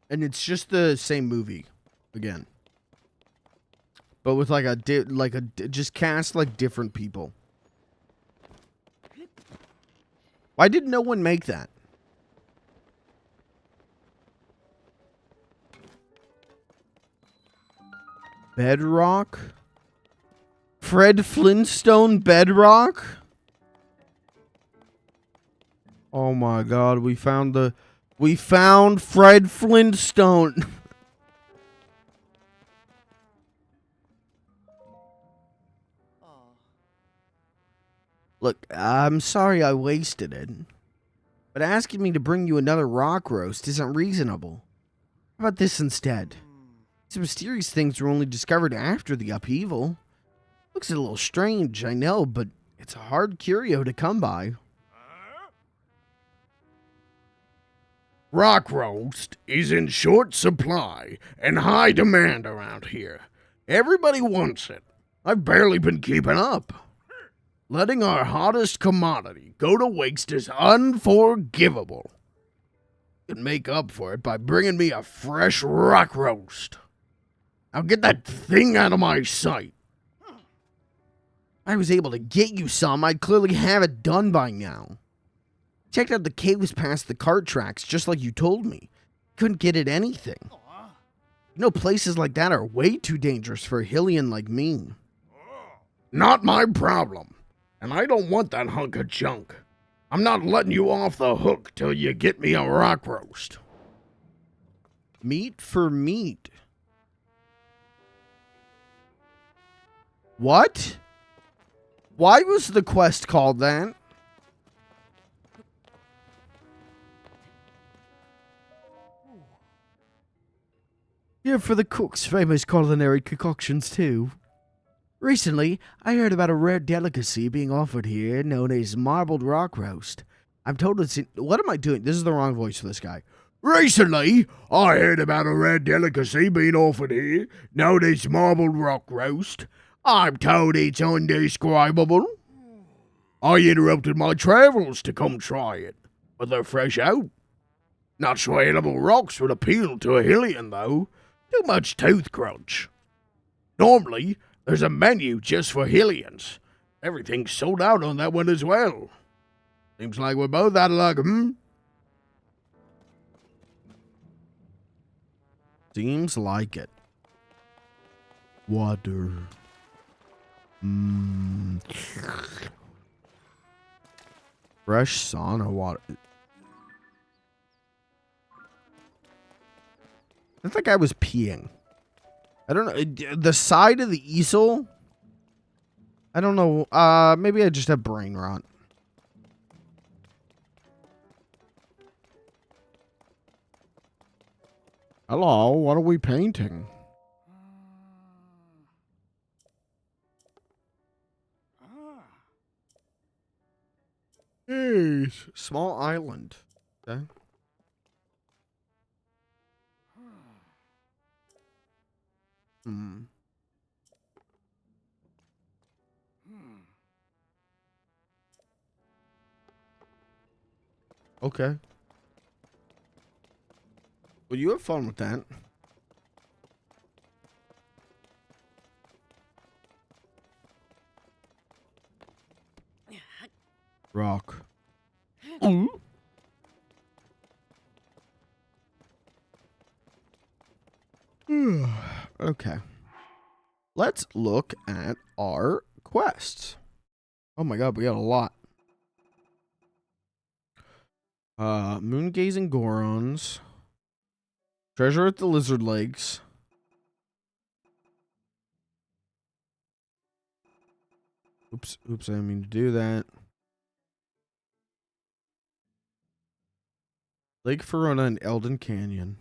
And it's just the same movie again. But with like just cast like different people. Why did no one make that? Bedrock? Fred Flintstone Bedrock? Oh my god, we found Fred Flintstone. Look, I'm sorry I wasted it. But asking me to bring you another rock roast isn't reasonable. How about this instead? These mysterious things were only discovered after the upheaval. Looks a little strange, I know, but it's a hard curio to come by. Rock roast is in short supply and high demand around here. Everybody wants it. I've barely been keeping up. Letting our hottest commodity go to waste is unforgivable. You can make up for it by bringing me a fresh rock roast. Now get that thing out of my sight. I was able to get you some. I'd clearly have it done by now. Checked out the caves past the cart tracks, just like you told me. Couldn't get at anything. You know, places like that are way too dangerous for a Hylian like me. Not my problem. And I don't want that hunk of junk. I'm not letting you off the hook till you get me a rock roast. Meat for meat. What? Why was the quest called that? Here for the cook's famous culinary concoctions too. Recently, I heard about a rare delicacy being offered here known as marbled rock roast. I'm told it's in... What am I doing? This is the wrong voice for this guy. Recently, I heard about a rare delicacy being offered here known as marbled rock roast. I'm told it's indescribable. I interrupted my travels to come try it, but they're fresh out. Not sure edible rocks would appeal to a Hylian, though. Too much tooth crunch. Normally, there's a menu just for Hylians. Everything's sold out on that one as well. Seems like we're both out of luck, hmm? Seems like it. Water. Fresh sauna water. I think I was peeing. I don't know. The side of the easel. I don't know. Maybe I just have brain rot. Hello, what are we painting? Hey, small island. Okay. Hmm. Okay. Well, you have fun with that. Rock. Okay. Let's look at our quests. Oh my god, we got a lot. Moon gazing Gorons. Treasure at the Lizard Lakes. Oops, I didn't mean to do that. Lake Verona and Eldon Canyon.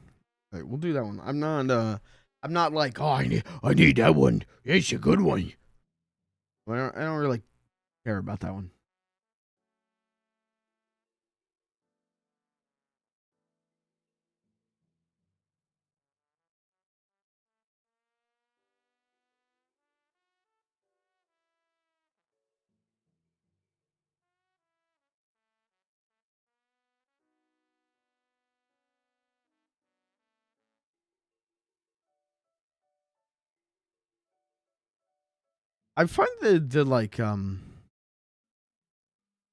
All right, we'll do that one. I'm not like, oh, I need that one. It's a good one. Well, I don't really care about that one. I find the like so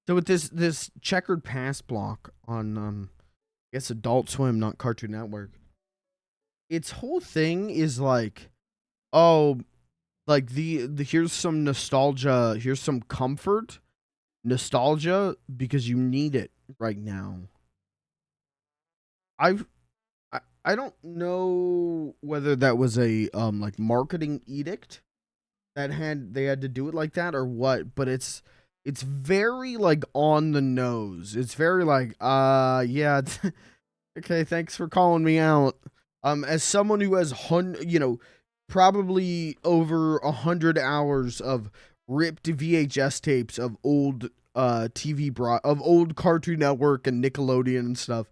with this checkered pass block on I guess Adult Swim, not Cartoon Network. Its whole thing is like, oh, like the here's some nostalgia, here's some comfort, nostalgia because you need it right now. I've I don't know whether that was a like marketing edict that they had to do it like that or what, but it's very like on the nose. It's very like yeah, okay, thanks for calling me out. As someone who has probably over 100 hours of ripped VHS tapes of old of old Cartoon Network and Nickelodeon and stuff.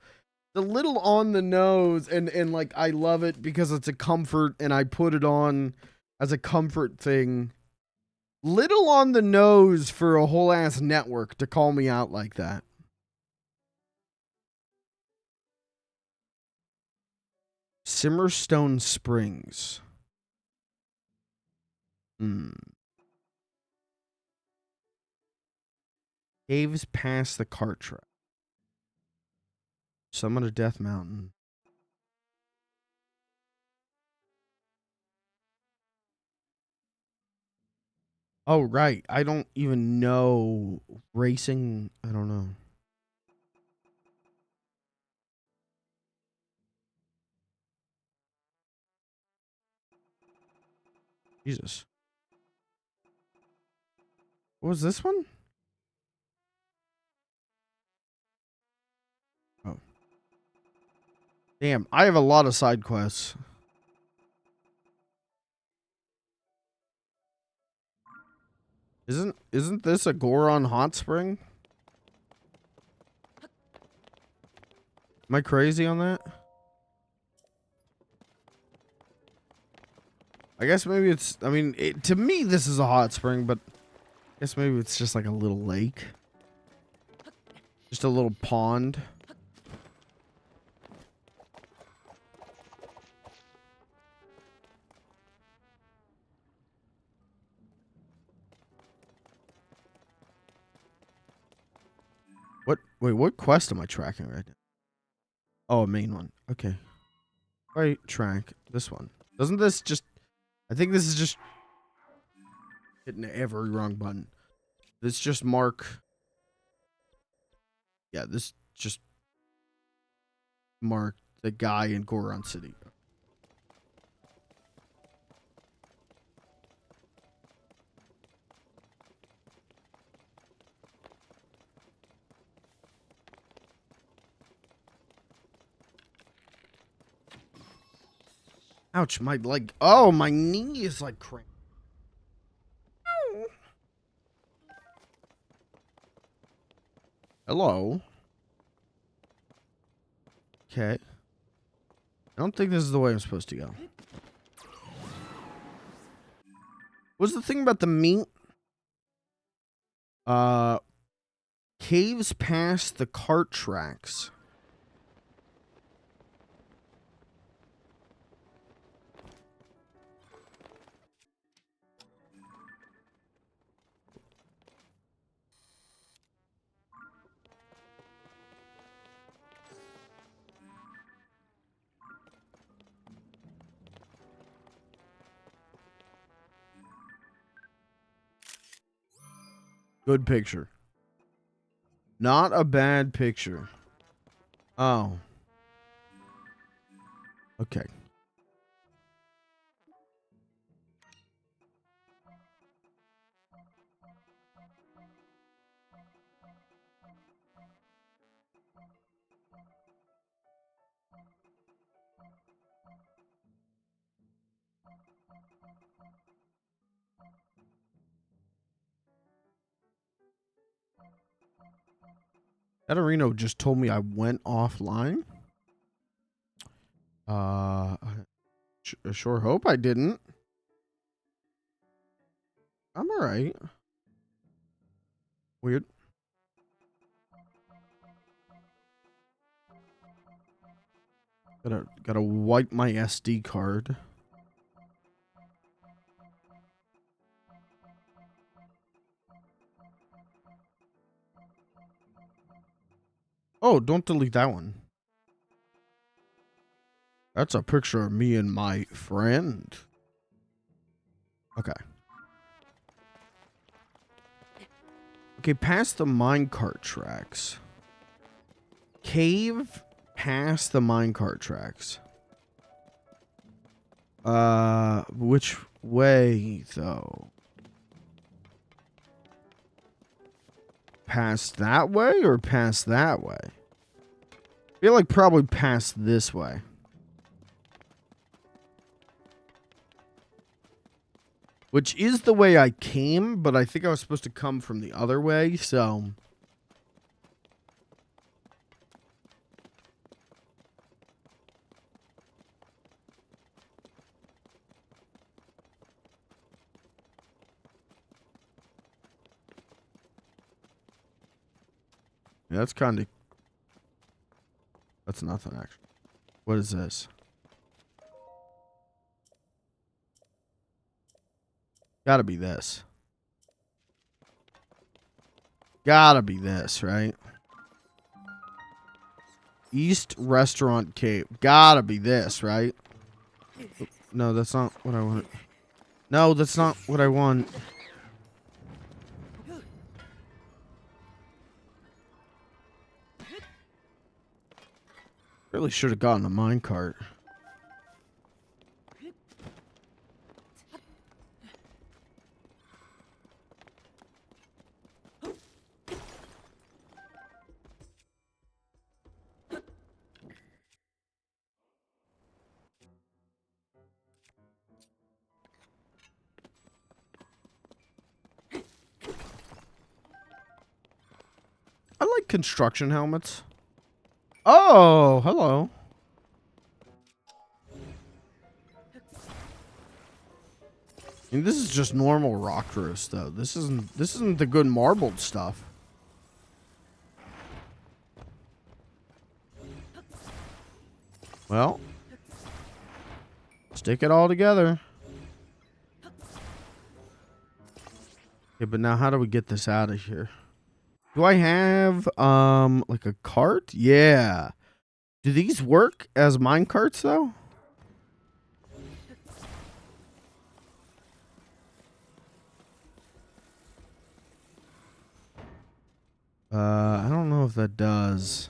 A little on the nose, and like I love it because it's a comfort and I put it on as a comfort thing. Little on the nose for a whole ass network to call me out like that. Simmerstone Springs. Caves past the cart track. Summit of Death Mountain. Oh, right. I don't even know. Racing. I don't know. Jesus. What was this one? Oh. Damn, I have a lot of side quests. Isn't this a Goron hot spring? Am I crazy on that? I guess maybe it's, I mean, to me this is a hot spring, but I guess maybe it's just like a little lake. Just a little pond. Wait, what quest am I tracking right now? Oh, a main one. Okay. Right, track this one. Doesn't this just... I think this is just... hitting every wrong button. This just mark... Yeah, this just... mark the guy in Goron City. Ouch, my leg. Oh, my knee is like cramped. Hello. Okay. I don't think this is the way I'm supposed to go. What's the thing about the meat? Caves past the cart tracks. Good picture. Not a bad picture. Oh. Okay. Katarino just told me I went offline. I sure hope I didn't. I'm alright. Weird. Gotta wipe my SD card. Oh, don't delete that one. That's a picture of me and my friend. Okay. Okay, past the minecart tracks. Cave past the minecart tracks. Which way, though? Past that way or past that way? I feel like probably past this way. Which is the way I came, but I think I was supposed to come from the other way, so... Yeah, that's kind of... That's nothing, actually. What is this? Gotta be this. Gotta be this, right? East Restaurant Cave. Gotta be this, right? No, that's not what I want. No, that's not what I want. Really should have gotten a minecart. I like construction helmets. Oh, hello. I mean, this is just normal rock roast, though. This isn't the good marbled stuff. Well, stick it all together. Okay, but now how do we get this out of here? Do I have like a cart? Yeah. Do these work as mine carts though? I don't know if that does.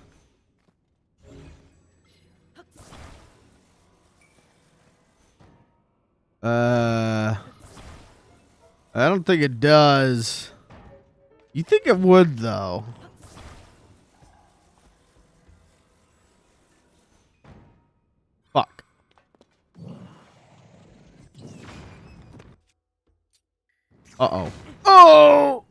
I don't think it does. You think it would though? Fuck. Uh-oh. Oh!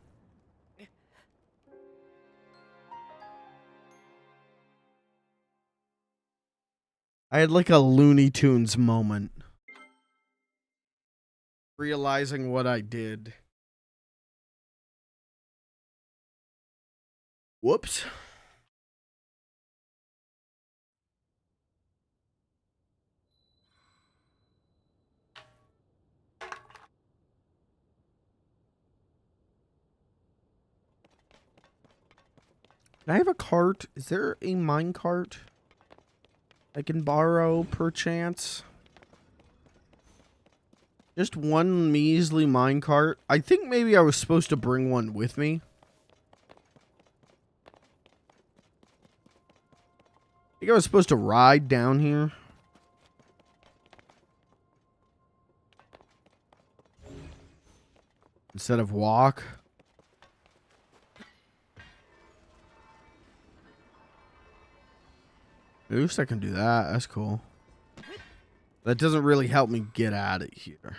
I had like a Looney Tunes moment. Realizing what I did. Whoops. Can I have a cart? Is there a mine cart I can borrow perchance? Just one measly mine cart. I think maybe I was supposed to bring one with me. I think I was supposed to ride down here. Instead of walk. At least I can do that. That's cool. That doesn't really help me get out of here.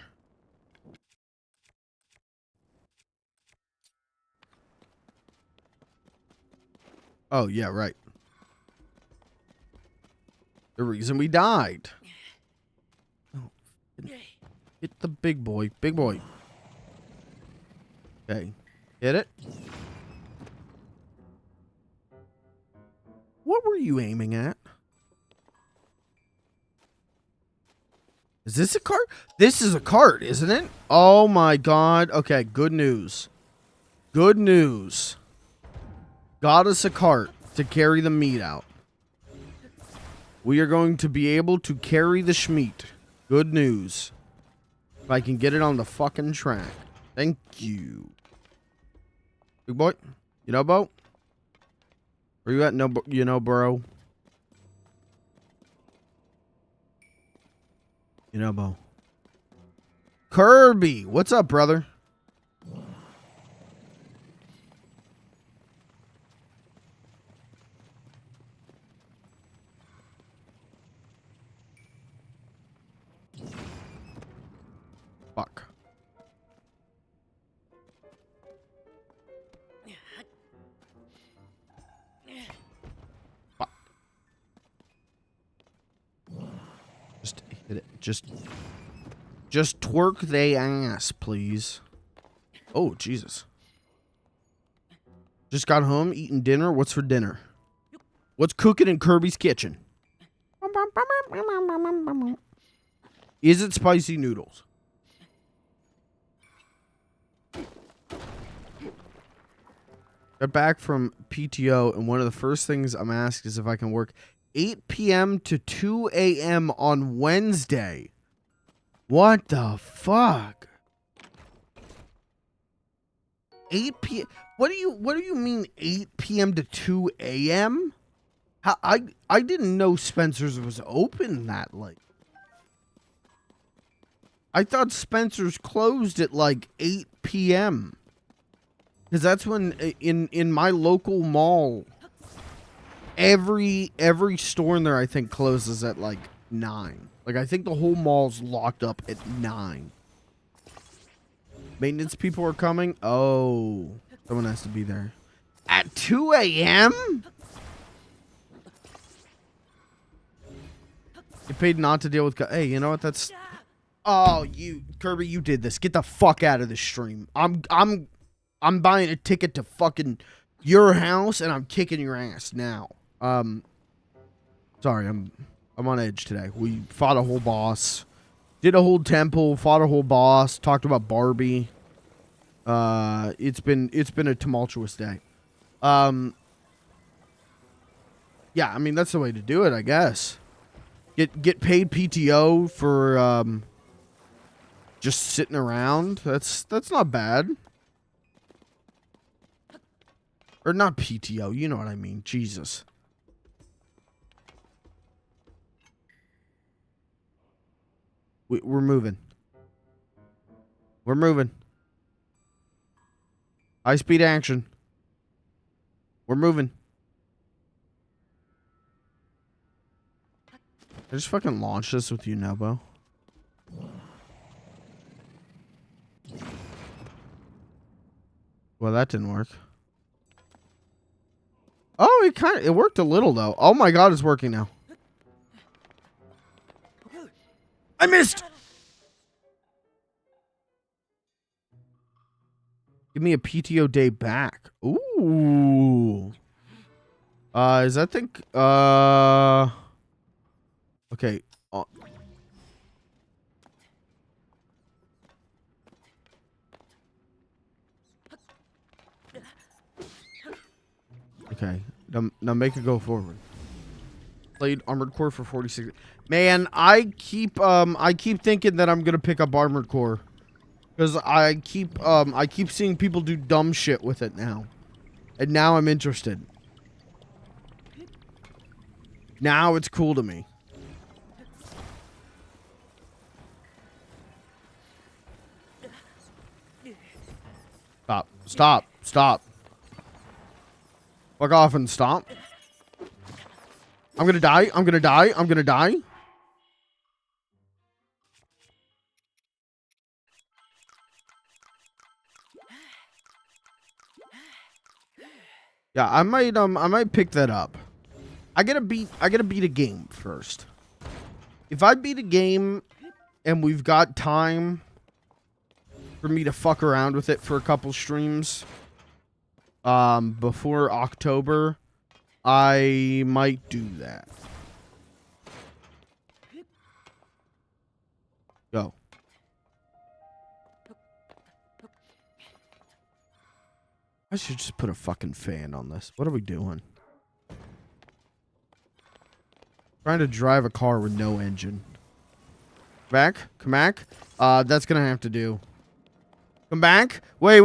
Oh, yeah, right. The reason we died. Oh, hit the big boy. Big boy. Okay. Hit it. What were you aiming at? Is this a cart? This is a cart, isn't it? Oh my god. Okay, good news. Good news. Got us a cart to carry the meat out. We are going to be able to carry the schmeat. Good news. If I can get it on the fucking track. Thank you. Big boy. You know, Bo? Where you at? No, you know, bro. You know, Bo. Kirby, what's up, brother? Fuck. Fuck. Just hit it. Just twerk they ass, please. Oh, Jesus. Just got home, eating dinner. What's for dinner? What's cooking in Kirby's kitchen? Is it spicy noodles? Got back from PTO, and one of the first things I'm asked is if I can work 8 p.m. to 2 a.m. on Wednesday. What the fuck? 8 p.m. What do you mean 8 p.m. to 2 a.m.? I didn't know Spencer's was open that late. I thought Spencer's closed at like 8 p.m. Because that's when in my local mall, every store in there I think closes at like 9. Like I think the whole mall's locked up at 9. Maintenance people are coming. Oh, someone has to be there at 2 a.m. You paid not to deal with. Hey, you know what? That's. Oh, Kirby, you did this. Get the fuck out of the stream. I'm buying a ticket to fucking your house and I'm kicking your ass now. Sorry, I'm on edge today. We fought a whole boss, did a whole temple, fought a whole boss, talked about Barbie. It's been a tumultuous day. Yeah, I mean that's the way to do it, I guess. Get paid PTO for just sitting around. That's not bad. Or not PTO, you know what I mean. Jesus. We're moving. We're moving. High speed action. We're moving. I just fucking launch this with you, Nobo. Well, that didn't work. Oh, it worked a little though. Oh my god, it's working now. I missed. Give me a PTO day back. Ooh. Is that thing okay. Okay. Now make it go forward. Played Armored Core for 46. Man, I keep thinking that I'm gonna pick up Armored Core. Because I keep seeing people do dumb shit with it now. And now I'm interested. Now it's cool to me. Stop. Stop. Stop. Fuck off and stop. I'm gonna die. I'm gonna die. I'm gonna die. Yeah, I might pick that up. I gotta beat a game first. If I beat a game and we've got time for me to fuck around with it for a couple streams before October, I might do that. Go. I should just put a fucking fan on this. What are we doing? Trying to drive a car with no engine. Back? Come back? That's gonna have to do. Come back? Wait.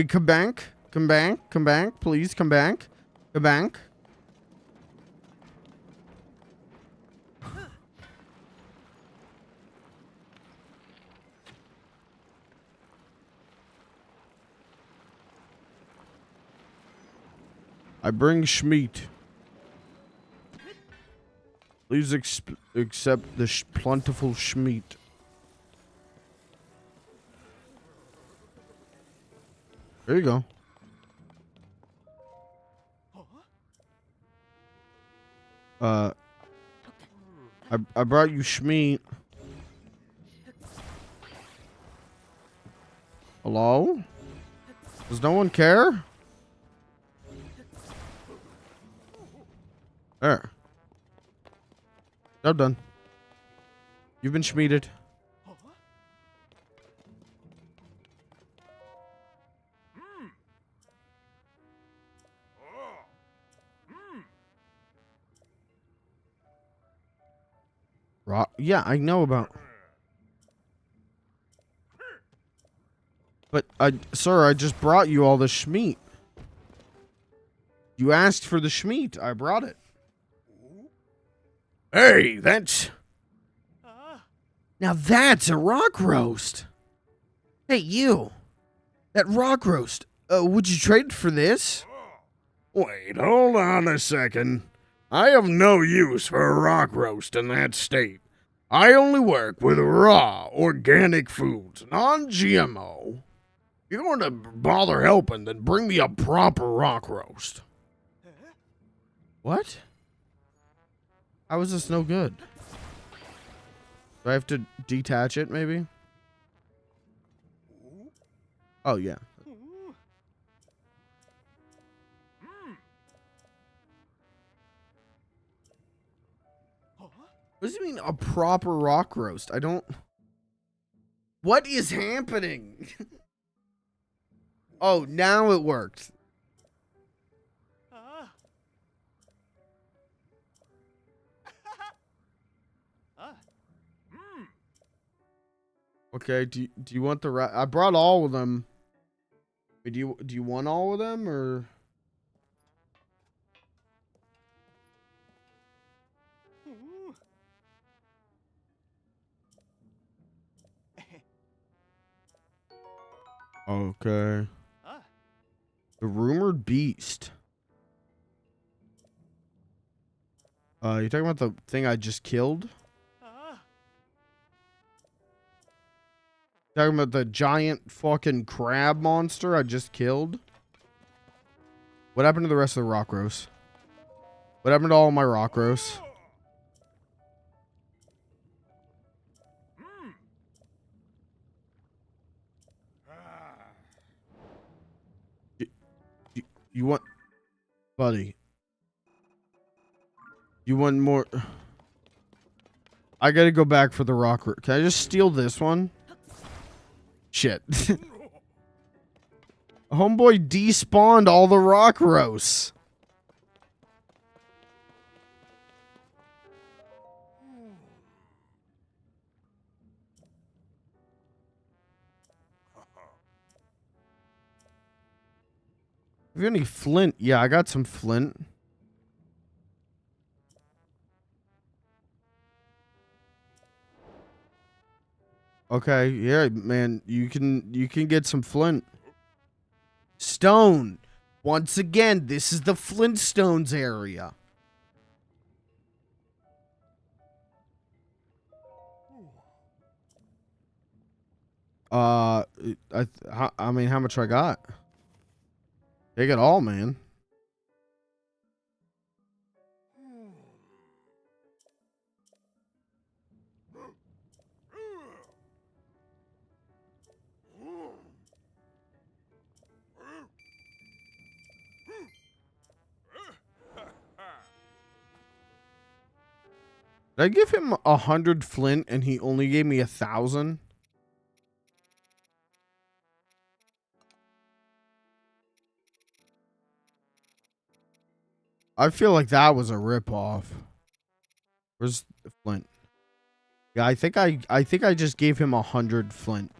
Come back? Come back? Come back? Please, come back. Come back. I bring Schmeat. Please accept the plentiful Schmeat. There you go. I brought you Schmeat. Hello? Does no one care? There. Job done. You've been schmeated. Yeah, I know about. But sir, I just brought you all the schmeat. You asked for the schmeat. I brought it. Hey, that's... Now that's a rock roast. Hey, you. That rock roast. Would you trade for this? Wait, hold on a second. I have no use for a rock roast in that state. I only work with raw, organic foods, non-GMO. If you're going to bother helping, then bring me a proper rock roast. What? How is this no good? Do I have to detach it, maybe? Oh, yeah. What does it mean, a proper rock roast? I don't... What is happening? Oh, now it worked. Okay, do you want the I brought all of them. Wait, do you want all of them or? Ooh. Okay. Ah. The rumored beast. You talking about the thing I just killed? Ah. Talking about the giant fucking crab monster I just killed? What happened to the rest of the rock roast? What happened to all my rock roasts? Mm. Ah. You want, buddy? You want more? I gotta go back for the rock roast. Can I just steal this one? Shit. Homeboy despawned all the rock roasts. Have you any flint? Yeah, I got some flint. Okay, yeah, man, you can get some flint. Stone. Once again, this is the Flintstones area. I mean, how much I got? Take it all, man. Did I give him 100 flint and he only gave me 1,000? I feel like that was a ripoff. Where's the flint? Yeah, I think I just gave him 100 flint.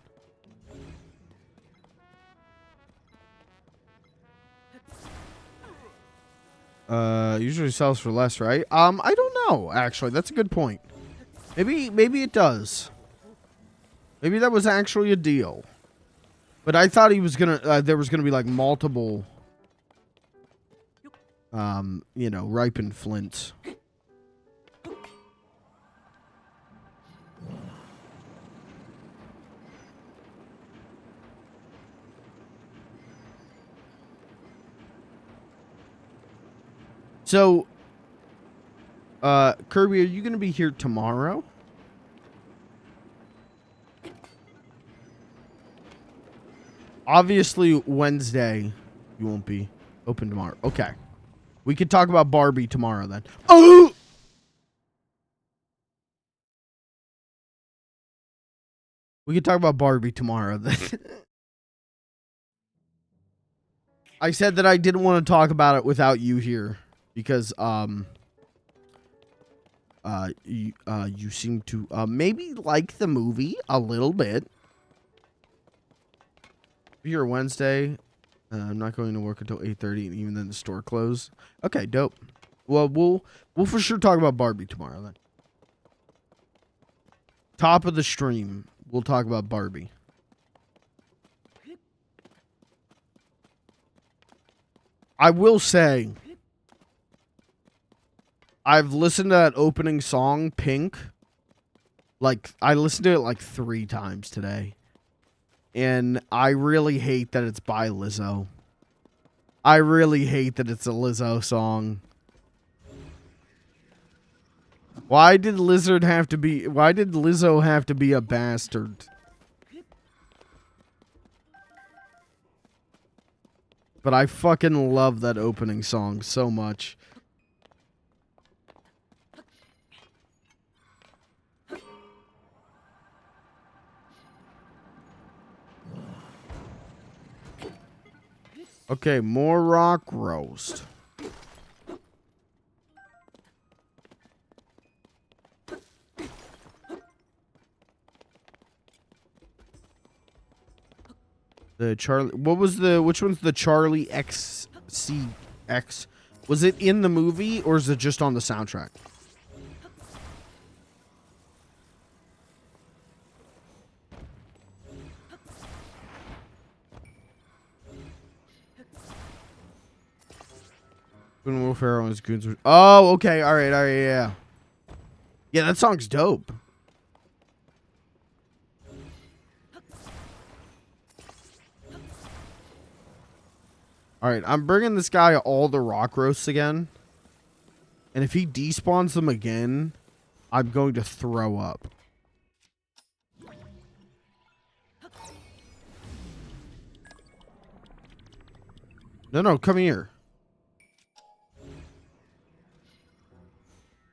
Usually sells for less, right? I don't know, actually. That's a good point. Maybe it does. Maybe that was actually a deal. But I thought he was gonna there was gonna be like multiple you know, ripened flints. So Kirby, are you gonna be here tomorrow? Obviously Wednesday you won't be open tomorrow. Okay. We could talk about Barbie tomorrow then. Oh! We could talk about Barbie tomorrow then. I said that I didn't want to talk about it without you here because you seem to maybe like the movie a little bit. Here Wednesday. I'm not going to work until 8:30 and even then the store closed. Okay, dope. Well, we'll for sure talk about Barbie tomorrow then. Top of the stream, we'll talk about Barbie. I will say I've listened to that opening song, Pink. Like, I listened to it like 3 times today. And I really hate that it's by Lizzo. I really hate that it's a Lizzo song. Why did Lizzo have to be a bastard? But I fucking love that opening song so much. Okay, more rock roast. The Charlie. What was the? Which one's the Charlie XCX? Was it in the movie or is it just on the soundtrack? When Will Ferrell and his goons were... Oh, okay. All right, yeah. Yeah, that song's dope. All right, I'm bringing this guy all the rock roasts again. And if he despawns them again, I'm going to throw up. No, come here.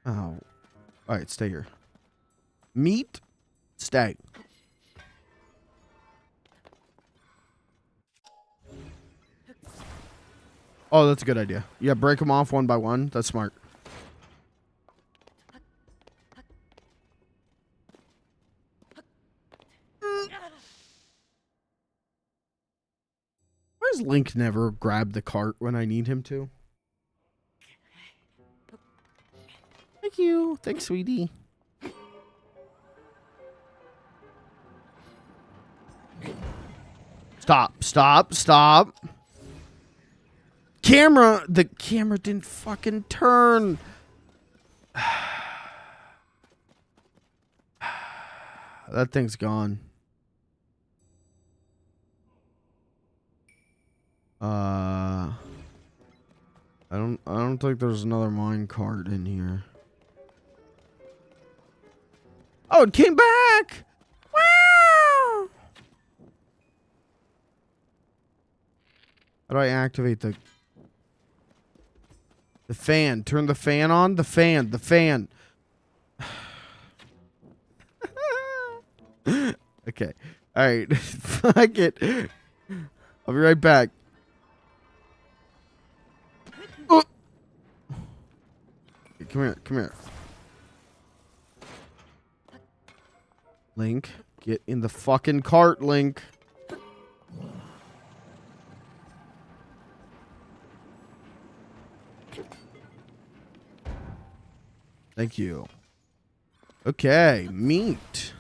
Oh. All right, stay here. Meat, stay. Oh, that's a good idea. Yeah, break them off one by one. That's smart. Why does Link never grab the cart when I need him to? Thank you. Thanks, sweetie. Stop. The camera didn't fucking turn. That thing's gone. I don't think there's another mine cart in here. Oh, it came back! Wow! How do I activate the fan? Turn the fan on? The fan. Okay. Alright. Fuck it. I'll be right back. Oh. Come here. Link, get in the fucking cart, Link. Thank you. Okay, meat.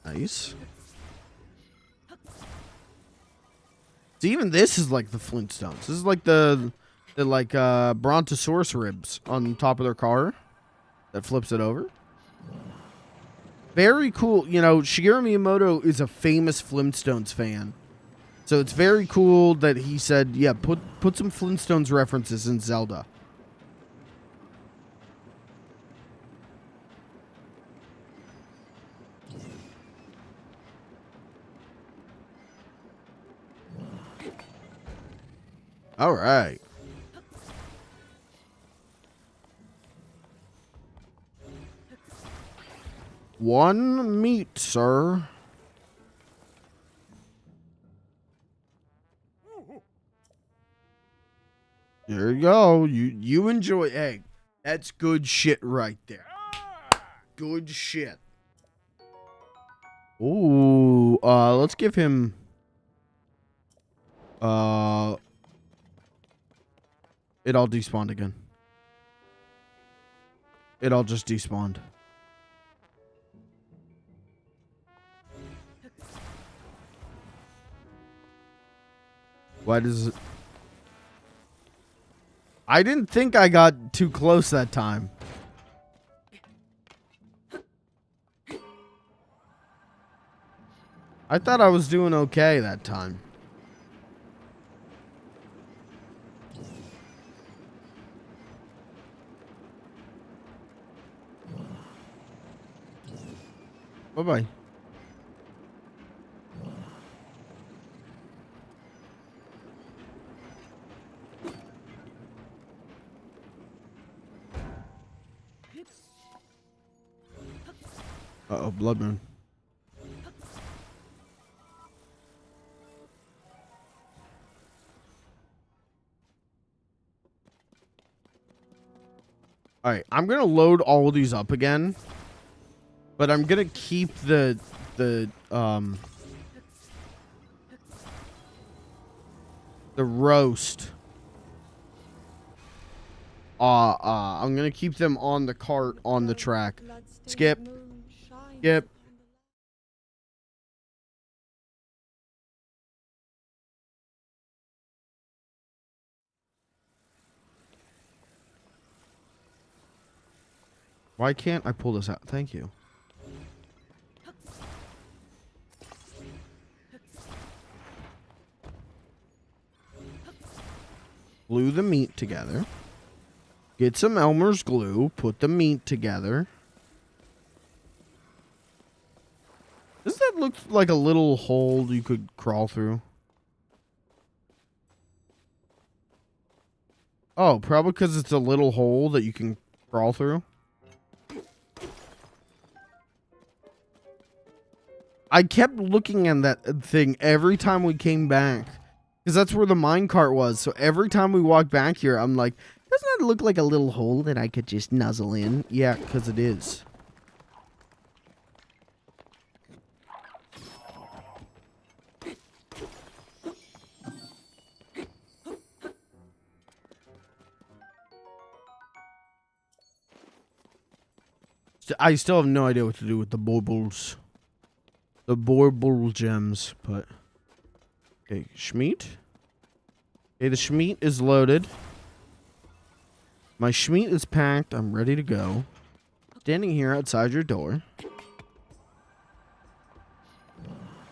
Nice. So even this is like the Flintstones. This is like the Brontosaurus ribs on top of their car that flips it over. Very cool. You know, Shigeru Miyamoto is a famous Flintstones fan. So it's very cool that he said, yeah, put some Flintstones references in Zelda. All right. One meat, sir. There you go. You enjoy. Hey, that's good shit right there. Good shit. Ooh, let's give him. It all despawned again. It all just despawned. Why does it... I didn't think I got too close that time. I thought I was doing okay that time. Bye-bye. Uh-oh, blood moon. Alright, I'm gonna load all of these up again. But I'm gonna keep the The roast. I'm gonna keep them on the cart on the track. Skip. Skip. Why can't I pull this out? Thank you. Glue the meat together. Get some Elmer's glue. Put the meat together. Does that look like a little hole you could crawl through? Oh, probably because it's a little hole that you can crawl through. I kept looking at that thing every time we came back. Because that's where the minecart was. So every time we walked back here, I'm like, doesn't that look like a little hole that I could just nuzzle in? Yeah, because it is. I still have no idea what to do with the baubles. The bauble gems, but... Okay, Schmeat. Okay, the Schmeat is loaded. My Schmeat is packed. I'm ready to go. Standing here outside your door.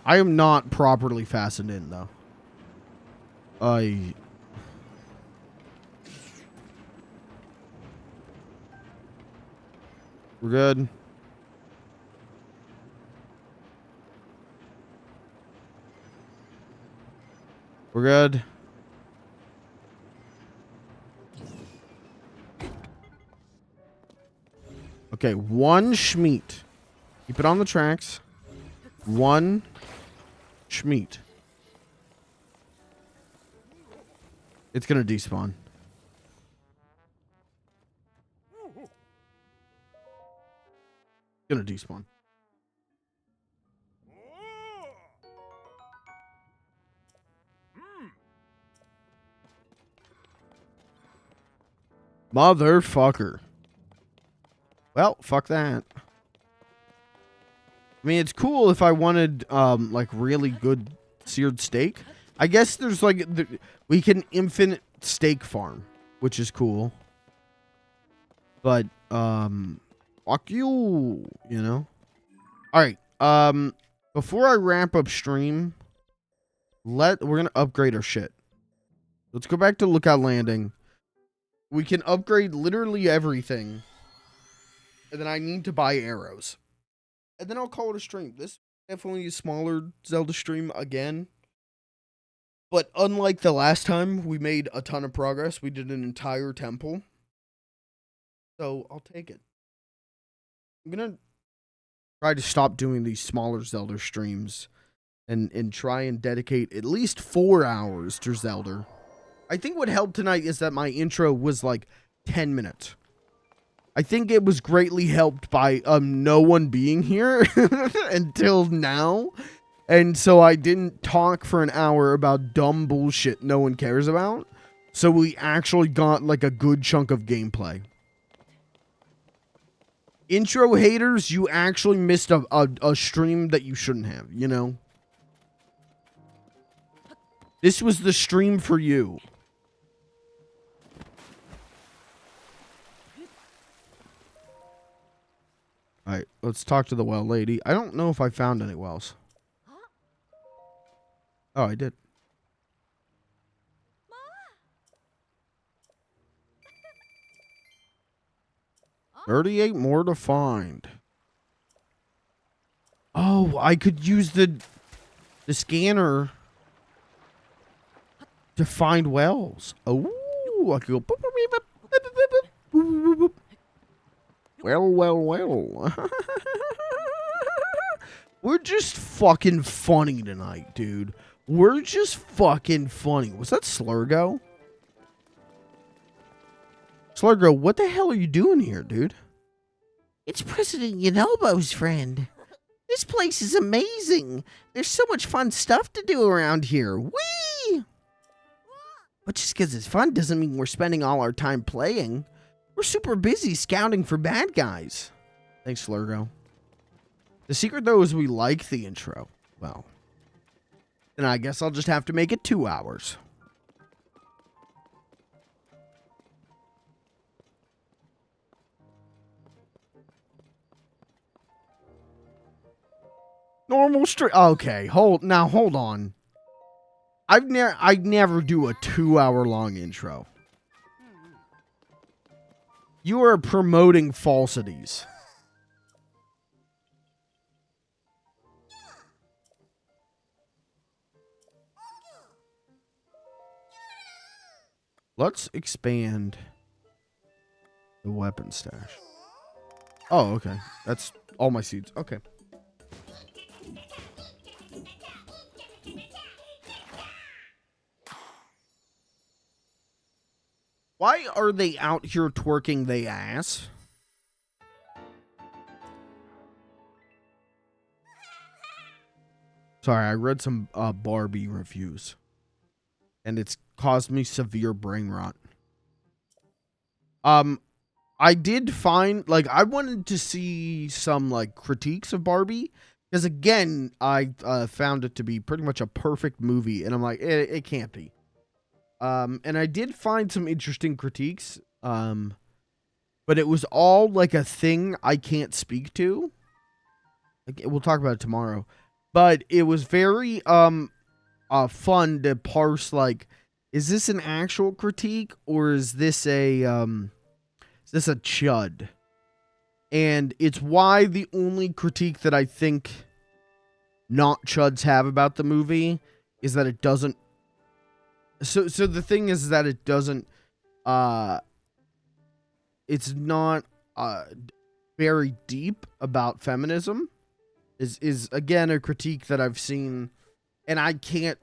I am not properly fastened in, though. We're good. We're good. Okay, one Schmeat. Keep it on the tracks. One Schmeat. It's gonna despawn. It's gonna despawn. Motherfucker. Well, fuck that. I mean, it's cool if I wanted, like, really good seared steak. I guess there's, like, we can infinite steak farm, which is cool. But, fuck you, you know? Alright, before I ramp up stream, we're gonna upgrade our shit. Let's go back to Lookout Landing. We can upgrade literally everything. And then I need to buy arrows. And then I'll call it a stream. This is definitely a smaller Zelda stream again. But unlike the last time, we made a ton of progress. We did an entire temple. So I'll take it. I'm going to try to stop doing these smaller Zelda streams. And try and dedicate at least 4 hours to Zelda. I think what helped tonight is that my intro was like 10 minutes. I think it was greatly helped by no one being here until now. And so I didn't talk for an hour about dumb bullshit no one cares about. So we actually got like a good chunk of gameplay. Intro haters, you actually missed a stream that you shouldn't have, you know? This was the stream for you. Alright, let's talk to the well lady. I don't know if I found any wells. Oh, I did. Ma? 38 more to find. Oh, I could use the scanner to find wells. Oh, I could go. Boop, boop, boop, boop, boop, boop, boop, boop. Well. We're just fucking funny tonight, dude. We're just fucking funny. Was that Slurgo? Slurgo, what the hell are you doing here, dude? It's President Yanobo's friend. This place is amazing. There's so much fun stuff to do around here. Whee! But just because it's fun doesn't mean we're spending all our time playing. We're super busy scouting for bad guys. Thanks, Slurgo. The secret, though, is we like the intro. Well, then I guess I'll just have to make it 2 hours. Normal stream. Okay, hold on. I'd never do a 2 hour long intro. You are promoting falsities. Let's expand the weapon stash. Oh, okay. That's all my seeds. Okay. Why are they out here twerking they ass? Sorry, I read some Barbie reviews. And it's caused me severe brain rot. I did find, like, I wanted to see some, like, critiques of Barbie. Because, again, I found it to be pretty much a perfect movie. And I'm like, it can't be. And I did find some interesting critiques. But it was all, like, a thing I can't speak to. Like, we'll talk about it tomorrow. But it was very, fun to parse, like, is this an actual critique or is this a chud? And it's why the only critique that I think not chuds have about the movie is that it doesn't. So the thing is that it doesn't. It's not very deep about feminism. Is again a critique that I've seen, and I can't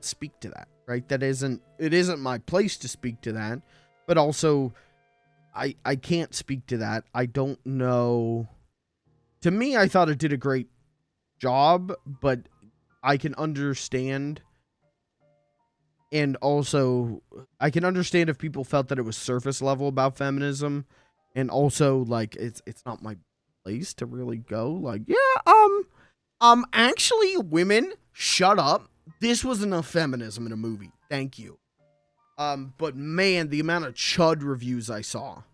speak to that. Right, it isn't my place to speak to that, but also I can't speak to that. I don't know. To me, I thought it did a great job, but I can understand, and also I can understand if people felt that it was surface level about feminism, and also like it's not my place to really go like, yeah, actually, women, shut up. This was enough feminism in a movie. Thank you. But man, the amount of chud reviews I saw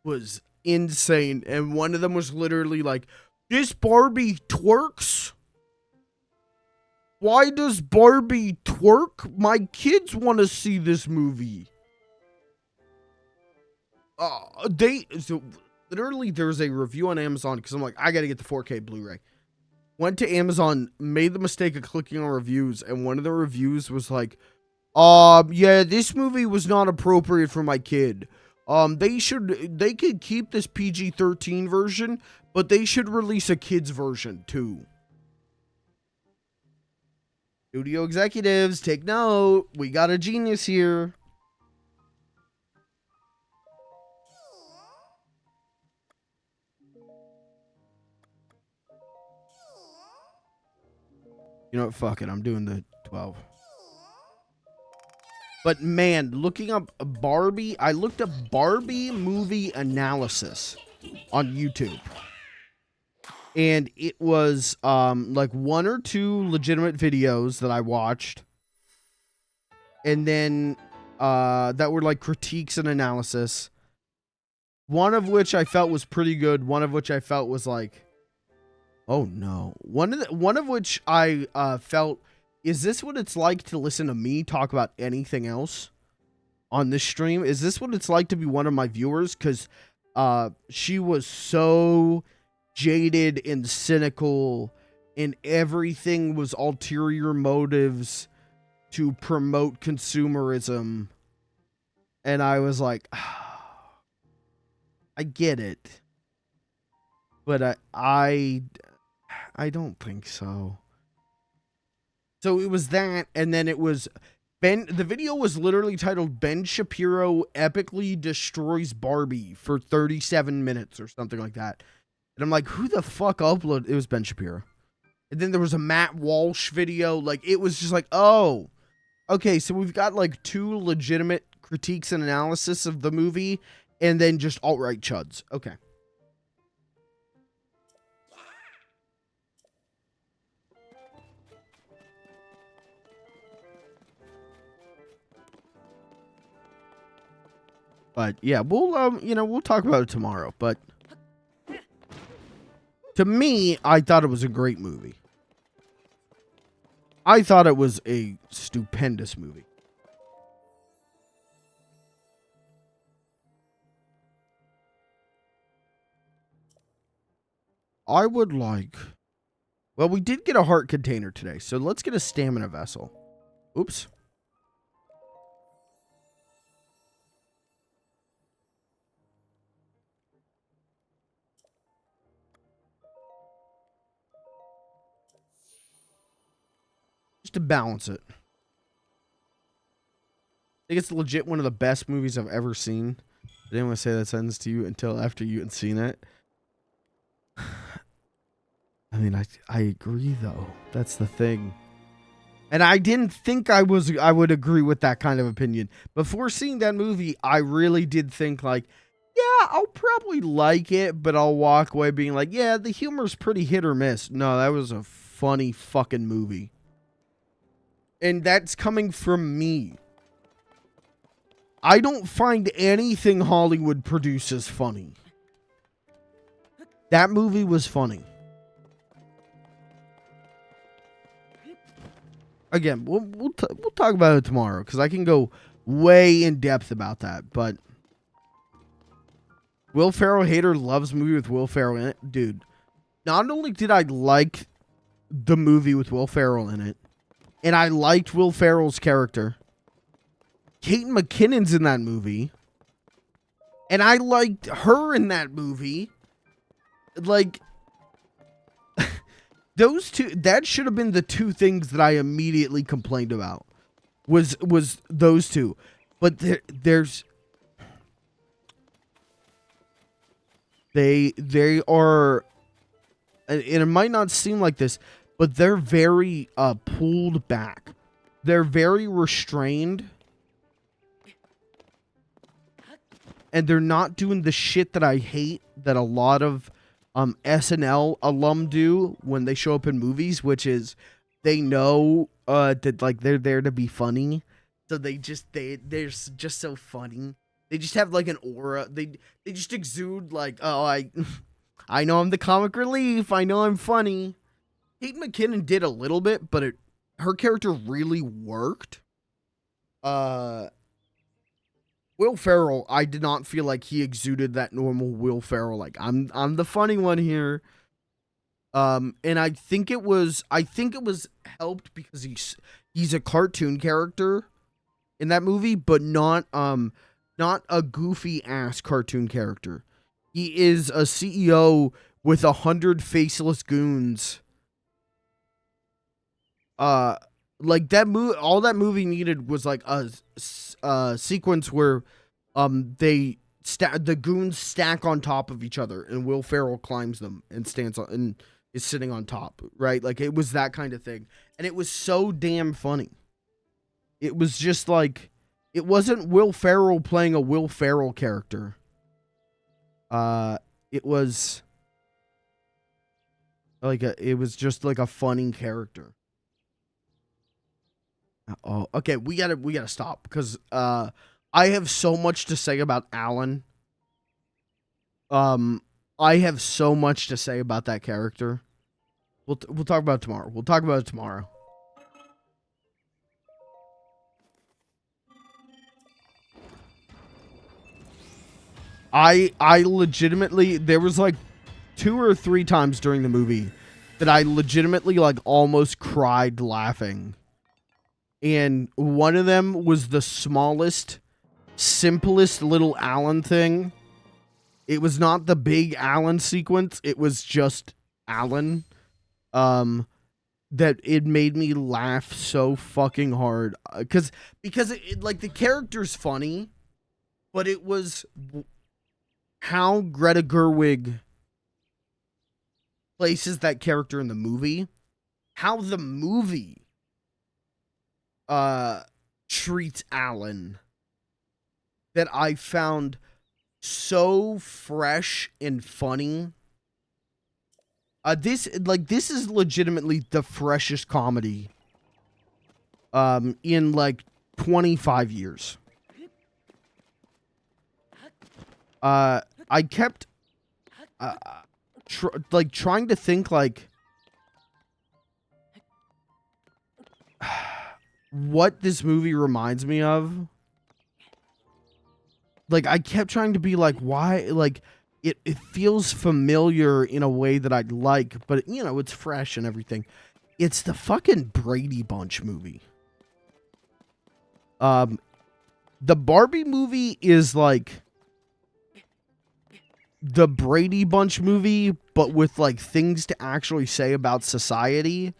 was insane. And one of them was literally like, this Barbie twerks? Why does Barbie twerk? My kids want to see this movie. So literally there's a review on Amazon because I'm like, I got to get the 4K Blu-ray. Went to Amazon, made the mistake of clicking on reviews, and one of the reviews was like, yeah, this movie was not appropriate for my kid. They could keep this PG-13 version, but they should release a kid's version too. Studio executives, take note. We got a genius here. You know what? Fuck it. I'm doing the 12. But man, looking up Barbie, I looked up Barbie movie analysis on YouTube. And it was like 1 or 2 legitimate videos that I watched. And then that were like critiques and analysis. One of which I felt was pretty good. One of which I felt was like, oh no. One of which I felt, is this what it's like to listen to me talk about anything else on this stream? Is this what it's like to be one of my viewers? Because she was so jaded and cynical, and everything was ulterior motives to promote consumerism. And I was like, I get it. But I don't think so. So it was that, and then it was the video was literally titled Ben Shapiro epically destroys Barbie for 37 minutes or something like that. And I'm like, who the fuck uploaded? It was Ben Shapiro. And then there was a Matt Walsh video. Like, it was just like, oh, Okay, so we've got like 2 legitimate critiques and analysis of the movie, and then just alt-right chuds. Okay. But yeah, we'll we'll talk about it tomorrow. But to me, I thought it was a great movie. I thought it was a stupendous movie. I would like... Well, we did get a heart container today, so let's get a stamina vessel. Oops. Just to balance it. I think it's legit one of the best movies I've ever seen. I didn't want to say that sentence to you until after you had seen it. I mean, I agree, though. That's the thing. And I didn't think I would agree with that kind of opinion. Before seeing that movie, I really did think, like, yeah, I'll probably like it, but I'll walk away being like, yeah, the humor's pretty hit or miss. No, that was a funny fucking movie. And that's coming from me. I don't find anything Hollywood produces funny. That movie was funny. Again, we'll talk about it tomorrow because I can go way in depth about that. But Will Ferrell hater loves movie with Will Ferrell in it, dude. Not only did I like the movie with Will Ferrell in it, and I liked Will Ferrell's character. Kate McKinnon's in that movie, and I liked her in that movie. Like, those two, that should have been the 2 things that I immediately complained about. Was those 2. But there's they are, and it might not seem like this, but they're very pulled back. They're very restrained. And they're not doing the shit that I hate that a lot of SNL alum do when they show up in movies, which is they know that like they're there to be funny, so they're just so funny. They just have like an aura. They just exude like, oh, I know I'm the comic relief. I know I'm funny. Kate McKinnon did a little bit, but her character really worked. Will Ferrell, I did not feel like he exuded that normal Will Ferrell, like I'm the funny one here. And I think it was helped because he's a cartoon character in that movie, but not a goofy ass cartoon character. He is a CEO with 100 faceless goons. Like that movie, all that movie needed was like a sequence where the goons stack on top of each other and Will Ferrell climbs them and stands on and is sitting on top, right? Like it was that kind of thing. And it was so damn funny. It was just like, it wasn't Will Ferrell playing a Will Ferrell character. It was like it was just like a funny character. Oh, okay. We gotta stop because I have so much to say about Alan. I have so much to say about that character. We'll talk about it tomorrow. We'll talk about it tomorrow. I legitimately, there was like 2 or 3 times during the movie that I legitimately like almost cried laughing. And one of them was the smallest, simplest little Alan thing. It was not the big Alan sequence. It was just Alan. That it made me laugh so fucking hard. Because it, like, the character's funny, but it was how Greta Gerwig places that character in the movie. How the movie treats Alan that I found so fresh and funny. This is legitimately the freshest comedy in like 25 years. I kept trying to think like what this movie reminds me of. Like, I kept trying to be like, why? Like, it feels familiar in a way that I'd like, but, you know, it's fresh and everything. It's the fucking Brady Bunch movie. The Barbie movie is like the Brady Bunch movie, but with, like, things to actually say about society.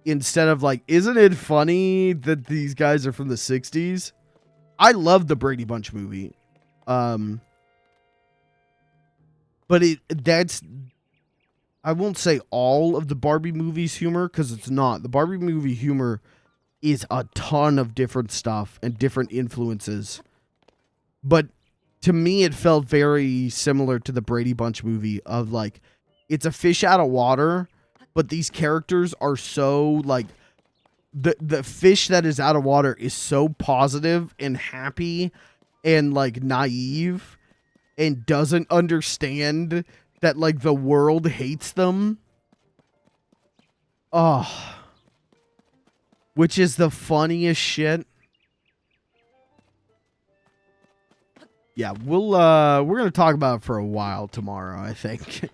Instead of, like, isn't it funny that these guys are from the 60s? I love the Brady Bunch movie. But that's, I won't say all of the Barbie movie's humor, because it's not. The Barbie movie humor is a ton of different stuff and different influences. But to me, it felt very similar to the Brady Bunch movie of, like, it's a fish out of water, but these characters are so, like, the fish that is out of water is so positive and happy and, like, naive and doesn't understand that, like, the world hates them. Oh. Which is the funniest shit. Yeah, we're going to talk about it for a while tomorrow, I think.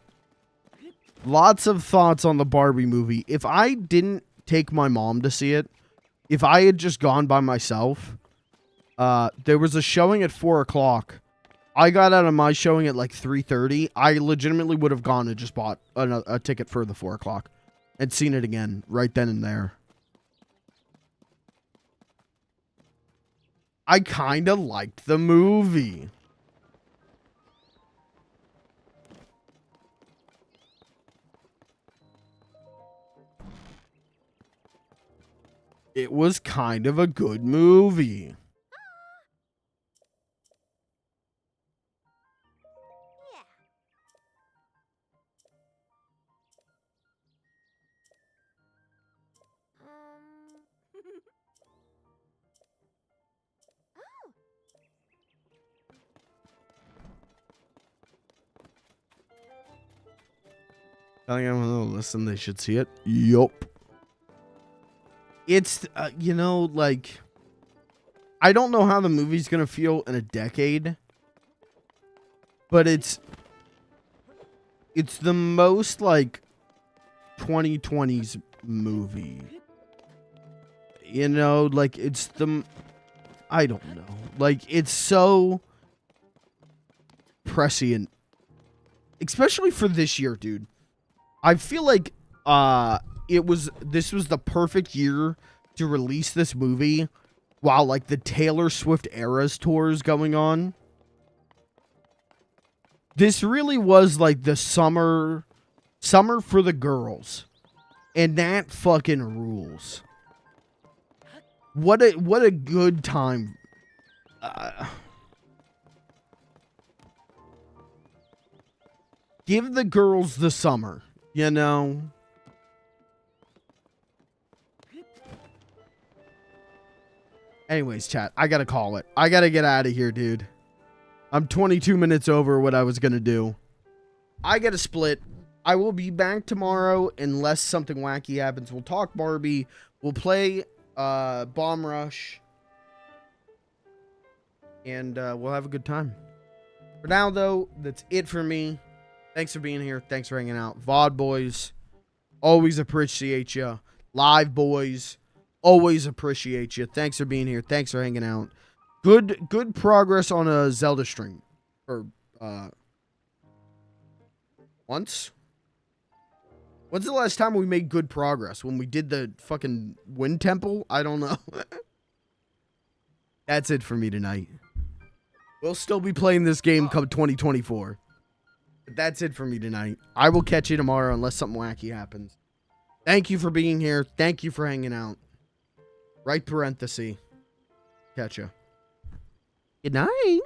Lots of thoughts on the Barbie movie. If I didn't take my mom to see it, if I had just gone by myself, there was a showing at 4 o'clock. I got out of my showing at like 3:30. I legitimately would have gone and just bought a ticket for the 4 o'clock and seen it again right then and there. I kind of liked the movie. It was kind of a good movie. Telling everyone to listen, they should see it. Yup. It's, you know, like, I don't know how the movie's gonna feel in a decade, but it's the most, like, 2020s movie. You know, like, it's the, I don't know. Like, it's so prescient, especially for this year, dude. I feel like this was the perfect year to release this movie while, like, the Taylor Swift Eras tour is going on. This really was like the summer for the girls. And that fucking rules. What a good time. Give the girls the summer. You know? Anyways, chat, I gotta call it. I gotta get out of here, dude. I'm 22 minutes over what I was gonna do. I gotta split. I will be back tomorrow unless something wacky happens. We'll talk Barbie. We'll play Bomb Rush. And we'll have a good time. For now, though, that's it for me. Thanks for being here. Thanks for hanging out. VOD boys, always appreciate you. Live boys, always appreciate you. Thanks for being here. Thanks for hanging out. Good progress on a Zelda stream. Or, once? When's the last time we made good progress? When we did the fucking Wind Temple? I don't know. That's it for me tonight. We'll still be playing this game come 2024. But that's it for me tonight. I will catch you tomorrow unless something wacky happens. Thank you for being here. Thank you for hanging out. Right parenthesis. Catch ya. Good night.